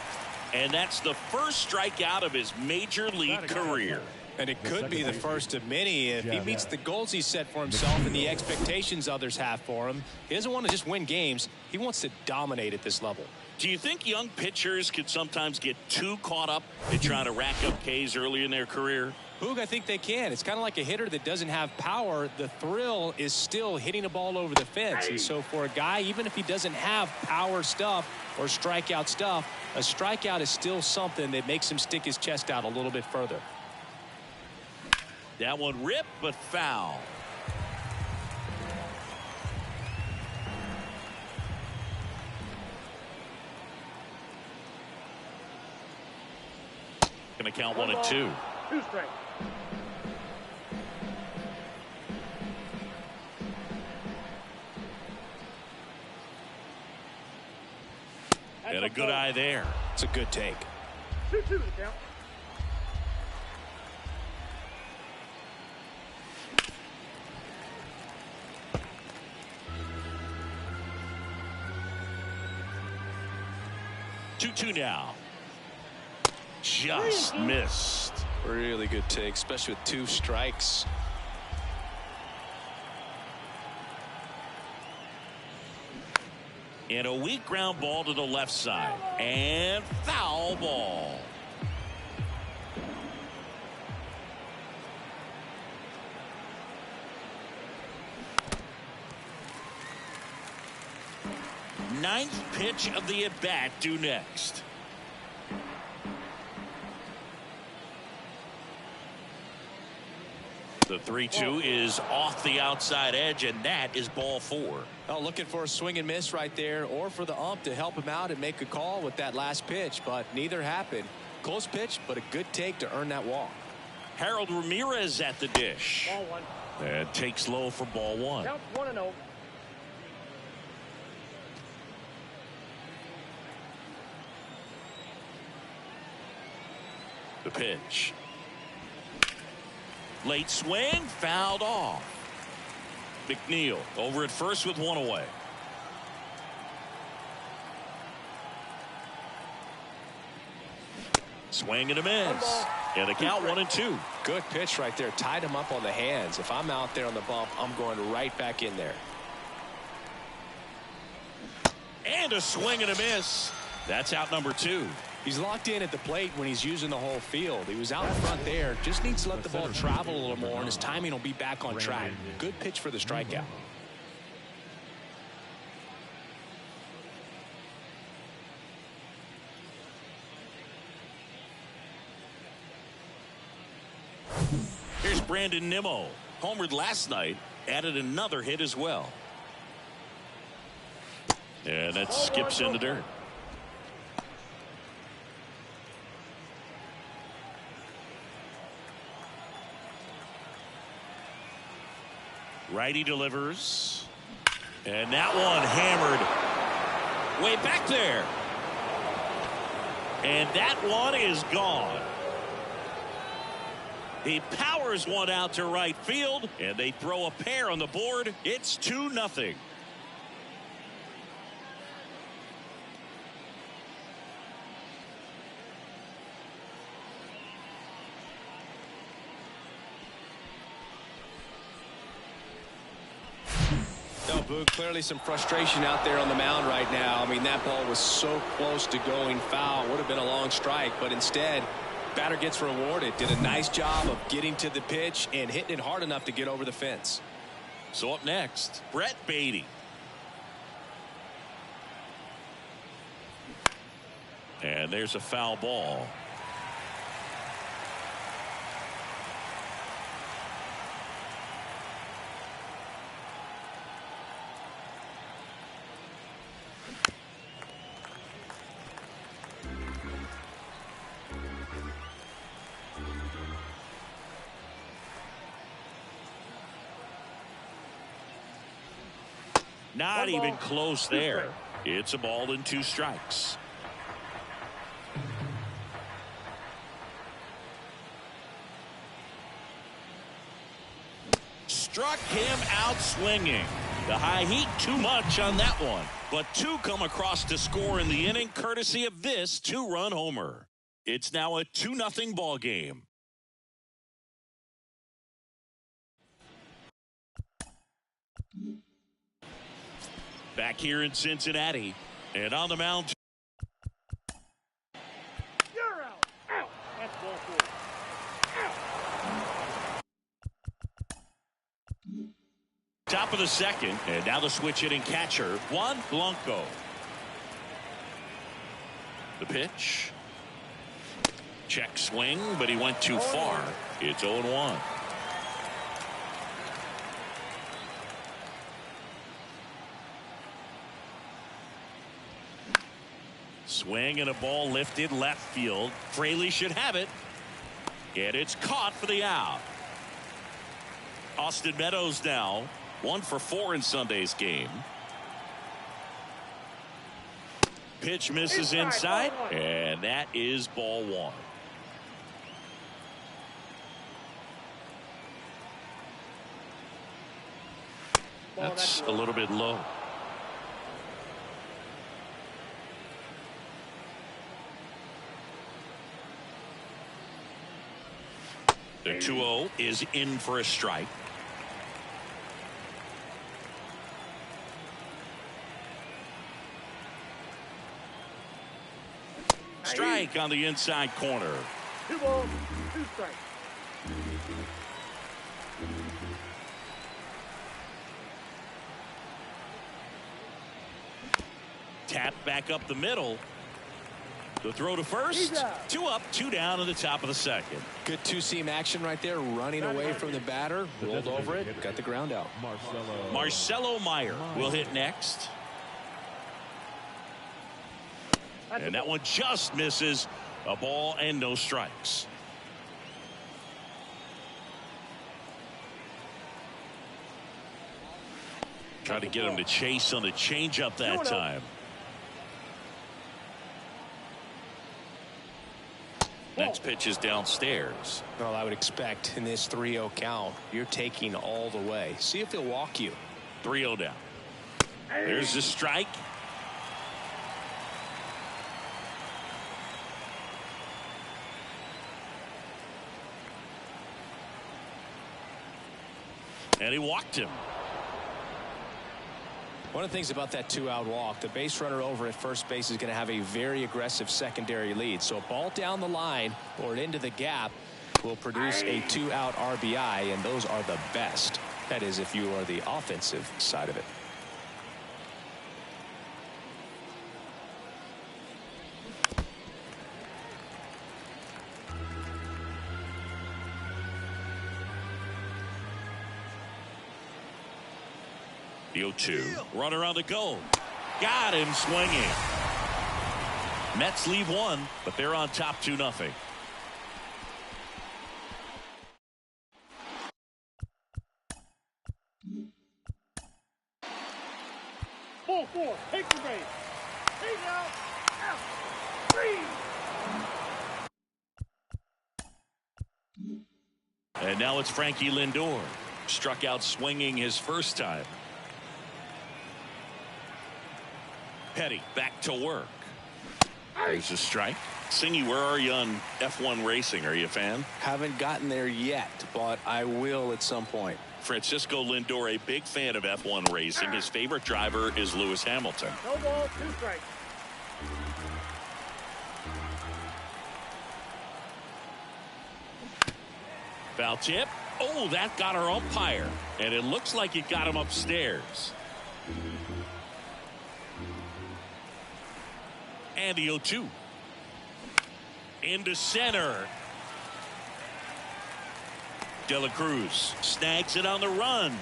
[SPEAKER 1] And that's the first strikeout of his major league career.
[SPEAKER 2] And it could be the first of many if he meets the goals he set for himself and the expectations others have for him. He doesn't want to just win games. He wants to dominate at this level.
[SPEAKER 1] Do you think young pitchers could sometimes get too caught up in trying to rack up Ks early in their career?
[SPEAKER 2] Boog, I think they can. It's kind of like a hitter that doesn't have power. The thrill is still hitting a ball over the fence. And so for a guy, even if he doesn't have power stuff or strikeout stuff, a strikeout is still something that makes him stick his chest out a little bit further.
[SPEAKER 1] That one ripped, but foul. Gonna count 1 and 2.
[SPEAKER 3] 2 strikes.
[SPEAKER 1] And a good eye there.
[SPEAKER 2] It's a good take.
[SPEAKER 3] 2-2 to count.
[SPEAKER 1] Two now. Just missed.
[SPEAKER 2] Really good take, especially with 2 strikes.
[SPEAKER 1] And a weak ground ball to the left side. And foul ball. Ninth pitch of the at-bat due next. The 3-2 is off the outside edge, and that is ball 4.
[SPEAKER 2] Oh, looking for a swing and miss right there, or for the ump to help him out and make a call with that last pitch, but neither happened. Close pitch, but a good take to earn that walk.
[SPEAKER 1] Harold Ramirez at the dish.
[SPEAKER 3] Ball 1.
[SPEAKER 1] And takes low for ball 1.
[SPEAKER 3] Count 1-0.
[SPEAKER 1] The pitch. Late swing, fouled off. McNeil over at first with 1 away. Swing and a miss. And the count 1 and 2.
[SPEAKER 2] Good pitch right there. Tied him up on the hands. If I'm out there on the bump, I'm going right back in there.
[SPEAKER 1] And a swing and a miss. That's out number 2.
[SPEAKER 2] He's locked in at the plate when he's using the whole field. He was out in front there. Just needs to let the ball travel a little more, and his timing will be back on track. Good pitch for the strikeout.
[SPEAKER 1] Here's Brandon Nimmo. Homered last night. Added another hit as well. And that skips in the dirt. Righty delivers. And that one hammered way back there. And that one is gone. He powers one out to right field, and they throw a pair on the board. It's 2-0.
[SPEAKER 2] No, Boog, clearly some frustration out there on the mound right now. I mean, that ball was so close to going foul. Would have been a long strike, but instead, batter gets rewarded. Did a nice job of getting to the pitch and hitting it hard enough to get over the fence.
[SPEAKER 1] So up next, Brett Beatty. And there's a foul ball. Not even close there. It's a ball and 2 strikes. Struck him out swinging. The high heat too much on that one. But 2 come across to score in the inning courtesy of this 2-run homer. It's now a 2-0 ball game. Back here in Cincinnati, and on the mound.
[SPEAKER 3] You're out. Out. That's ball 4.
[SPEAKER 1] Top of the second, and now the switch hitting catcher, Juan Blanco. The pitch. Check swing, but he went too far. It's 0-1. Swing and a ball lifted left field. Fraley should have it. And it's caught for the out. Austin Meadows now 1 for 4 in Sunday's game. Pitch misses inside, and that is ball 1. That's a little bit low. The 2-0 is in for a strike. Strike on the inside corner.
[SPEAKER 3] 2 balls, 2 strikes.
[SPEAKER 1] Tap back up the middle. The throw to first. 2 up, 2 down in the top of the second.
[SPEAKER 2] Good two-seam action right there, running away from the batter, rolled over it, got the ground out.
[SPEAKER 1] Marcelo Meyer will hit next. And that one just misses. A ball and no strikes. Try to get him to chase on the changeup that time. Next pitch is downstairs.
[SPEAKER 2] Well, I would expect in this 3-0 count, you're taking all the way. See if he'll walk you.
[SPEAKER 1] 3-0 down. There's the strike. And he walked him.
[SPEAKER 2] One of the things about that 2-out walk, the base runner over at first base is going to have a very aggressive secondary lead. So a ball down the line or into the gap will produce a 2-out RBI, and those are the best. That is, if you are the offensive side of it.
[SPEAKER 1] The 0-2. Runner on the go. Got him swinging. Mets leave 1, but they're on top 2-0.
[SPEAKER 3] Ball 4. Take the base. Take out. Out. 3.
[SPEAKER 1] And now it's Frankie Lindor. Struck out swinging his first time. Petty back to work. There's a strike. Singy, where are you on F1 racing? Are you a fan?
[SPEAKER 2] Haven't gotten there yet, but I will at some point.
[SPEAKER 1] Francisco Lindor, a big fan of F1 racing. His favorite driver is Lewis Hamilton.
[SPEAKER 3] No ball, 2 strikes.
[SPEAKER 1] Foul tip. Oh, that got our umpire. And it looks like it got him upstairs. And the 0-2. Into center. De La Cruz snags it on the run.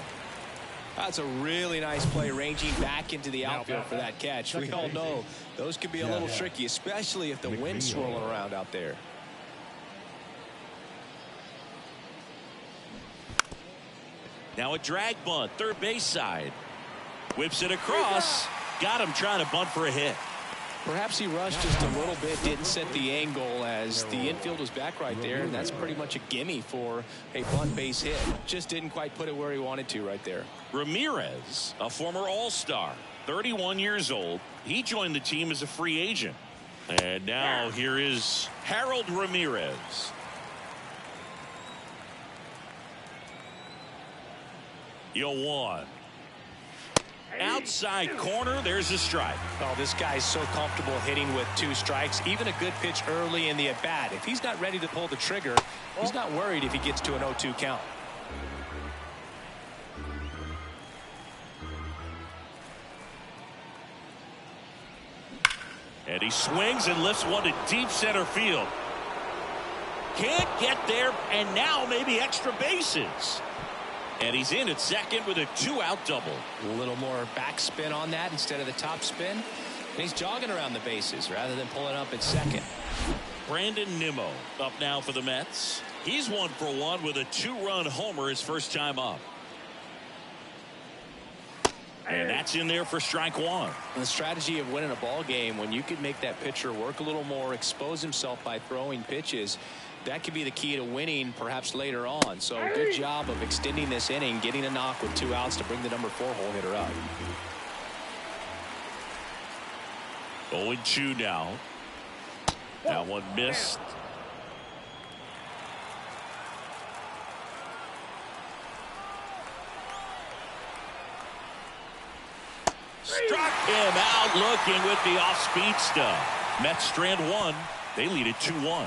[SPEAKER 2] That's a really nice play, ranging back into the outfield for that catch. We all know those can be a little tricky, especially if the wind's swirling around out there.
[SPEAKER 1] Now a drag bunt, third base side. Whips it across. Got him trying to bunt for a hit.
[SPEAKER 2] Perhaps he rushed just a little bit, didn't set the angle as the infield was back right there, and that's pretty much a gimme for a bunt base hit. Just didn't quite put it where he wanted to right there.
[SPEAKER 1] Ramirez, a former All-Star, 31 years old. He joined the team as a free agent. And now here is Harold Ramirez. Yo, 1. Outside corner, there's a strike.
[SPEAKER 2] Oh, this guy's so comfortable hitting with 2 strikes. Even a good pitch early in the at-bat. If he's not ready to pull the trigger, he's not worried if he gets to an 0-2 count.
[SPEAKER 1] And he swings and lifts one to deep center field. Can't get there, and now maybe extra bases. And he's in at second with a 2-out double.
[SPEAKER 2] A little more backspin on that instead of the top spin. And he's jogging around the bases rather than pulling up at second.
[SPEAKER 1] Brandon Nimmo up now for the Mets. He's 1 for 1 with a 2-run homer his first time up. And that's in there for strike 1.
[SPEAKER 2] The strategy of winning a ball game, when you can make that pitcher work a little more, expose himself by throwing pitches, that could be the key to winning perhaps later on. So good job of extending this inning, getting a knock with 2 outs to bring the number 4 hole hitter up.
[SPEAKER 1] 0-2 now. That one missed. Struck him out looking with the off-speed stuff. Mets strand 1. They lead it 2-1.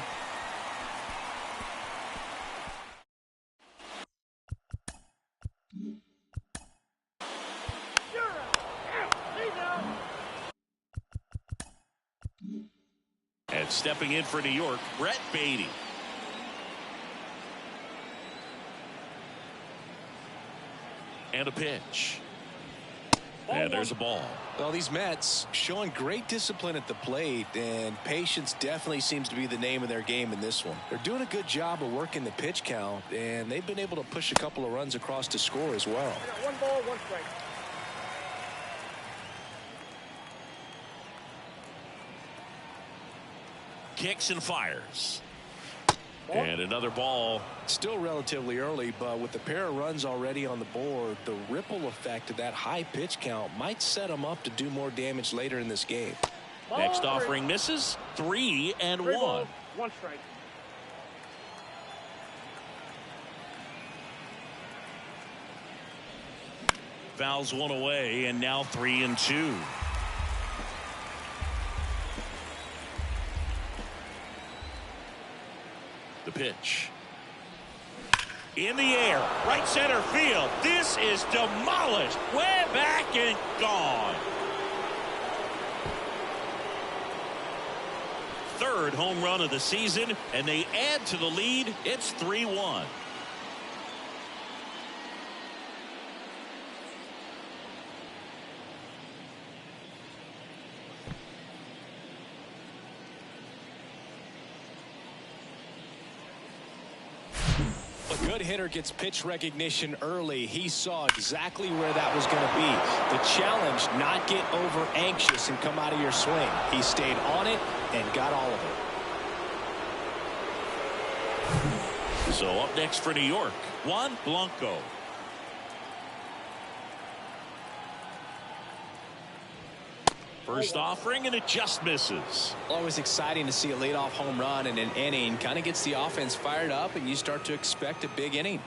[SPEAKER 1] And stepping in for New York, Brett Beatty. And a pitch. And there's a ball.
[SPEAKER 2] Well, these Mets showing great discipline at the plate, and patience definitely seems to be the name of their game in this one. They're doing a good job of working the pitch count, and they've been able to push a couple of runs across to score as well.
[SPEAKER 3] 1 ball, 1 strike.
[SPEAKER 1] Kicks and fires. And another ball.
[SPEAKER 2] Still relatively early, but with the pair of runs already on the board, the ripple effect of that high pitch count might set them up to do more damage later in this game.
[SPEAKER 1] Next offering misses. 3-1.
[SPEAKER 3] 1 strike.
[SPEAKER 1] Fouls 1 away, and now 3-2. The pitch. In the air, right center field. This is demolished. Way back and gone. Third home run of the season, and they add to the lead. It's 3-1.
[SPEAKER 2] A good hitter gets pitch recognition early. He saw exactly where that was going to be. The challenge, not get over anxious and come out of your swing. He stayed on it and got all of it.
[SPEAKER 1] So up next for New York, Juan Blanco. First offering, and it just misses.
[SPEAKER 2] Always exciting to see a leadoff home run in an inning. Kind of gets the offense fired up, and you start to expect a big inning.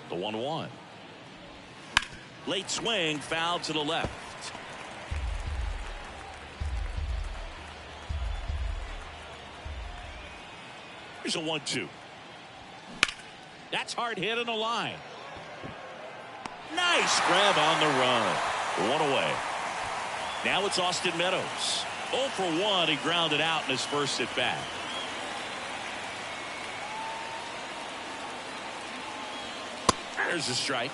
[SPEAKER 1] The 1-1. Late swing, foul to the left. Here's a 1-2. That's hard hit in the line. Nice grab on the run. One away. Now it's Austin Meadows. 0 for 1. He grounded out in his first at bat. There's a strike.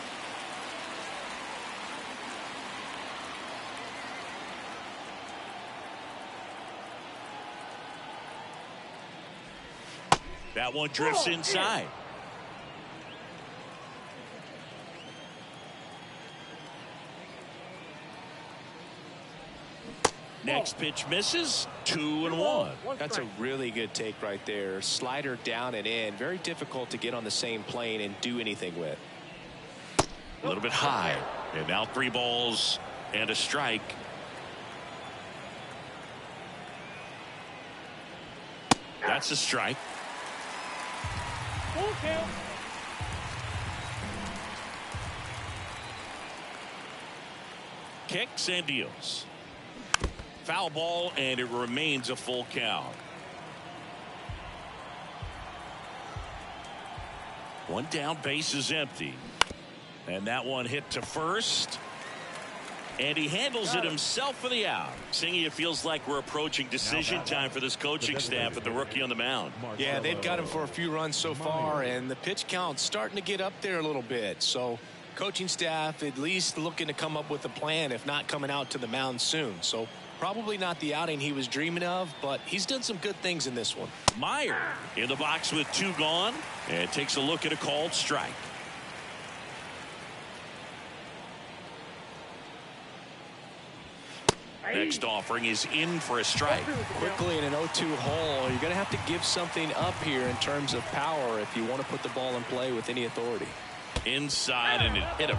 [SPEAKER 1] That one drifts inside. Next pitch misses. 2-1.
[SPEAKER 2] That's a really good take right there. Slider down and in. Very difficult to get on the same plane and do anything with.
[SPEAKER 1] A little bit high. And now 3 balls and a strike. That's a strike.
[SPEAKER 3] Full count.
[SPEAKER 1] Kicks and deals. Foul ball, and it remains a full count. One down, base is empty. And that one hit to first. And he handles it himself for the out. Singy, it feels like we're approaching decision time for this coaching staff with the rookie on the mound.
[SPEAKER 2] Yeah, they've got him for a few runs so far, and the pitch count's starting to get up there a little bit. So coaching staff at least looking to come up with a plan, if not coming out to the mound soon. So probably not the outing he was dreaming of, but he's done some good things in this one.
[SPEAKER 1] Meyer in the box with 2 gone, and takes a look at a called strike. Next offering is in for a strike.
[SPEAKER 2] Quickly in an 0-2 hole, you're going to have to give something up here in terms of power if you want to put the ball in play with any authority.
[SPEAKER 1] Inside, and it hit him.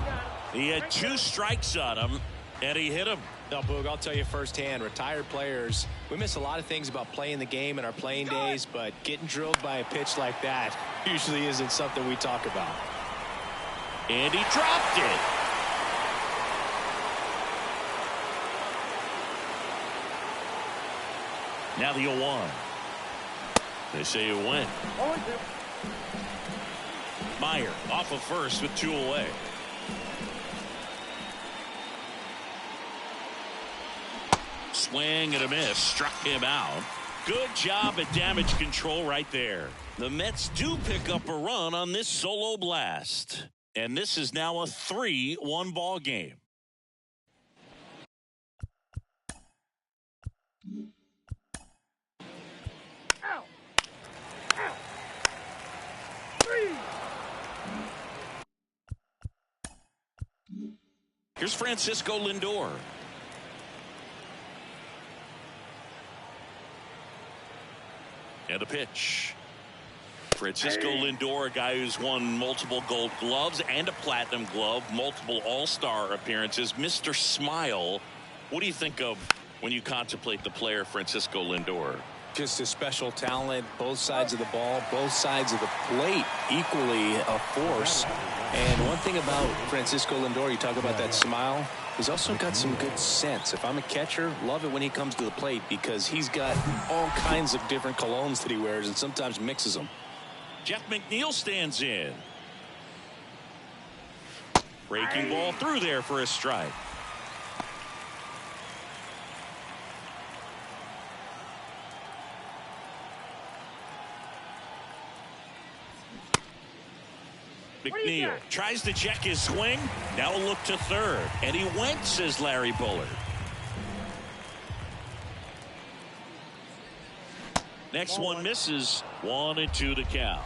[SPEAKER 1] He had 2 strikes on him, and he hit him.
[SPEAKER 2] Now, Boog, I'll tell you firsthand, retired players, we miss a lot of things about playing the game in our playing days, but getting drilled by a pitch like that usually isn't something we talk about.
[SPEAKER 1] And he dropped it. Now the 0-1. They say it went. Meyer off of first with 2 away. Swing and a miss. Struck him out. Good job at damage control right there. The Mets do pick up a run on this solo blast. And this is now a 3-1 ball game. Here's Francisco Lindor. And a pitch. Francisco Lindor, a guy who's won multiple Gold Gloves and a Platinum Glove, multiple All-Star appearances. Mr. Smile, what do you think of when you contemplate the player Francisco Lindor?
[SPEAKER 2] Just a special talent, both sides of the ball, both sides of the plate, equally a force. And one thing about Francisco Lindor, you talk about that smile, he's also got some good sense. If I'm a catcher, love it when he comes to the plate because he's got all kinds of different colognes that he wears and sometimes mixes them.
[SPEAKER 1] Jeff McNeil stands in. Breaking ball through there for a strike. McNeil tries to check his swing. Now a look to third. And he went, says Larry Bullard. Next one misses. 1-2 to count.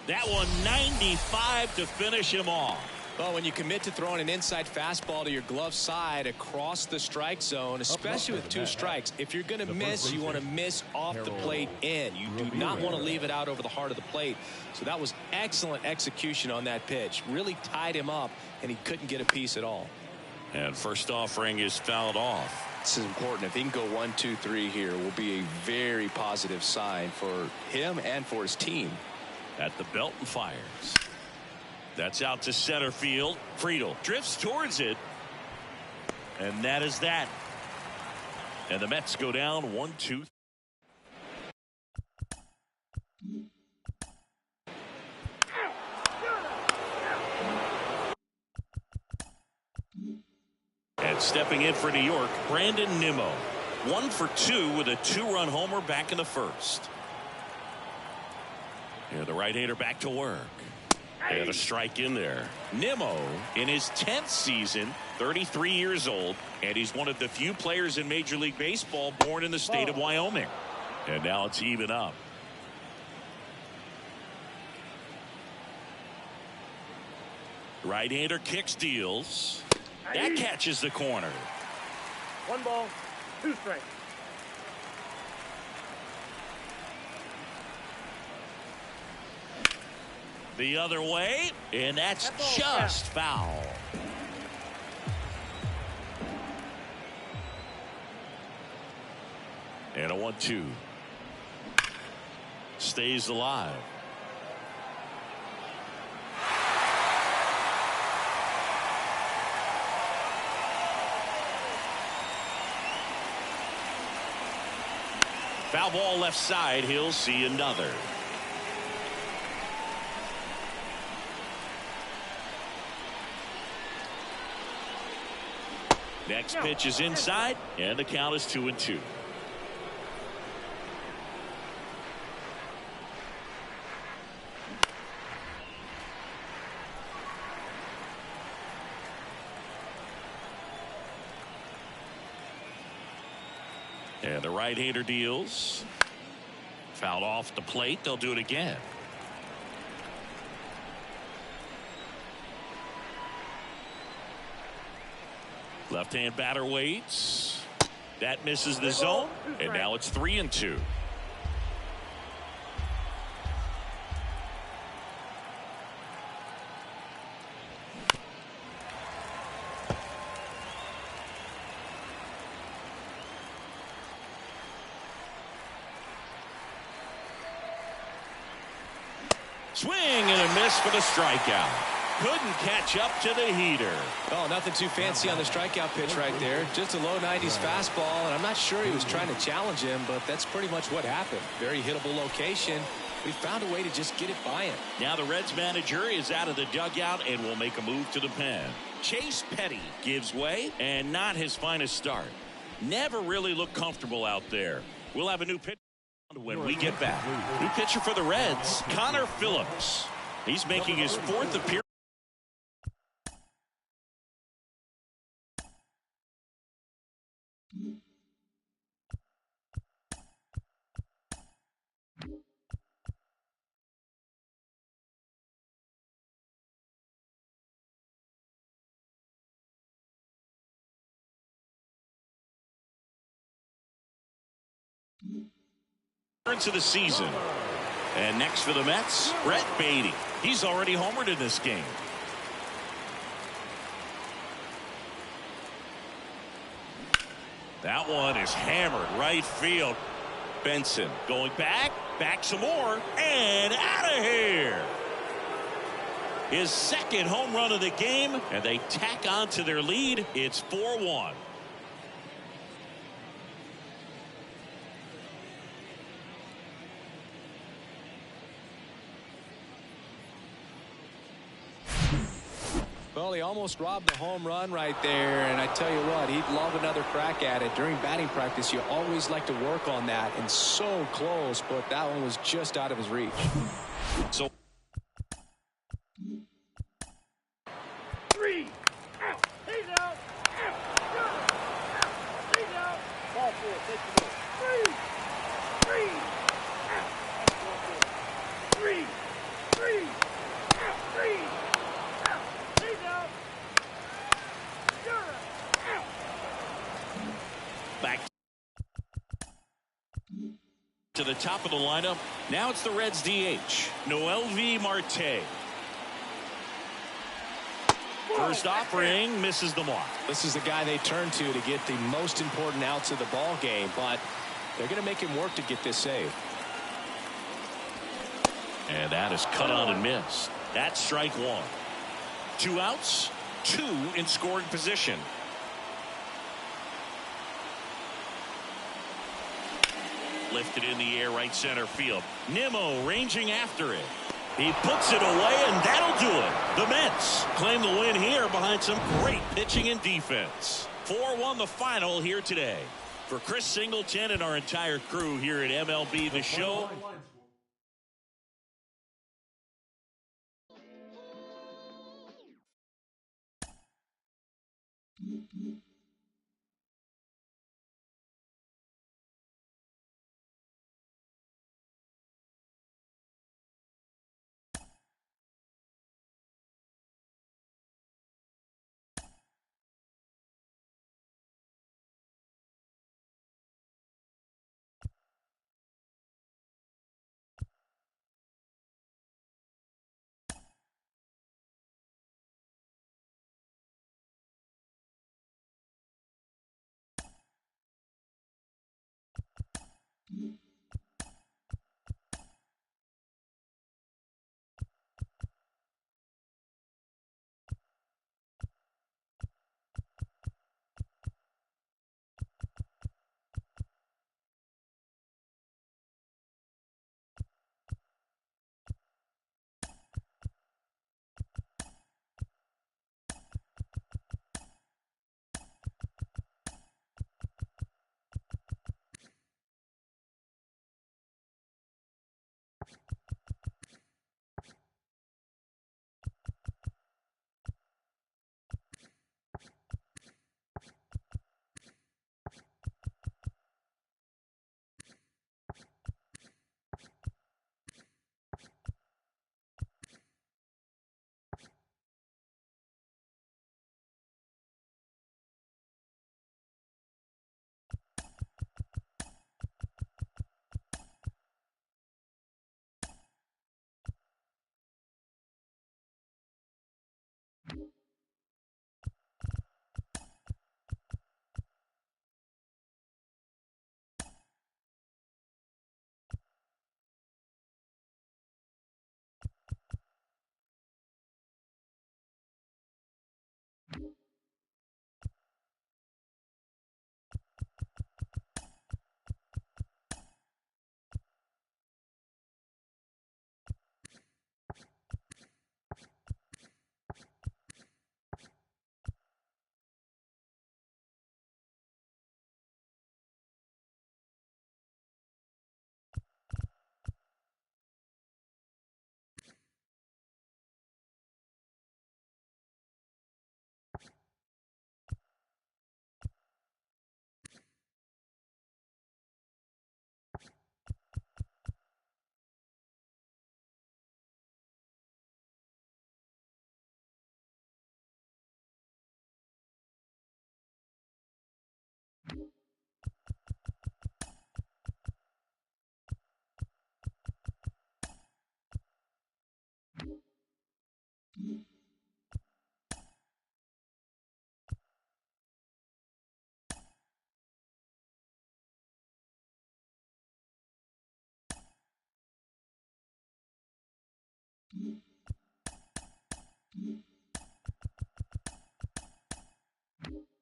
[SPEAKER 1] That one 95 to finish him off.
[SPEAKER 2] Well, when you commit to throwing an inside fastball to your glove side across the strike zone, especially with 2 strikes, if you're going to miss, you want to miss off the plate in. You do not want to leave it out over the heart of the plate. So that was excellent execution on that pitch. Really tied him up, and he couldn't get a piece at all.
[SPEAKER 1] And first offering is fouled off.
[SPEAKER 2] This is important. If he can go 1, 2, 3 here, will be a very positive sign for him and for his team.
[SPEAKER 1] At the belt and fires. That's out to center field. Friedel drifts towards it. And that is that. And the Mets go down 1-2. And stepping in for New York, Brandon Nimmo. 1 for 2 with a 2-run homer back in the first. And the right-hander back to work. And a strike in there. Nimmo in his 10th season, 33 years old, and he's one of the few players in Major League Baseball born in the state of Wyoming. And now it's even up. Right-hander kicks, deals. That catches the corner.
[SPEAKER 3] 1 ball, 2 strikes.
[SPEAKER 1] The other way, and that's just foul. And a 1-2. Stays alive. Foul ball left side. He'll see another. Next pitch is inside, and the count is 2-2. And the right-hander deals. Fouled off the plate. They'll do it again. Left-hand batter waits. That misses the zone, and now it's 3-2. Swing and a miss for the strikeout. Couldn't catch up to the heater.
[SPEAKER 2] Oh, nothing too fancy on the strikeout pitch right there. Just a low 90s fastball, and I'm not sure he was trying to challenge him, but that's pretty much what happened. Very hittable location. We found a way to just get it by him.
[SPEAKER 1] Now the Reds manager is out of the dugout and will make a move to the pen. Chase Petty gives way, and not his finest start. Never really looked comfortable out there. We'll have a new pitcher when we get back. New pitcher for the Reds, Connor Phillips. He's making his 4th appearance. Of the season. And next for the Mets, Brett Beatty. He's already homered in this game. That one is hammered right field. Benson going back some more, and out of here. His 2nd home run of the game, and they tack on to their lead. It's 4-1.
[SPEAKER 2] Well, he almost robbed the home run right there, and I tell you what, he'd love another crack at it. During batting practice, you always like to work on that, and so close, but that one was just out of his reach.
[SPEAKER 1] So
[SPEAKER 3] 3 out. He's out. He's out. Ball 4. Take the ball. 3 out. 3.
[SPEAKER 1] the top of the lineup. Now it's the Reds DH, Noelvi Marte. First offering misses the mark.
[SPEAKER 2] This is the guy they turn to get the most important outs of the ball game, but they're going to make him work to get this save.
[SPEAKER 1] And that is cut on and missed. That's strike one. 2 outs, 2 in scoring position. Lifted in the air, right center field. Nimmo ranging after it. He puts it away, and that'll do it. The Mets claim the win here behind some great pitching and defense. 4-1 the final here today. For Chris Singleton and our entire crew here at MLB The Show,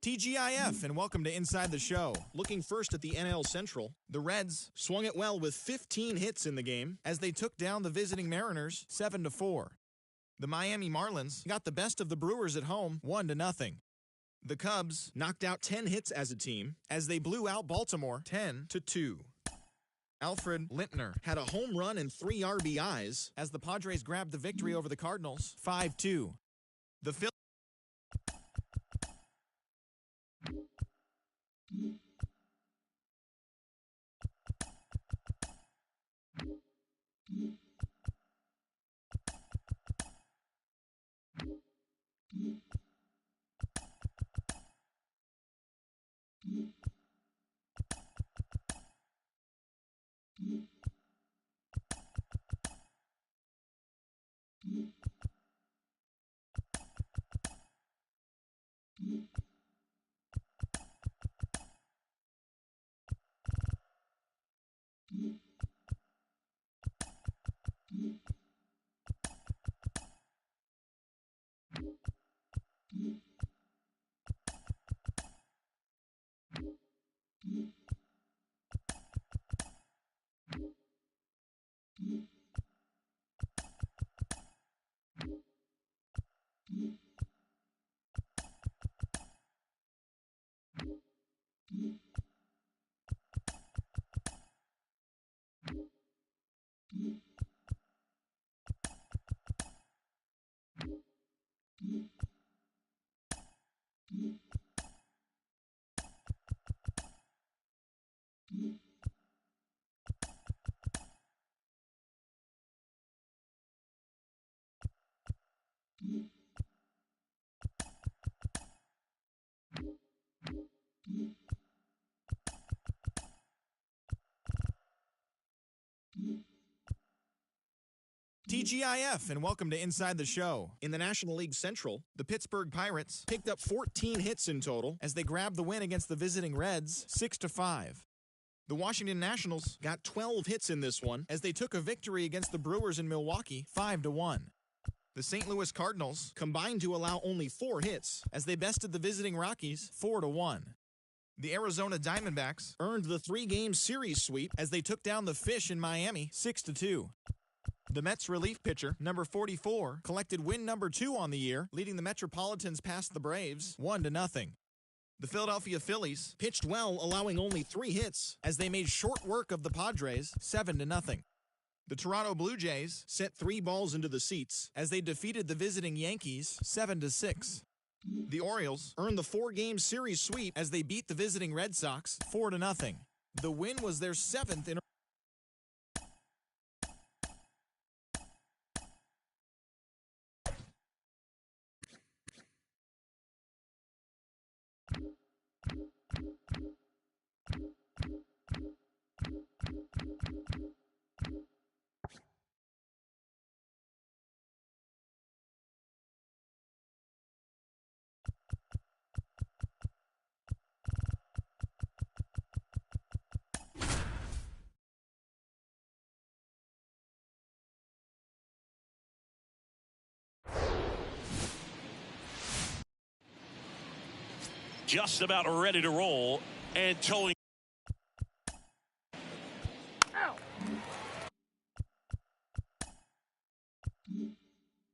[SPEAKER 6] TGIF, and welcome to Inside the Show. Looking first at the NL Central, the Reds swung it well with 15 hits in the game as they took down the visiting Mariners 7-4. The Miami Marlins got the best of the Brewers at home 1-0. The Cubs knocked out 10 hits as a team as they blew out Baltimore 10-2. Alfred Lintner had a home run and 3 RBIs as the Padres grabbed the victory over the Cardinals 5-2. The Phillies TGIF, and welcome to Inside the Show. In the National League Central, the Pittsburgh Pirates picked up 14 hits in total as they grabbed the win against the visiting Reds 6-5. The Washington Nationals got 12 hits in this one as they took a victory against the Brewers in Milwaukee 5-1. The St. Louis Cardinals combined to allow only 4 hits as they bested the visiting Rockies 4-1. The Arizona Diamondbacks earned the 3-game series sweep as they took down the Fish in Miami 6-2. The Mets relief pitcher, number 44, collected win number 2 on the year, leading the Metropolitans past the Braves 1-0. The Philadelphia Phillies pitched well, allowing only 3 hits as they made short work of the Padres 7-0. The Toronto Blue Jays sent 3 balls into the seats as they defeated the visiting Yankees 7-6. The Orioles earned the 4-game series sweep as they beat the visiting Red Sox 4-0. The win was their 7th in a
[SPEAKER 1] just about ready to roll and towing.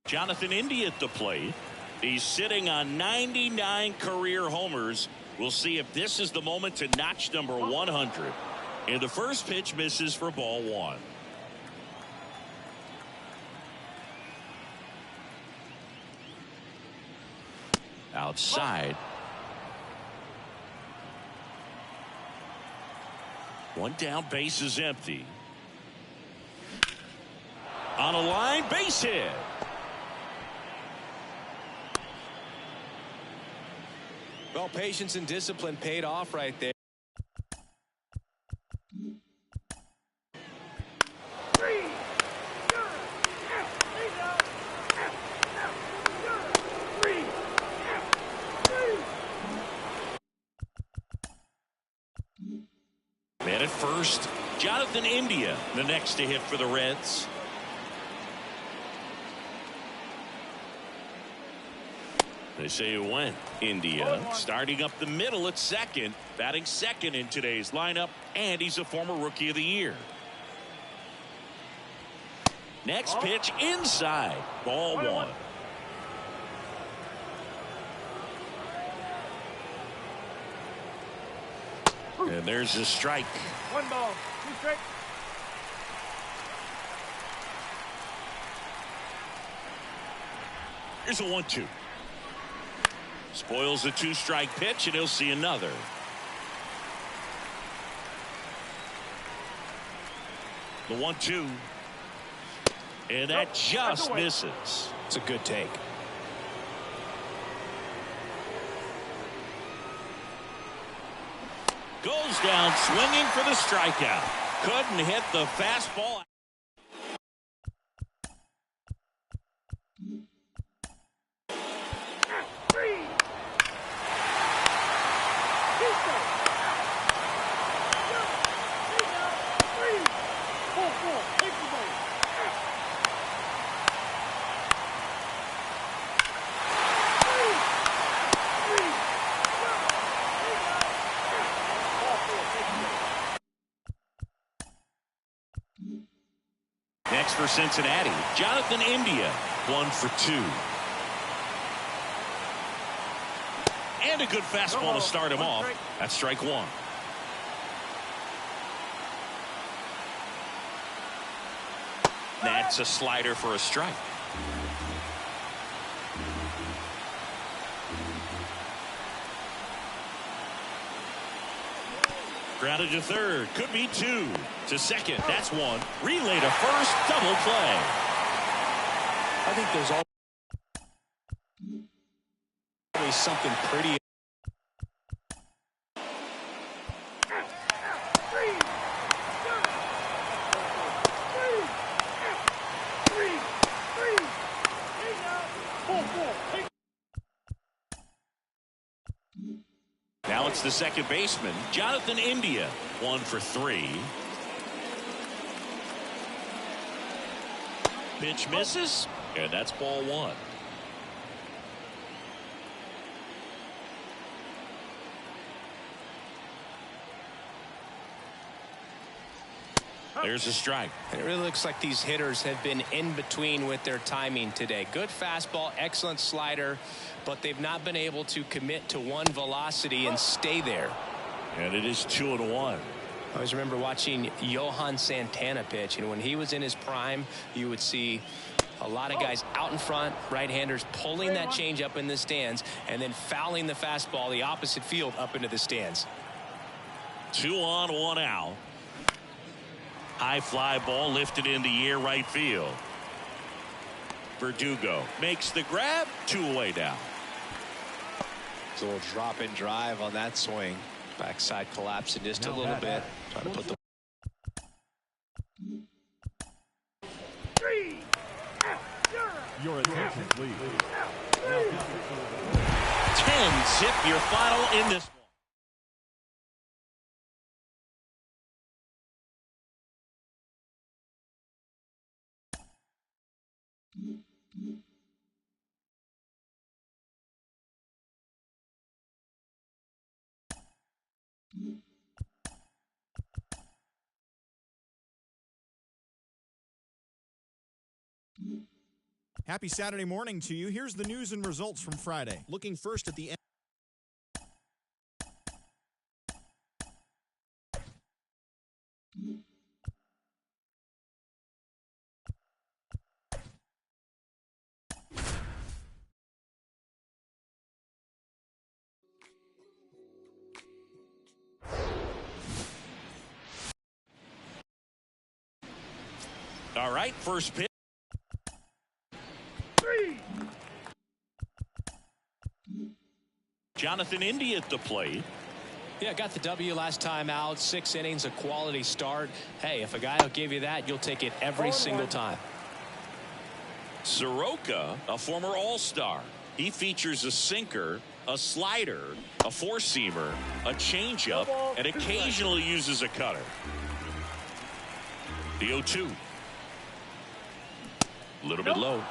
[SPEAKER 1] Jonathan India at the plate. He's sitting on 99 career homers. We'll see if this is the moment to notch number 100. And the first pitch misses for ball 1. Outside. One down, base is empty. On a line, base hit.
[SPEAKER 2] Well, patience and discipline paid off right there.
[SPEAKER 1] Man at first, Jonathan India, the next to hit for the Reds. They say it went. India starting up the middle at second, batting second in today's lineup, and he's a former Rookie of the Year. Next pitch inside, ball 1. And there's a strike.
[SPEAKER 3] 1 ball, 2 strikes.
[SPEAKER 1] Here's a 1-2. Spoils the 2-strike pitch, and he'll see another. The 1-2. And that just misses.
[SPEAKER 2] It's a good take.
[SPEAKER 1] Goes down swinging for the strikeout. Couldn't hit the fastball. Next for Cincinnati, Jonathan India, 1 for 2. And a good fastball to start him off. That's strike 1. That's a slider for a strike. Grounded to third. Could be two. To second. That's one. Relay to first. Double play.
[SPEAKER 2] I think there's always something pretty.
[SPEAKER 1] Now it's the second baseman, Jonathan India, 1 for 3. Pitch misses, and that's ball 1. There's a strike.
[SPEAKER 2] It really looks like these hitters have been in between with their timing today. Good fastball, excellent slider, but they've not been able to commit to one velocity and stay there.
[SPEAKER 1] And it is 2-1.
[SPEAKER 2] I always remember watching Johan Santana pitch, and when he was in his prime, you would see a lot of guys out in front, right-handers pulling that change up in the stands and then fouling the fastball the opposite field up into the stands.
[SPEAKER 1] 2 on, 1 out. High fly ball lifted in the air, right field. Verdugo makes the grab, 2 away down.
[SPEAKER 2] It's a little drop and drive on that swing. Backside collapsing just a little bit. Trying to put the
[SPEAKER 4] Your attention, please.
[SPEAKER 1] 10 zip your final in this one.
[SPEAKER 6] Happy Saturday morning to you. Here's the news and results from Friday. Looking first at the
[SPEAKER 1] All right, first pitch. Jonathan India at the plate.
[SPEAKER 2] Yeah, got the W last time out. 6 innings, a quality start. Hey, if a guy will give you that, you'll take it every single time.
[SPEAKER 1] Soroka, a former All-Star. He features a sinker, a slider, a four-seamer, a changeup, and occasionally uses a cutter. The 0-2. A little bit low.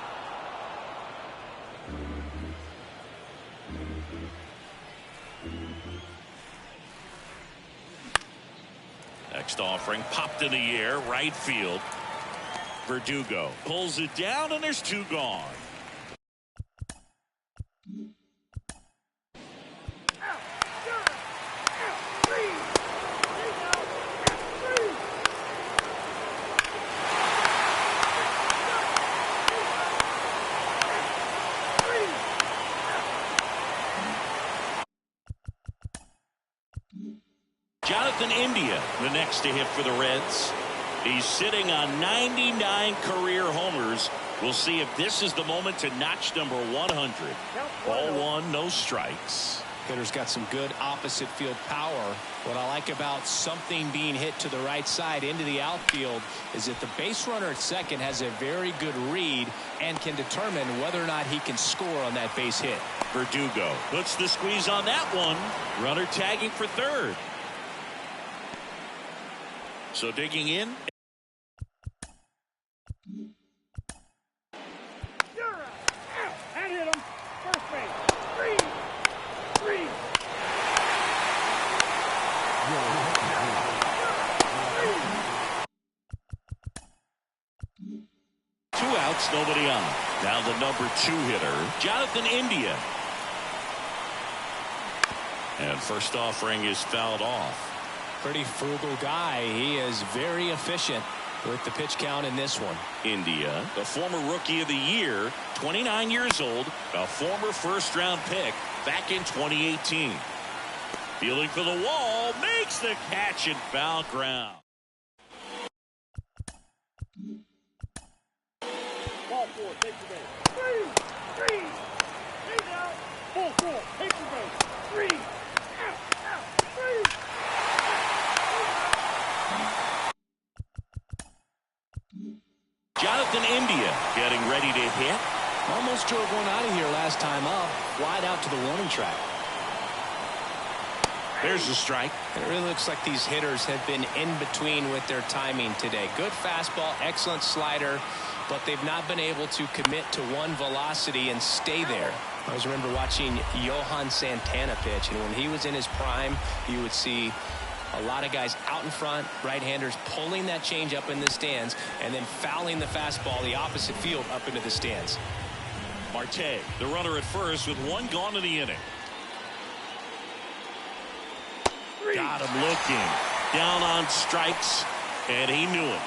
[SPEAKER 1] Next offering popped in the air, right field. Verdugo pulls it down, and there's 2 gone. Jonathan India, the next to hit for the Reds. He's sitting on 99 career homers. We'll see if this is the moment to notch number 100. Ball 1, no strikes.
[SPEAKER 2] Hitter's got some good opposite field power. What I like about something being hit to the right side into the outfield is that the base runner at second has a very good read and can determine whether or not he can score on that base hit.
[SPEAKER 1] Verdugo puts the squeeze on that one. Runner tagging for third. So digging in.
[SPEAKER 3] And hit him. First base. 3.
[SPEAKER 1] 2 outs, nobody on. Now the number 2 hitter, Jonathan India. And first offering is fouled off.
[SPEAKER 2] Pretty frugal guy. He is very efficient. with the pitch count in this one.
[SPEAKER 1] India, the former Rookie of the Year, 29 years old, a former first-round pick back in 2018. Fielding for the wall, makes the catch in foul ground.
[SPEAKER 3] Ball four, take the base. Three. Hey now. Ball four, take the base. Three. Out. Three.
[SPEAKER 1] Jonathan India getting ready to hit.
[SPEAKER 2] Almost drove one out of here last time up. Wide out to the warning track.
[SPEAKER 1] There's the strike.
[SPEAKER 2] It really looks like these hitters have been in between with their timing today. Good fastball, excellent slider, but they've not been able to commit to one velocity and stay there. I always remember watching Johan Santana pitch, and when he was in his prime, you would see a lot of guys out in front, right-handers pulling that change up in the stands and then fouling the fastball the opposite field up into the stands.
[SPEAKER 1] Marte, the runner at first with one gone in the inning. Got him looking. Down on strikes, and he knew it.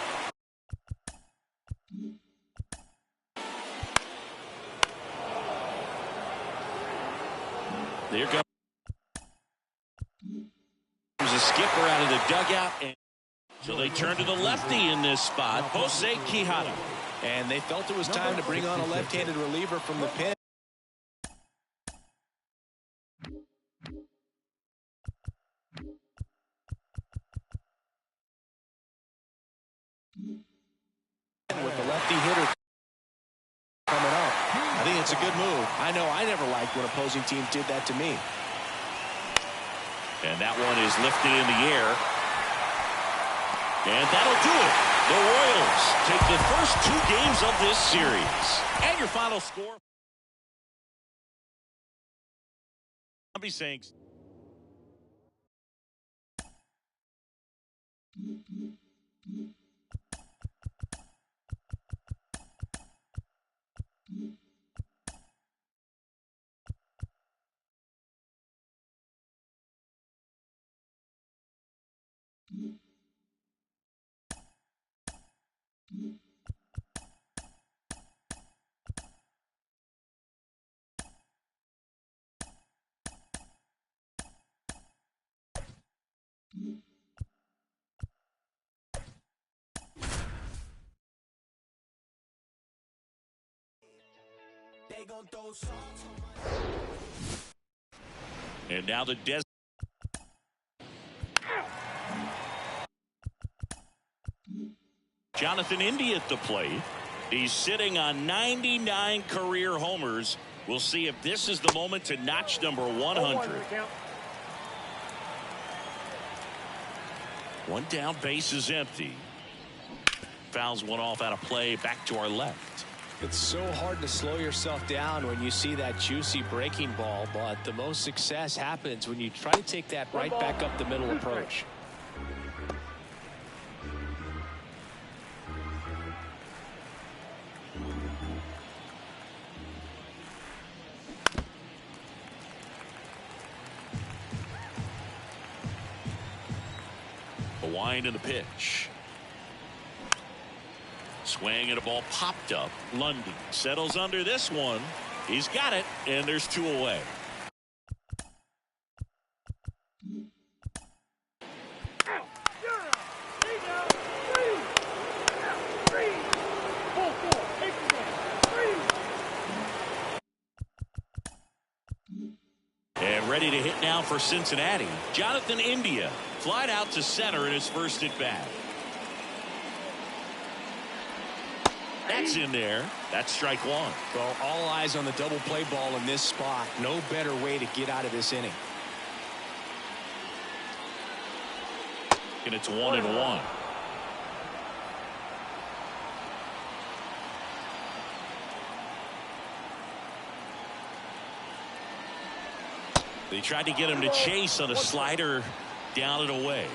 [SPEAKER 1] There comes a skipper out of the dugout. And so they turn to the lefty in this spot, Jose Quijada.
[SPEAKER 2] And they felt it was time to bring on a left-handed reliever from the pen. With the lefty hitter coming up. I think it's a good move. I know I never liked when opposing teams did that to me.
[SPEAKER 1] And that one is lifted in the air. And that'll do it. The Royals take the first 2 games of this series. And your final score. I'll be saying. And now the Jonathan India at the plate. He's sitting on 99 career homers. We'll see if this is the moment to notch number 100. One down, base is empty. Fouls one off out of play, back to our left.
[SPEAKER 2] It's so hard to slow yourself down when you see that juicy breaking ball, but the most success happens when you try to take that right back up the middle approach.
[SPEAKER 1] A wind in the pitch. Swing and a ball popped up. London settles under this one. He's got it, and there's 2 away. And ready to hit now for Cincinnati. Jonathan India flied out to center in his first at bat. That's in there. That's strike one.
[SPEAKER 2] Well, all eyes on the double play ball in this spot. No better way to get out of this inning.
[SPEAKER 1] And it's 1-1. They tried to get him to chase on a slider down and away.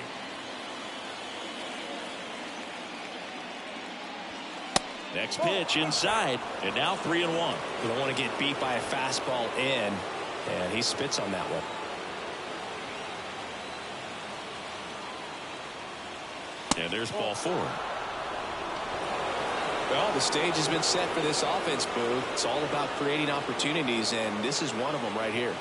[SPEAKER 1] Next pitch inside, and now 3-1.
[SPEAKER 2] You don't want to get beat by a fastball in, and he spits on that one.
[SPEAKER 1] And there's ball 4.
[SPEAKER 2] Well, the stage has been set for this offense, Boo. It's all about creating opportunities, and this is one of them right here.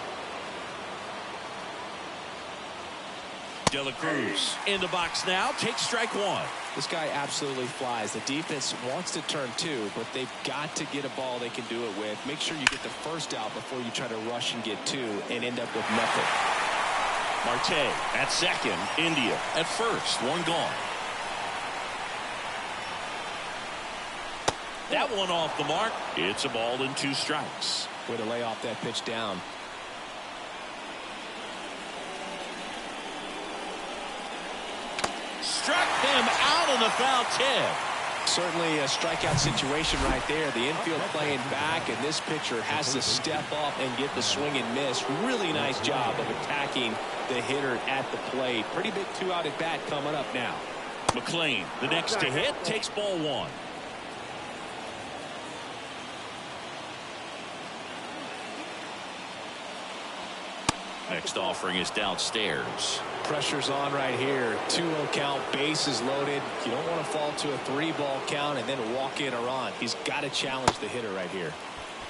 [SPEAKER 1] De La Cruz in the box now. Takes strike one.
[SPEAKER 2] This guy absolutely flies. The defense wants to turn two, but they've got to get a ball they can do it with. Make sure you get the first out before you try to rush and get two and end up with nothing.
[SPEAKER 1] Marte at second. India at first. One gone. That one off the mark. It's a ball and 2 strikes.
[SPEAKER 2] Way to lay off that pitch down.
[SPEAKER 1] Struck him out on the foul tip.
[SPEAKER 2] Certainly a strikeout situation right there. The infield playing back, and this pitcher has to step up and get the swing and miss. Really nice job of attacking the hitter at the plate. Pretty big 2-out at bat coming up now.
[SPEAKER 1] McLean, the next to hit, takes ball 1. Next offering is downstairs.
[SPEAKER 2] Pressure's on right here. 2-0 count, bases loaded. You don't want to fall to a 3-ball count and then walk in or on. He's got to challenge the hitter right here.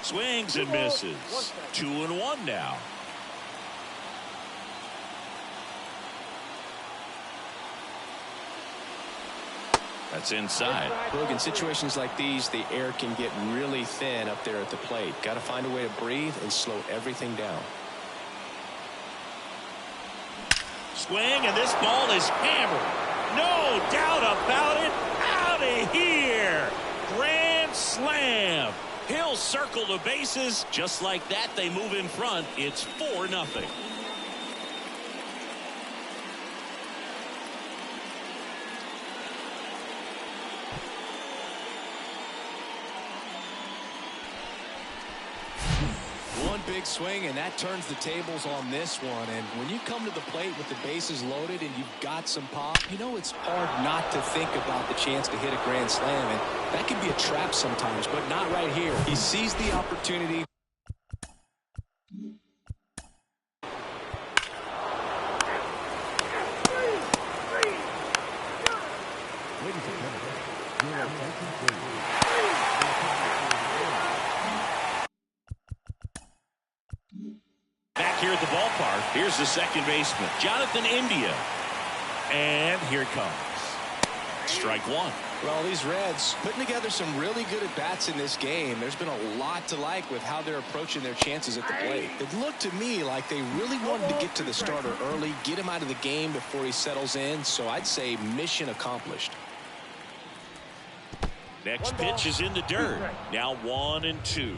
[SPEAKER 1] Swings and misses. 2-1 now. That's inside.
[SPEAKER 2] Look, in situations like these, the air can get really thin up there at the plate. Got to find a way to breathe and slow everything down.
[SPEAKER 1] Swing, and this ball is hammered. No doubt about it. Out of here. Grand slam. He'll circle the bases. Just like that, they move in front. It's 4-0.
[SPEAKER 2] Big swing, and that turns the tables on this one. And when you come to the plate with the bases loaded and you've got some pop, you know it's hard not to think about the chance to hit a grand slam, and that can be a trap sometimes, but not right here. He sees the opportunity.
[SPEAKER 4] Ladies and gentlemen, your attention please.
[SPEAKER 1] Back here at the ballpark, here's the second baseman, Jonathan India. And here it comes. Strike 1.
[SPEAKER 2] Well, these Reds putting together some really good at-bats in this game. There's been a lot to like with how they're approaching their chances at the plate. It looked to me like they really wanted to get to the starter early, get him out of the game before he settles in. So I'd say mission accomplished.
[SPEAKER 1] Next pitch is in the dirt. Now 1-2.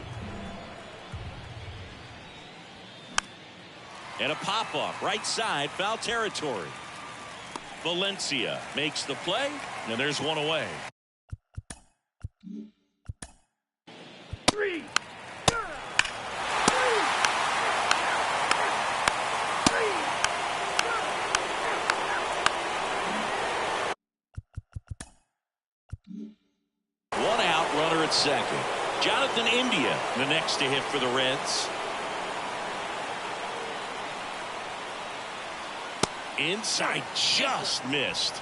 [SPEAKER 1] And a pop-up right side, foul territory. Valencia makes the play, and there's one away.
[SPEAKER 3] 3.
[SPEAKER 1] 1 out, runner at second. Jonathan India, the next to hit for the Reds. Inside, just missed.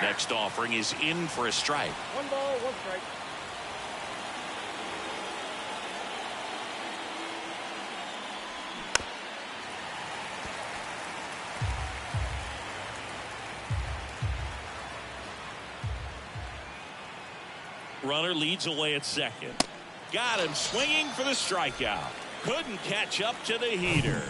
[SPEAKER 1] Next offering is in for a strike.
[SPEAKER 3] 1 ball, 1 strike.
[SPEAKER 1] Runner leads away at second. Got him swinging for the strikeout. Couldn't catch up to the heater.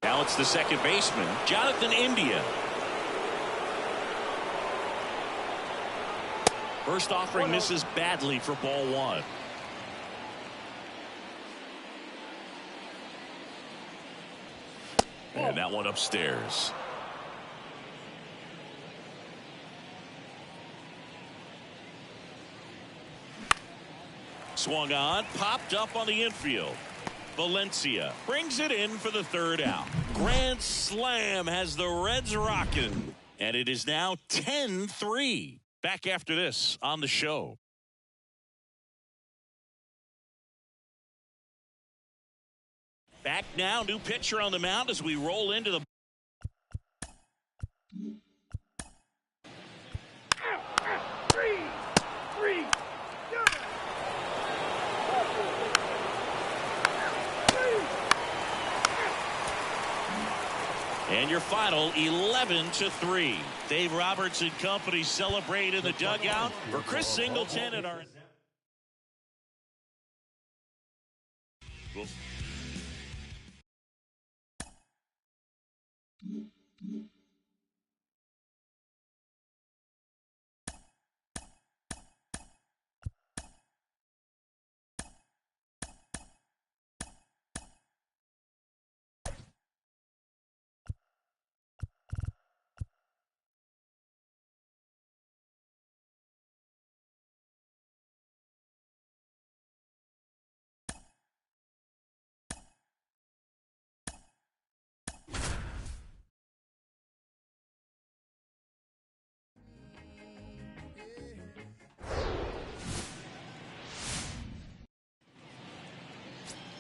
[SPEAKER 1] Now it's the second baseman, Jonathan India. First offering misses badly for ball 1. And that one upstairs. Swung on, popped up on the infield. Valencia brings it in for the third out. Grand slam has the Reds rocking. And it is now 10-3. Back after this on the show. Back now, new pitcher on the mound as we roll into the. And your final 11-3. Dave Roberts and company celebrate in the dugout for Chris Singleton and our.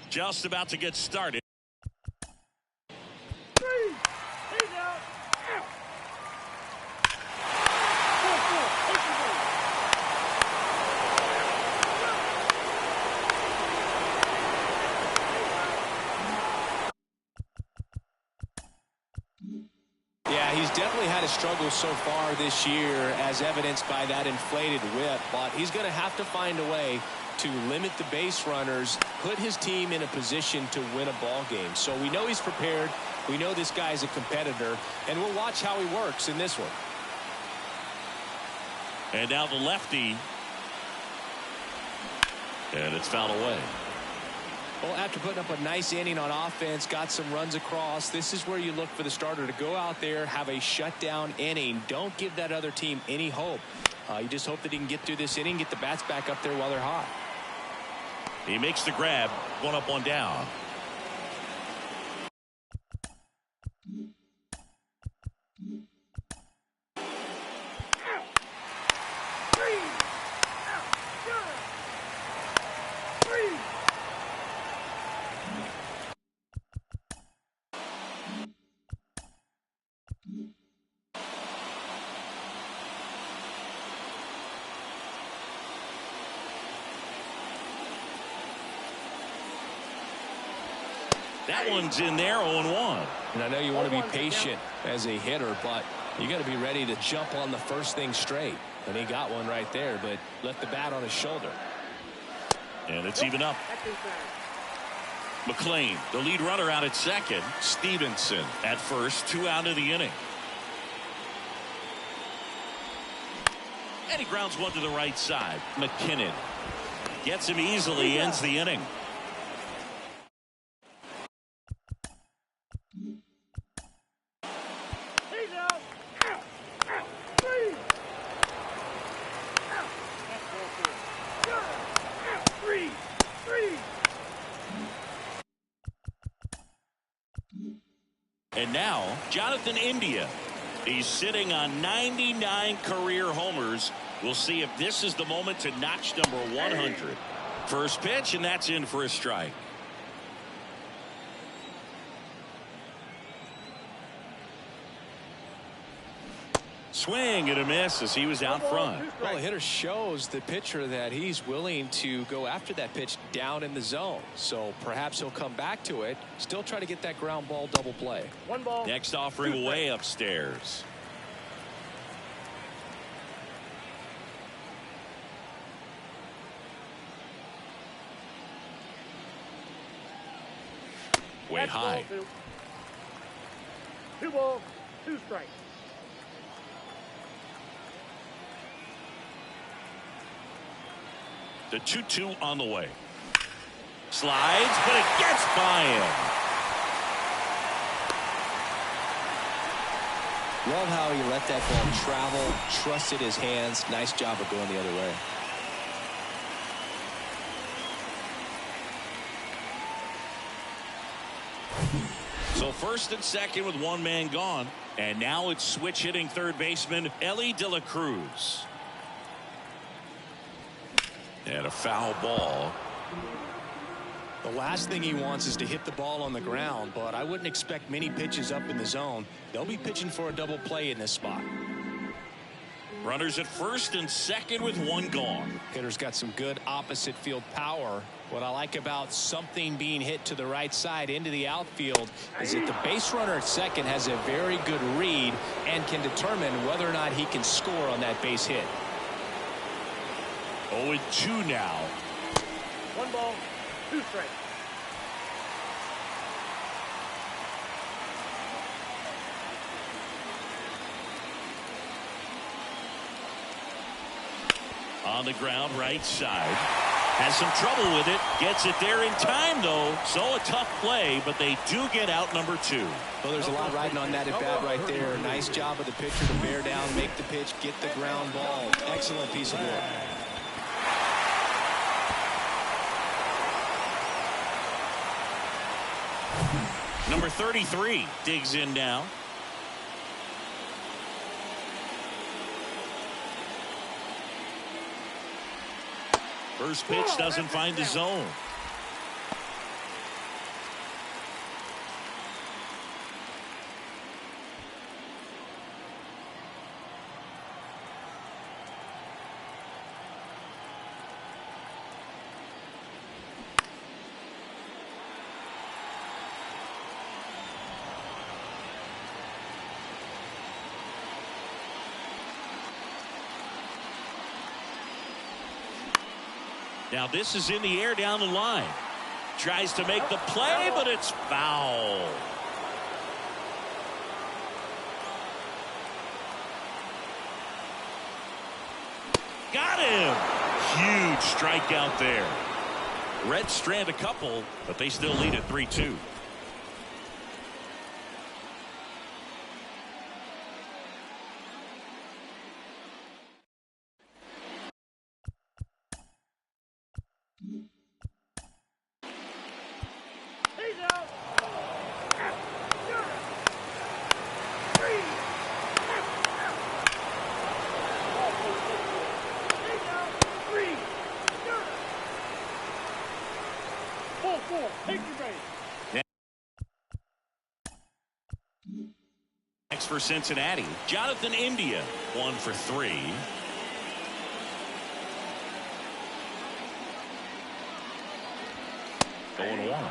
[SPEAKER 1] Just about to get started.
[SPEAKER 2] Yeah, he's definitely had a struggle so far this year, as evidenced by that inflated whip, but he's going to have to find a way to limit the base runners, put his team in a position to win a ball game. So we know he's prepared. We know this guy's a competitor, and we'll watch how he works in this one.
[SPEAKER 1] And now the lefty. And it's fouled away.
[SPEAKER 2] Well, after putting up a nice inning on offense, got some runs across, this is where you look for the starter to go out there, have a shutdown inning. Don't give that other team any hope. You just hope that he can get through this inning, get the bats back up there while they're hot.
[SPEAKER 1] He makes the grab. One up, one down. That one's in there, 0-1.
[SPEAKER 2] And I know you want to be patient as a hitter, but you got to be ready to jump on the first thing straight. And he got one right there, but left the bat on his shoulder.
[SPEAKER 1] And it's even up. McLean, the lead runner, out at second. Stevenson at first, 2 out of the inning. And he grounds one to the right side. McKinnon gets him easily, ends the inning. And now, Jonathan India. He's sitting on 99 career homers. We'll see if this is the moment to notch number 100. First pitch, and that's in for a strike. Swing and a miss as he was out front.
[SPEAKER 2] Well, the hitter shows the pitcher that he's willing to go after that pitch down in the zone. So perhaps he'll come back to it. Still try to get that ground ball double play.
[SPEAKER 3] 1 ball.
[SPEAKER 1] Next offering way upstairs. Way
[SPEAKER 3] That's
[SPEAKER 1] high.
[SPEAKER 3] ball 2. 2 balls, 2 strikes.
[SPEAKER 1] The 2-2 on the way. Slides, but it gets by him.
[SPEAKER 5] Love how he let that ball travel, trusted his hands. Nice job of going the other way.
[SPEAKER 1] So first and second with one man gone. And now it's switch hitting third baseman Ellie De La Cruz. And a foul ball.
[SPEAKER 2] The last thing he wants is to hit the ball on the ground, but I wouldn't expect many pitches up in the zone. They'll be pitching for a double play in this spot.
[SPEAKER 1] Runners at first and second with one gone.
[SPEAKER 2] Hitter's got some good opposite field power. What I like about something being hit to the right side into the outfield is that the base runner at second has a very good read and can determine whether or not he can score on that base hit.
[SPEAKER 1] 0-2 now.
[SPEAKER 3] 1 ball, 2 strikes.
[SPEAKER 1] On the ground, right side. Has some trouble with it. Gets it there in time, though. So a tough play, but they do get out number 2.
[SPEAKER 2] Well, there's a lot riding on that at bat right there. Nice job of the pitcher to bear down, make the pitch, get the ground ball. Excellent piece of work.
[SPEAKER 1] Number 33 digs in now. First pitch doesn't find the zone. Now this is in the air down the line. Tries to make the play, but it's foul. Got him. Huge strikeout there. Reds strand a couple, but they still lead at 3-2. Next for Cincinnati, Jonathan India, 1 for 3. Going 1.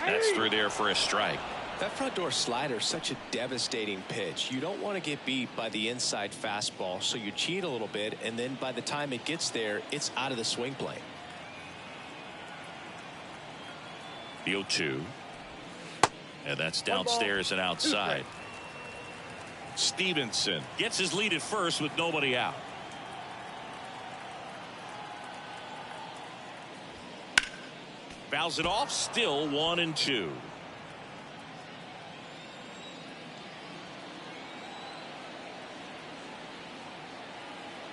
[SPEAKER 1] That's through there for a strike.
[SPEAKER 2] That front door slider is such a devastating pitch. You don't want to get beat by the inside fastball, so you cheat a little bit, and then by the time it gets there, it's out of the swing plane.
[SPEAKER 1] The 0-2. And that's downstairs and outside. Stevenson gets his lead at first with nobody out. Fouls it off, still 1-2.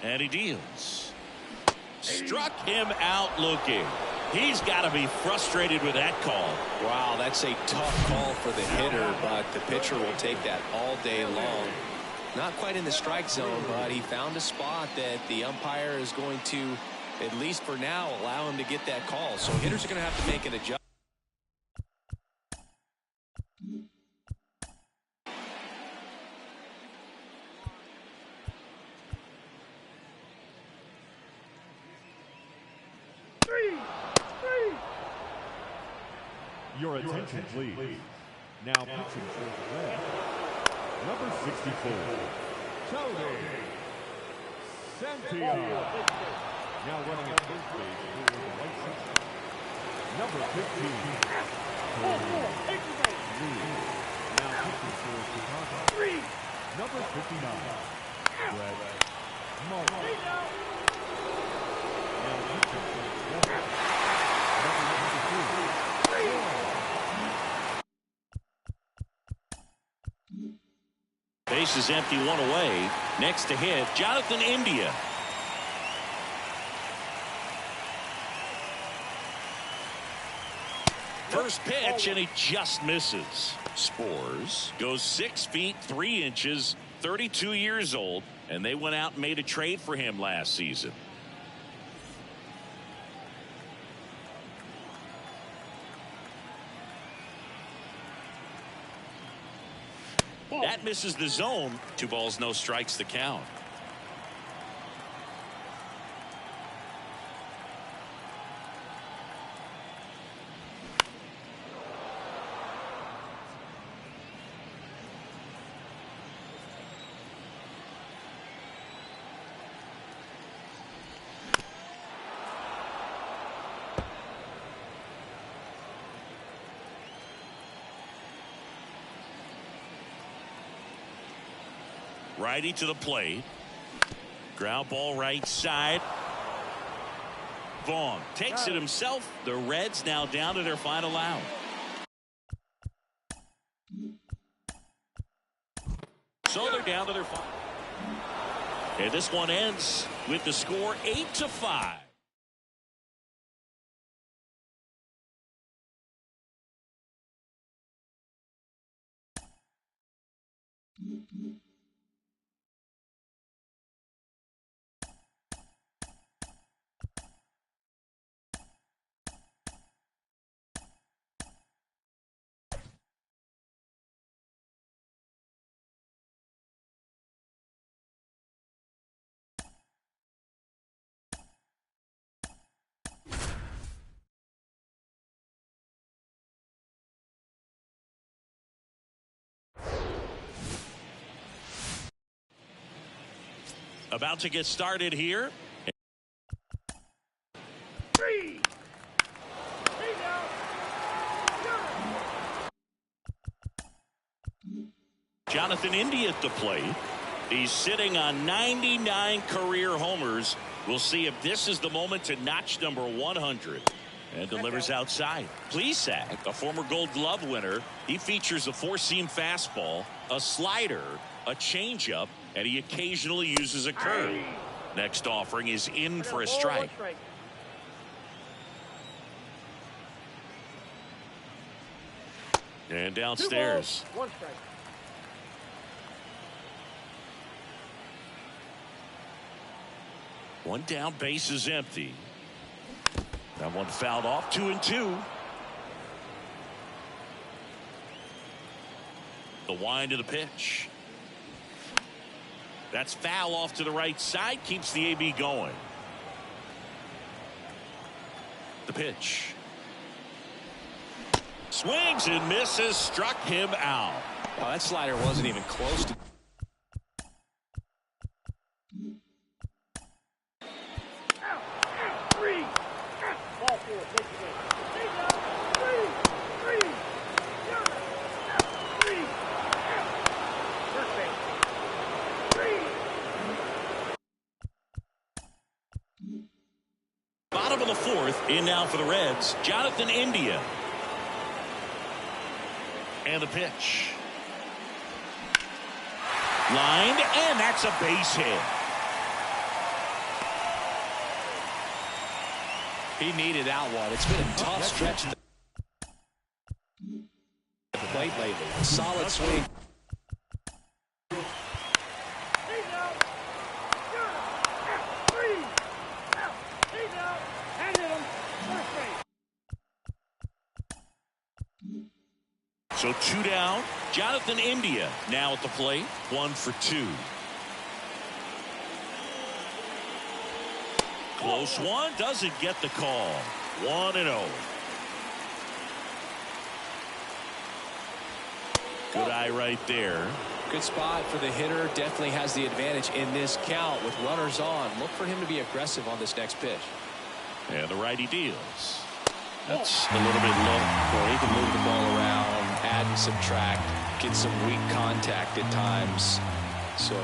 [SPEAKER 1] And he deals. Struck him out looking. He's got to be frustrated with that call.
[SPEAKER 2] Wow, that's a tough call for the hitter, but the pitcher will take that all day long. Not quite in the strike zone, but he found a spot that the umpire is going to, at least for now, allow him to get that call. So hitters are going to have to make an adjustment.
[SPEAKER 4] Your attention, please. Now pitching for the Reds, number 64, Tony Santiago. Now running at first base for the White Sox, number 15, Tony Lee. Now pitching for Chicago, number 59, Brett Martin. Now pitching for the Reds, number 92,
[SPEAKER 1] They bases empty, one away. Next to hit, Jonathan India. First pitch, and he just misses. Spores goes 6 feet 3 inches, 32 years old, and they went out and made a trade for him last season. That misses the zone. 2 balls, no strikes, the count. Righty to the plate. Ground ball right side. Vaughn takes it himself. The Reds now down to their final out. So they're down to their final. And this one ends with the score 8-5. About to get started here. Jonathan India at the plate. He's sitting on 99 career homers. We'll see if this is the moment to notch number 100. And delivers outside. Plesac, a former Gold Glove winner. He features a 4-seam fastball, a slider, a changeup, and he occasionally uses a curve. Next offering is in for a strike. And downstairs.
[SPEAKER 3] 1 strike.
[SPEAKER 1] One down, base is empty. That one fouled off. 2-2. The wind of the pitch. That's foul off to the right side. Keeps the AB going. The pitch. Swings and misses. Struck him out.
[SPEAKER 2] Well, that slider wasn't even close to.
[SPEAKER 1] Bottom of the 4th. In now for the Reds, Jonathan India. And the pitch. Lined, and that's a base hit.
[SPEAKER 2] He needed that one. It's been a tough stretch at the plate lately. Solid swing.
[SPEAKER 1] So 2 down. Jonathan India now at the plate. 1 for 2. Close one. Doesn't get the call. 1-0. Good eye right there.
[SPEAKER 2] Good spot for the hitter. Definitely has the advantage in this count with runners on. Look for him to be aggressive on this next pitch.
[SPEAKER 1] And the righty deals. That's a little bit low.
[SPEAKER 2] Well, he can move the ball around, add and subtract, get some weak contact at times. So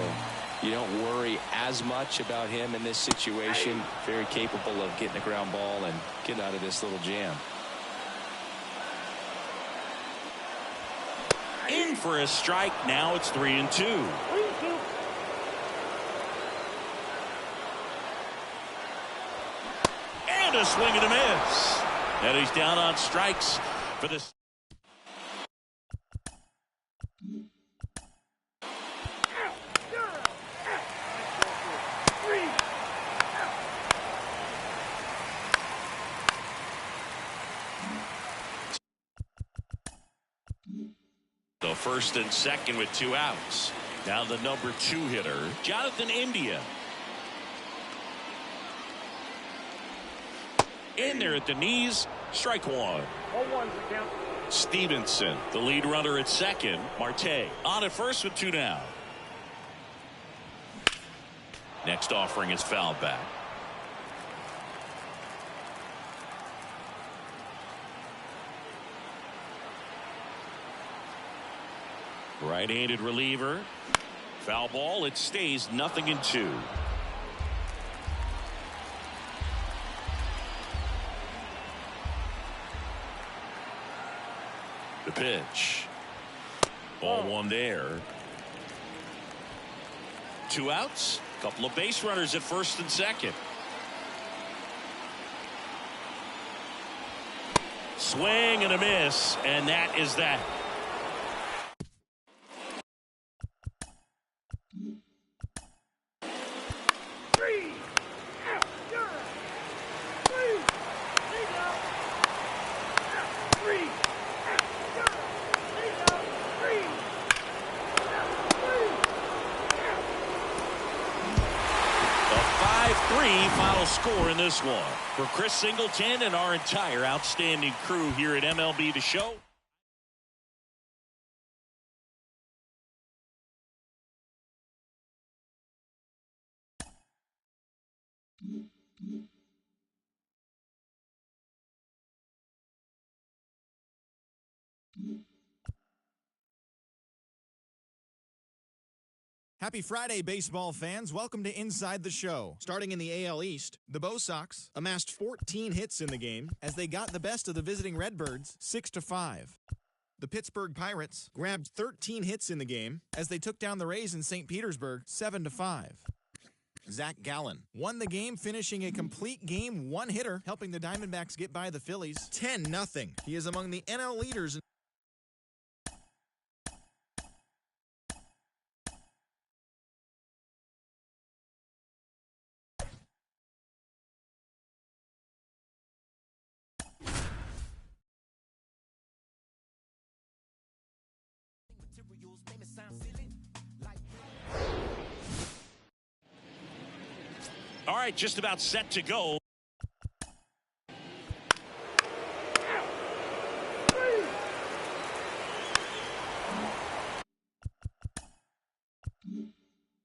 [SPEAKER 2] you don't worry as much about him in this situation. Very capable of getting a ground ball and getting out of this little jam.
[SPEAKER 1] In for a strike. Now it's 3-2.
[SPEAKER 3] 3-2.
[SPEAKER 1] And a swing and a miss. And he's down on strikes for this. So first and second with 2 outs. Now the number 2 hitter, Jonathan India. In there at the knees, strike 1.
[SPEAKER 3] 0-1's the count.
[SPEAKER 1] Stevenson, the lead runner at second. Marte on at first with 2 down. Next offering is fouled back. Right-handed reliever. Foul ball. It stays 0-2. The pitch. Ball 1 there. 2 outs. Couple of base runners at first and second. Swing and a miss, and that is that. Final score in this one. For Chris Singleton and our entire outstanding crew here at MLB The Show.
[SPEAKER 6] Happy Friday, baseball fans. Welcome to Inside the Show. Starting in the AL East, the Bo Sox amassed 14 hits in the game as they got the best of the visiting Redbirds 6-5. The Pittsburgh Pirates grabbed 13 hits in the game as they took down the Rays in St. Petersburg 7-5. Zach Gallen won the game, finishing a complete game one-hitter, helping the Diamondbacks get by the Phillies 10-0. He is among the NL leaders in
[SPEAKER 1] All right, just about set to go.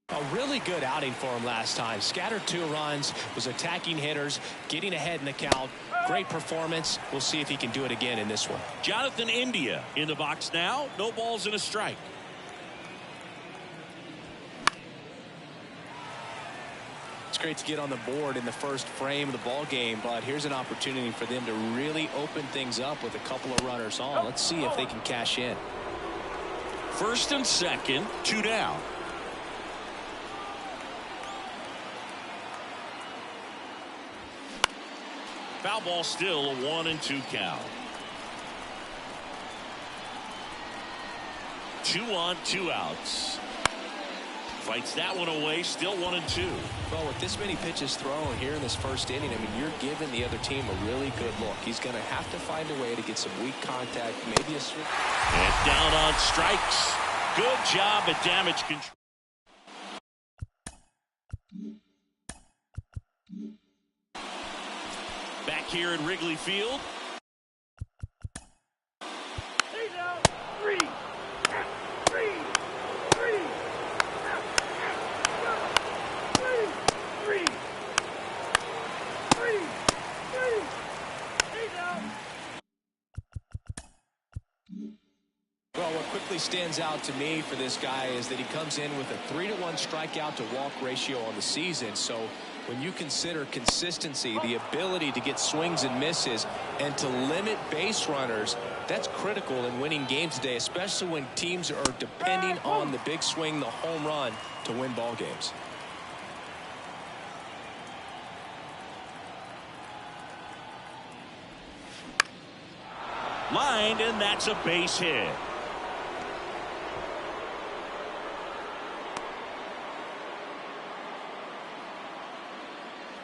[SPEAKER 2] A really good outing for him last time. Scattered 2 runs, was attacking hitters, getting ahead in the count. Great performance. We'll see if he can do it again in this one.
[SPEAKER 1] Jonathan India in the box now. No balls and a strike.
[SPEAKER 2] It's great to get on the board in the first frame of the ball game, but here's an opportunity for them to really open things up with a couple of runners on. Let's see if they can cash in.
[SPEAKER 1] First and second, 2 down. Foul ball, still a 1-2 count. 2 on, 2 outs. Fights that one away, still 1-2.
[SPEAKER 2] Well, with this many pitches thrown here in this first inning, I mean, you're giving the other team a really good look. He's going to have to find a way to get some weak contact, maybe a swing.
[SPEAKER 1] And down on strikes. Good job at damage control. Back here at Wrigley Field.
[SPEAKER 3] He's out. 3. 3. 3. 3. 3. 3. He's out.
[SPEAKER 2] Well, what quickly stands out to me for this guy is that he comes in with a 3-1 strikeout to walk ratio on the season. So when you consider consistency, the ability to get swings and misses, and to limit base runners, That's critical in winning games today, especially when teams are depending on the big swing, the home run, to win ball games.
[SPEAKER 1] Lined, and that's a base hit.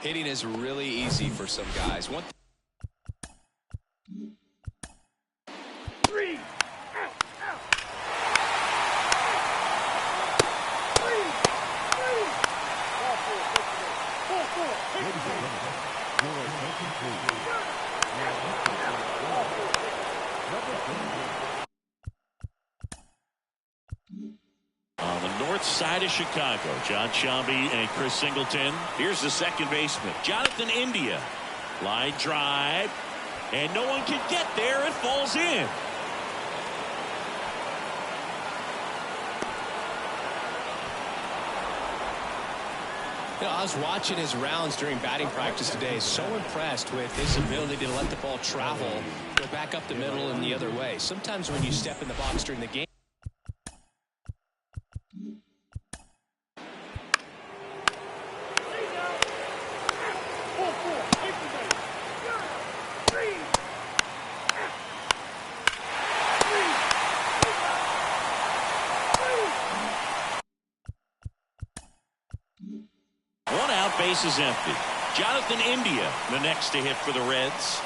[SPEAKER 2] Hitting is really easy for some guys.
[SPEAKER 3] Three. Out. Out. Three. Ball four. Take the base. Ball four. Take the base.
[SPEAKER 4] Your attention, please.
[SPEAKER 1] On the north side of Chicago, John Shambi and Chris Singleton. Here's the second baseman, Jonathan India. Line drive, and no one can get there. It falls in.
[SPEAKER 2] You know, I was watching his rounds during batting practice today. So impressed with his ability to let the ball travel, go back up the middle and the other way. Sometimes when you step in the box during the game,
[SPEAKER 3] Ball four. Take the base. Three.
[SPEAKER 1] One out, base is empty. Jonathan India, the next to hit for the Reds.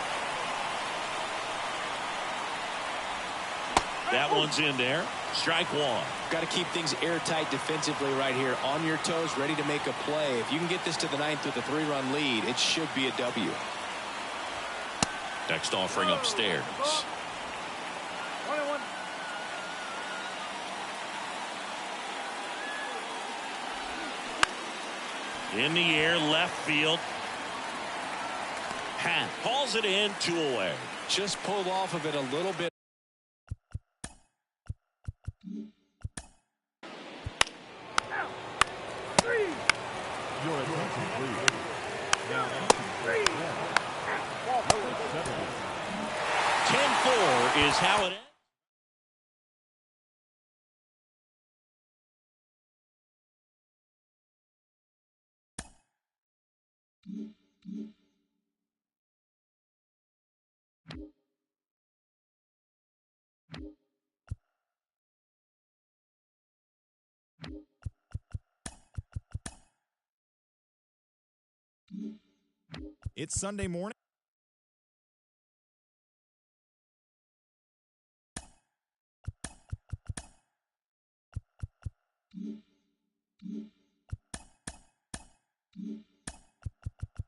[SPEAKER 1] That one's in there. Strike one.
[SPEAKER 2] got to keep things airtight defensively right here. On your toes, ready to make a play. If you can get this to the ninth with a 3-run lead, it should be a W.
[SPEAKER 1] Next offering upstairs.
[SPEAKER 3] 21.
[SPEAKER 1] In the air, left field. Hat hauls it in, 2 away.
[SPEAKER 2] Just pulled off of it a little bit.
[SPEAKER 4] Your attention, please. Now,
[SPEAKER 3] Three. Ball four.
[SPEAKER 1] 10-4 is how it ends.
[SPEAKER 6] It's Sunday morning.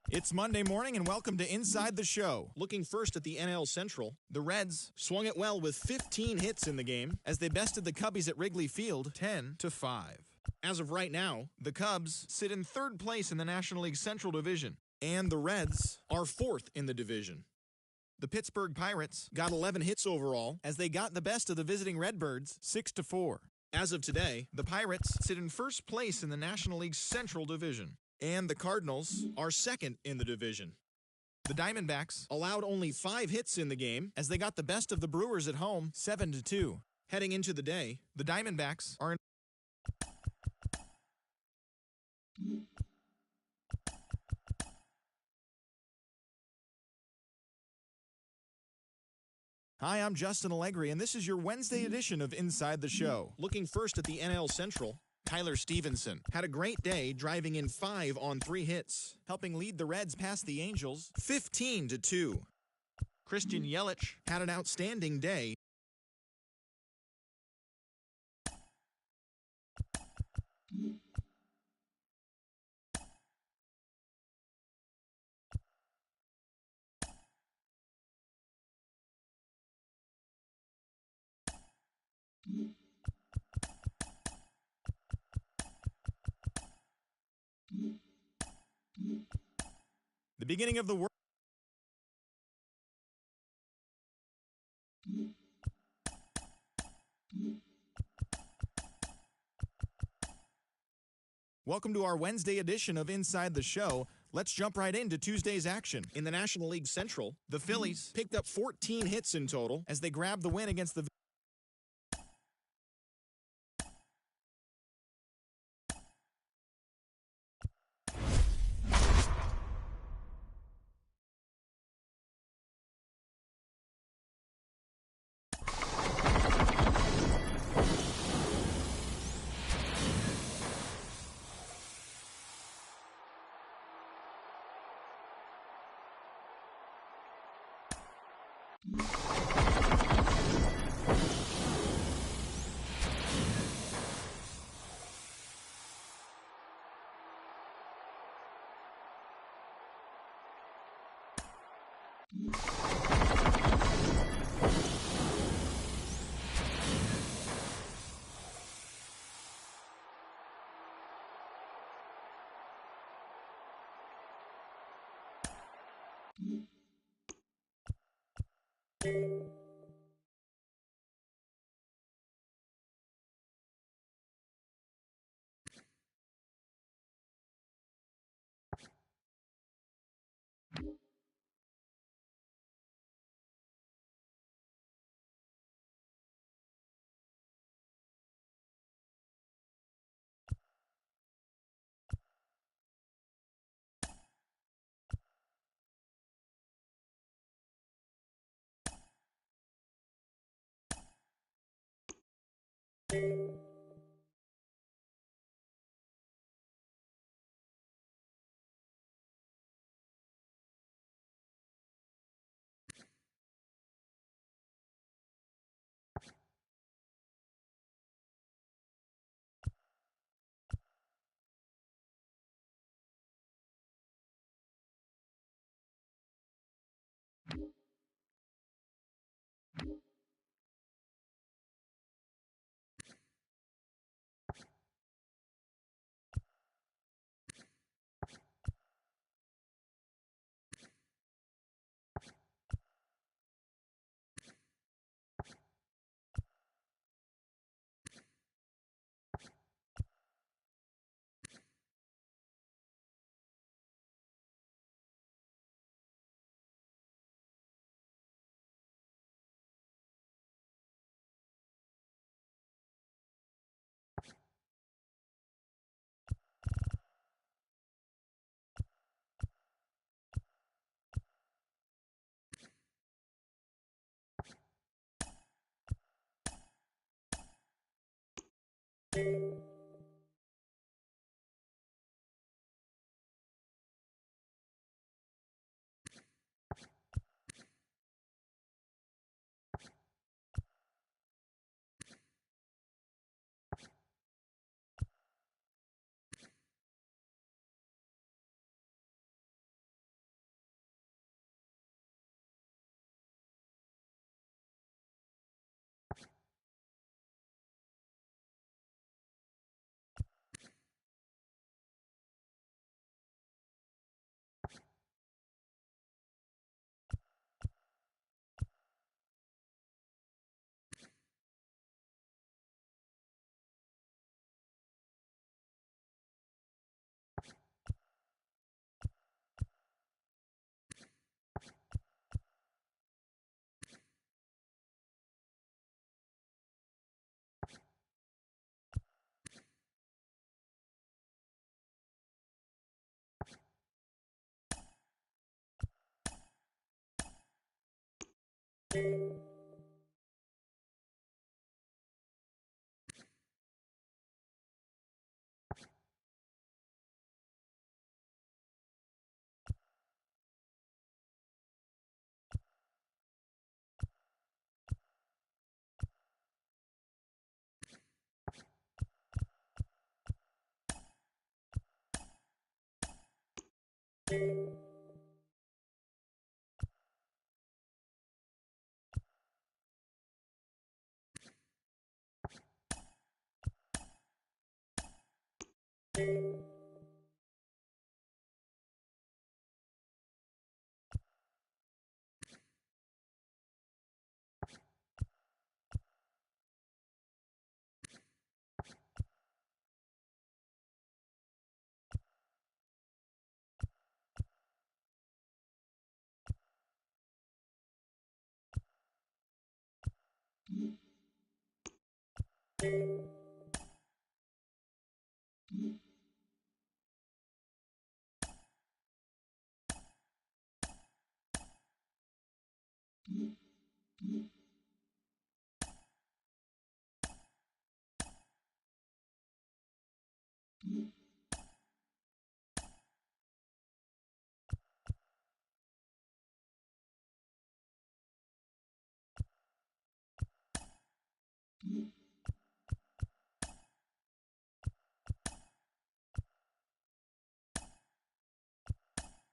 [SPEAKER 6] It's Monday morning, and welcome to Inside the Show. Looking first at the NL Central, the Reds swung it well with 15 hits in the game as they bested the Cubbies at Wrigley Field 10-5. As of right now, the Cubs sit in third place in the National League Central Division, and the Reds are fourth in the division. The Pittsburgh Pirates got 11 hits overall as they got the best of the visiting Redbirds 6-4. As of today, the Pirates sit in first place in the National League Central Division, and the Cardinals are second in the division. The Diamondbacks allowed only 5 hits in the game as they got the best of the Brewers at home 7-2. Heading into the day, the Diamondbacks are in Hi, I'm Justin Allegri, and this is your Wednesday edition of Inside the Show. Looking first at the NL Central, Tyler Stevenson had a great day driving in 5 on 3 hits, helping lead the Reds past the Angels 15-2. Christian Yelich had an outstanding day. The beginning of the world. Welcome to our Wednesday edition of Inside the Show. Let's jump right into Tuesday's action. In the National League Central, the Phillies picked up 14 hits in total as they grabbed the win against the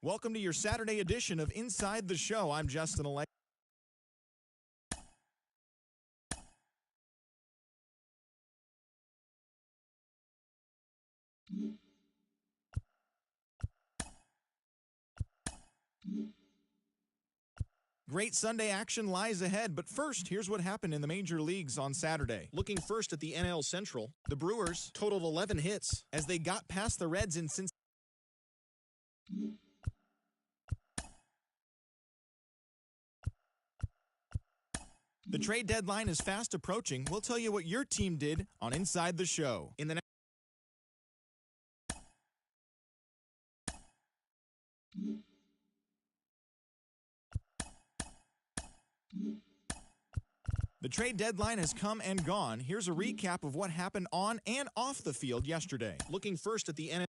[SPEAKER 6] Welcome to your Saturday edition of Inside the Show. I'm Justin Alexis. Great Sunday action lies ahead, but first, here's what happened in the major leagues on Saturday. Looking first at the NL Central, the Brewers totaled 11 hits as they got past the Reds in Cincinnati. The trade deadline is fast approaching. We'll tell you what your team did on Inside the Show. In the The trade deadline has come and gone. Here's a recap of what happened on and off the field yesterday. Looking first at the NL.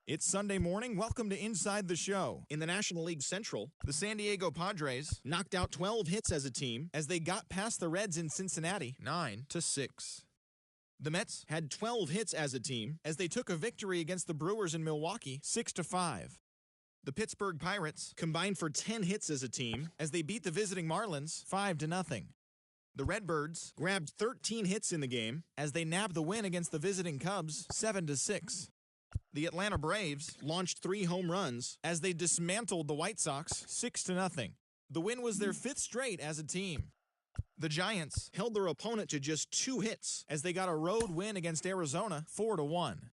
[SPEAKER 6] It's Sunday morning. Welcome to Inside the Show. In the National League Central, the San Diego Padres knocked out 12 hits as a team as they got past the Reds in Cincinnati 9-6. The Mets had 12 hits as a team as they took a victory against the Brewers in Milwaukee 6-5. The Pittsburgh Pirates combined for 10 hits as a team as they beat the visiting Marlins 5-0. The Redbirds grabbed 13 hits in the game as they nabbed the win against the visiting Cubs 7-6. The Atlanta Braves launched 3 home runs as they dismantled the White Sox 6-0. The win was their 5th straight as a team. The Giants held their opponent to just 2 hits as they got a road win against Arizona 4-1.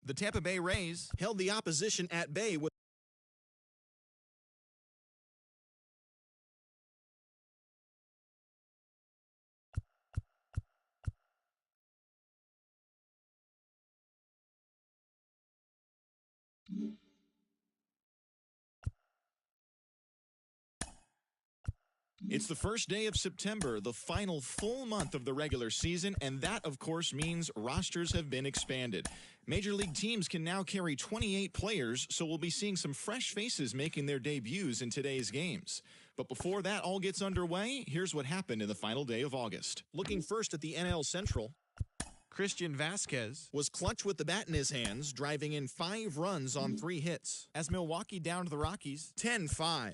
[SPEAKER 6] The Tampa Bay Rays held the opposition at bay with It's the first day of September, the final full month of the regular season, and that, of course, means rosters have been expanded. Major League teams can now carry 28 players, so we'll be seeing some fresh faces making their debuts in today's games. But before that all gets underway, here's what happened in the final day of August. Looking first at the NL Central, Christian Vasquez was clutch with the bat in his hands, driving in 5 runs on 3 hits, as Milwaukee downed the Rockies 10-5.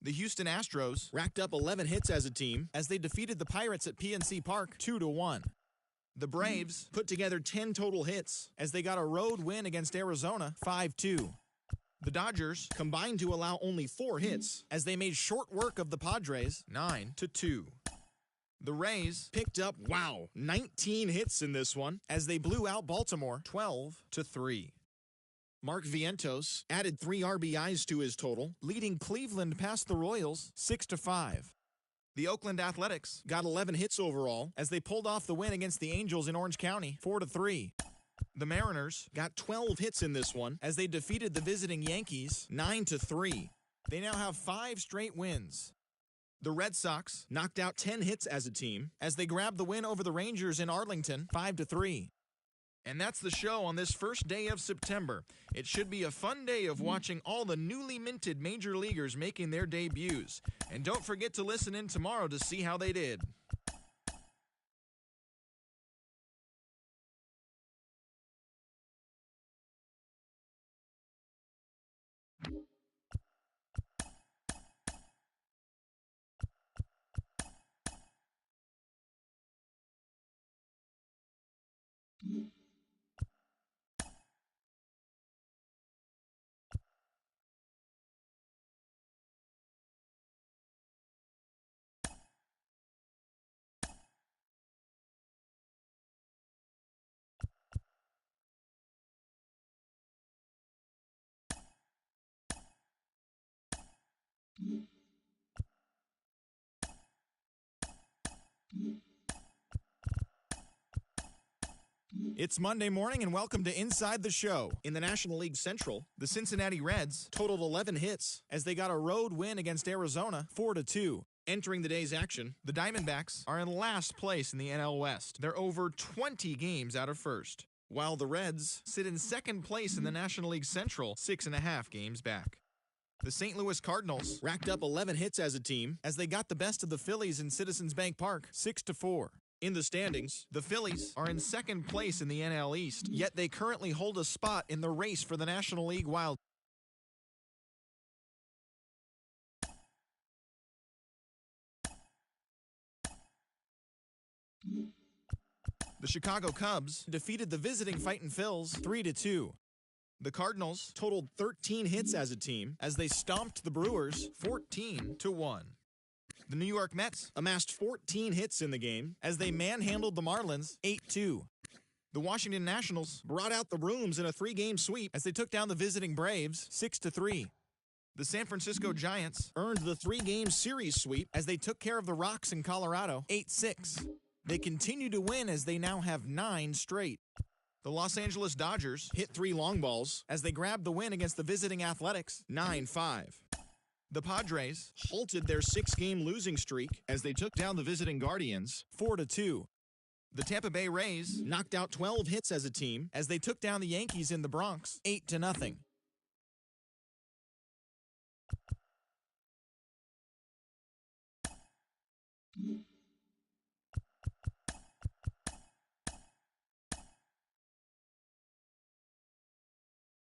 [SPEAKER 6] The Houston Astros racked up 11 hits as a team as they defeated the Pirates at PNC Park 2-1. The Braves put together 10 total hits as they got a road win against Arizona 5-2. The Dodgers combined to allow only 4 hits as they made short work of the Padres 9-2. The Rays picked up, 19 hits in this one as they blew out Baltimore 12-3. Mark Vientos added 3 RBIs to his total, leading Cleveland past the Royals 6-5. The Oakland Athletics got 11 hits overall as they pulled off the win against the Angels in Orange County 4-3. The Mariners got 12 hits in this one as they defeated the visiting Yankees 9-3. They now have 5 straight wins. The Red Sox knocked out 10 hits as a team as they grabbed the win over the Rangers in Arlington 5-3. And that's the show on this first day of September. It should be a fun day of watching all the newly minted major leaguers making their debuts. And don't forget to listen in tomorrow to see how they did. It's Monday morning and welcome to Inside the Show. In the National League Central, the Cincinnati Reds totaled 11 hits as they got a road win against Arizona 4-2. Entering the day's action, the Diamondbacks are in last place in the NL West. They're over 20 games out of first, while the Reds sit in second place in the National League Central, 6.5 games back. The St. Louis Cardinals racked up 11 hits as a team as they got the best of the Phillies in Citizens Bank Park, 6-4. In the standings, the Phillies are in second place in the NL East, yet they currently hold a spot in the race for the National League Wild. The Chicago Cubs defeated the visiting Fightin' Phils 3-2. The Cardinals totaled 13 hits as a team as they stomped the Brewers 14-1. The New York Mets amassed 14 hits in the game as they manhandled the Marlins 8-2. The Washington Nationals brought out the brooms in a 3-game sweep as they took down the visiting Braves 6-3. The San Francisco Giants earned the 3-game series sweep as they took care of the Rocks in Colorado 8-6. They continue to win as they now have 9 straight. The Los Angeles Dodgers hit 3 long balls as they grabbed the win against the visiting Athletics 9-5. The Padres halted their 6-game losing streak as they took down the visiting Guardians 4-2. The Tampa Bay Rays knocked out 12 hits as a team as they took down the Yankees in the Bronx 8-0.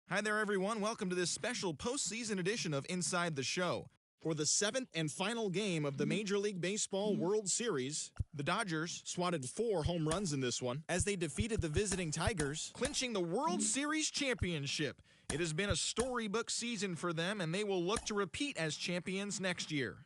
[SPEAKER 6] Hi there, everyone. Welcome to this special postseason edition of Inside the Show. For the 7th and final game of the Major League Baseball World Series, the Dodgers swatted 4 home runs in this one as they defeated the visiting Tigers, clinching the World Series championship. It has been a storybook season for them, and they will look to repeat as champions next year.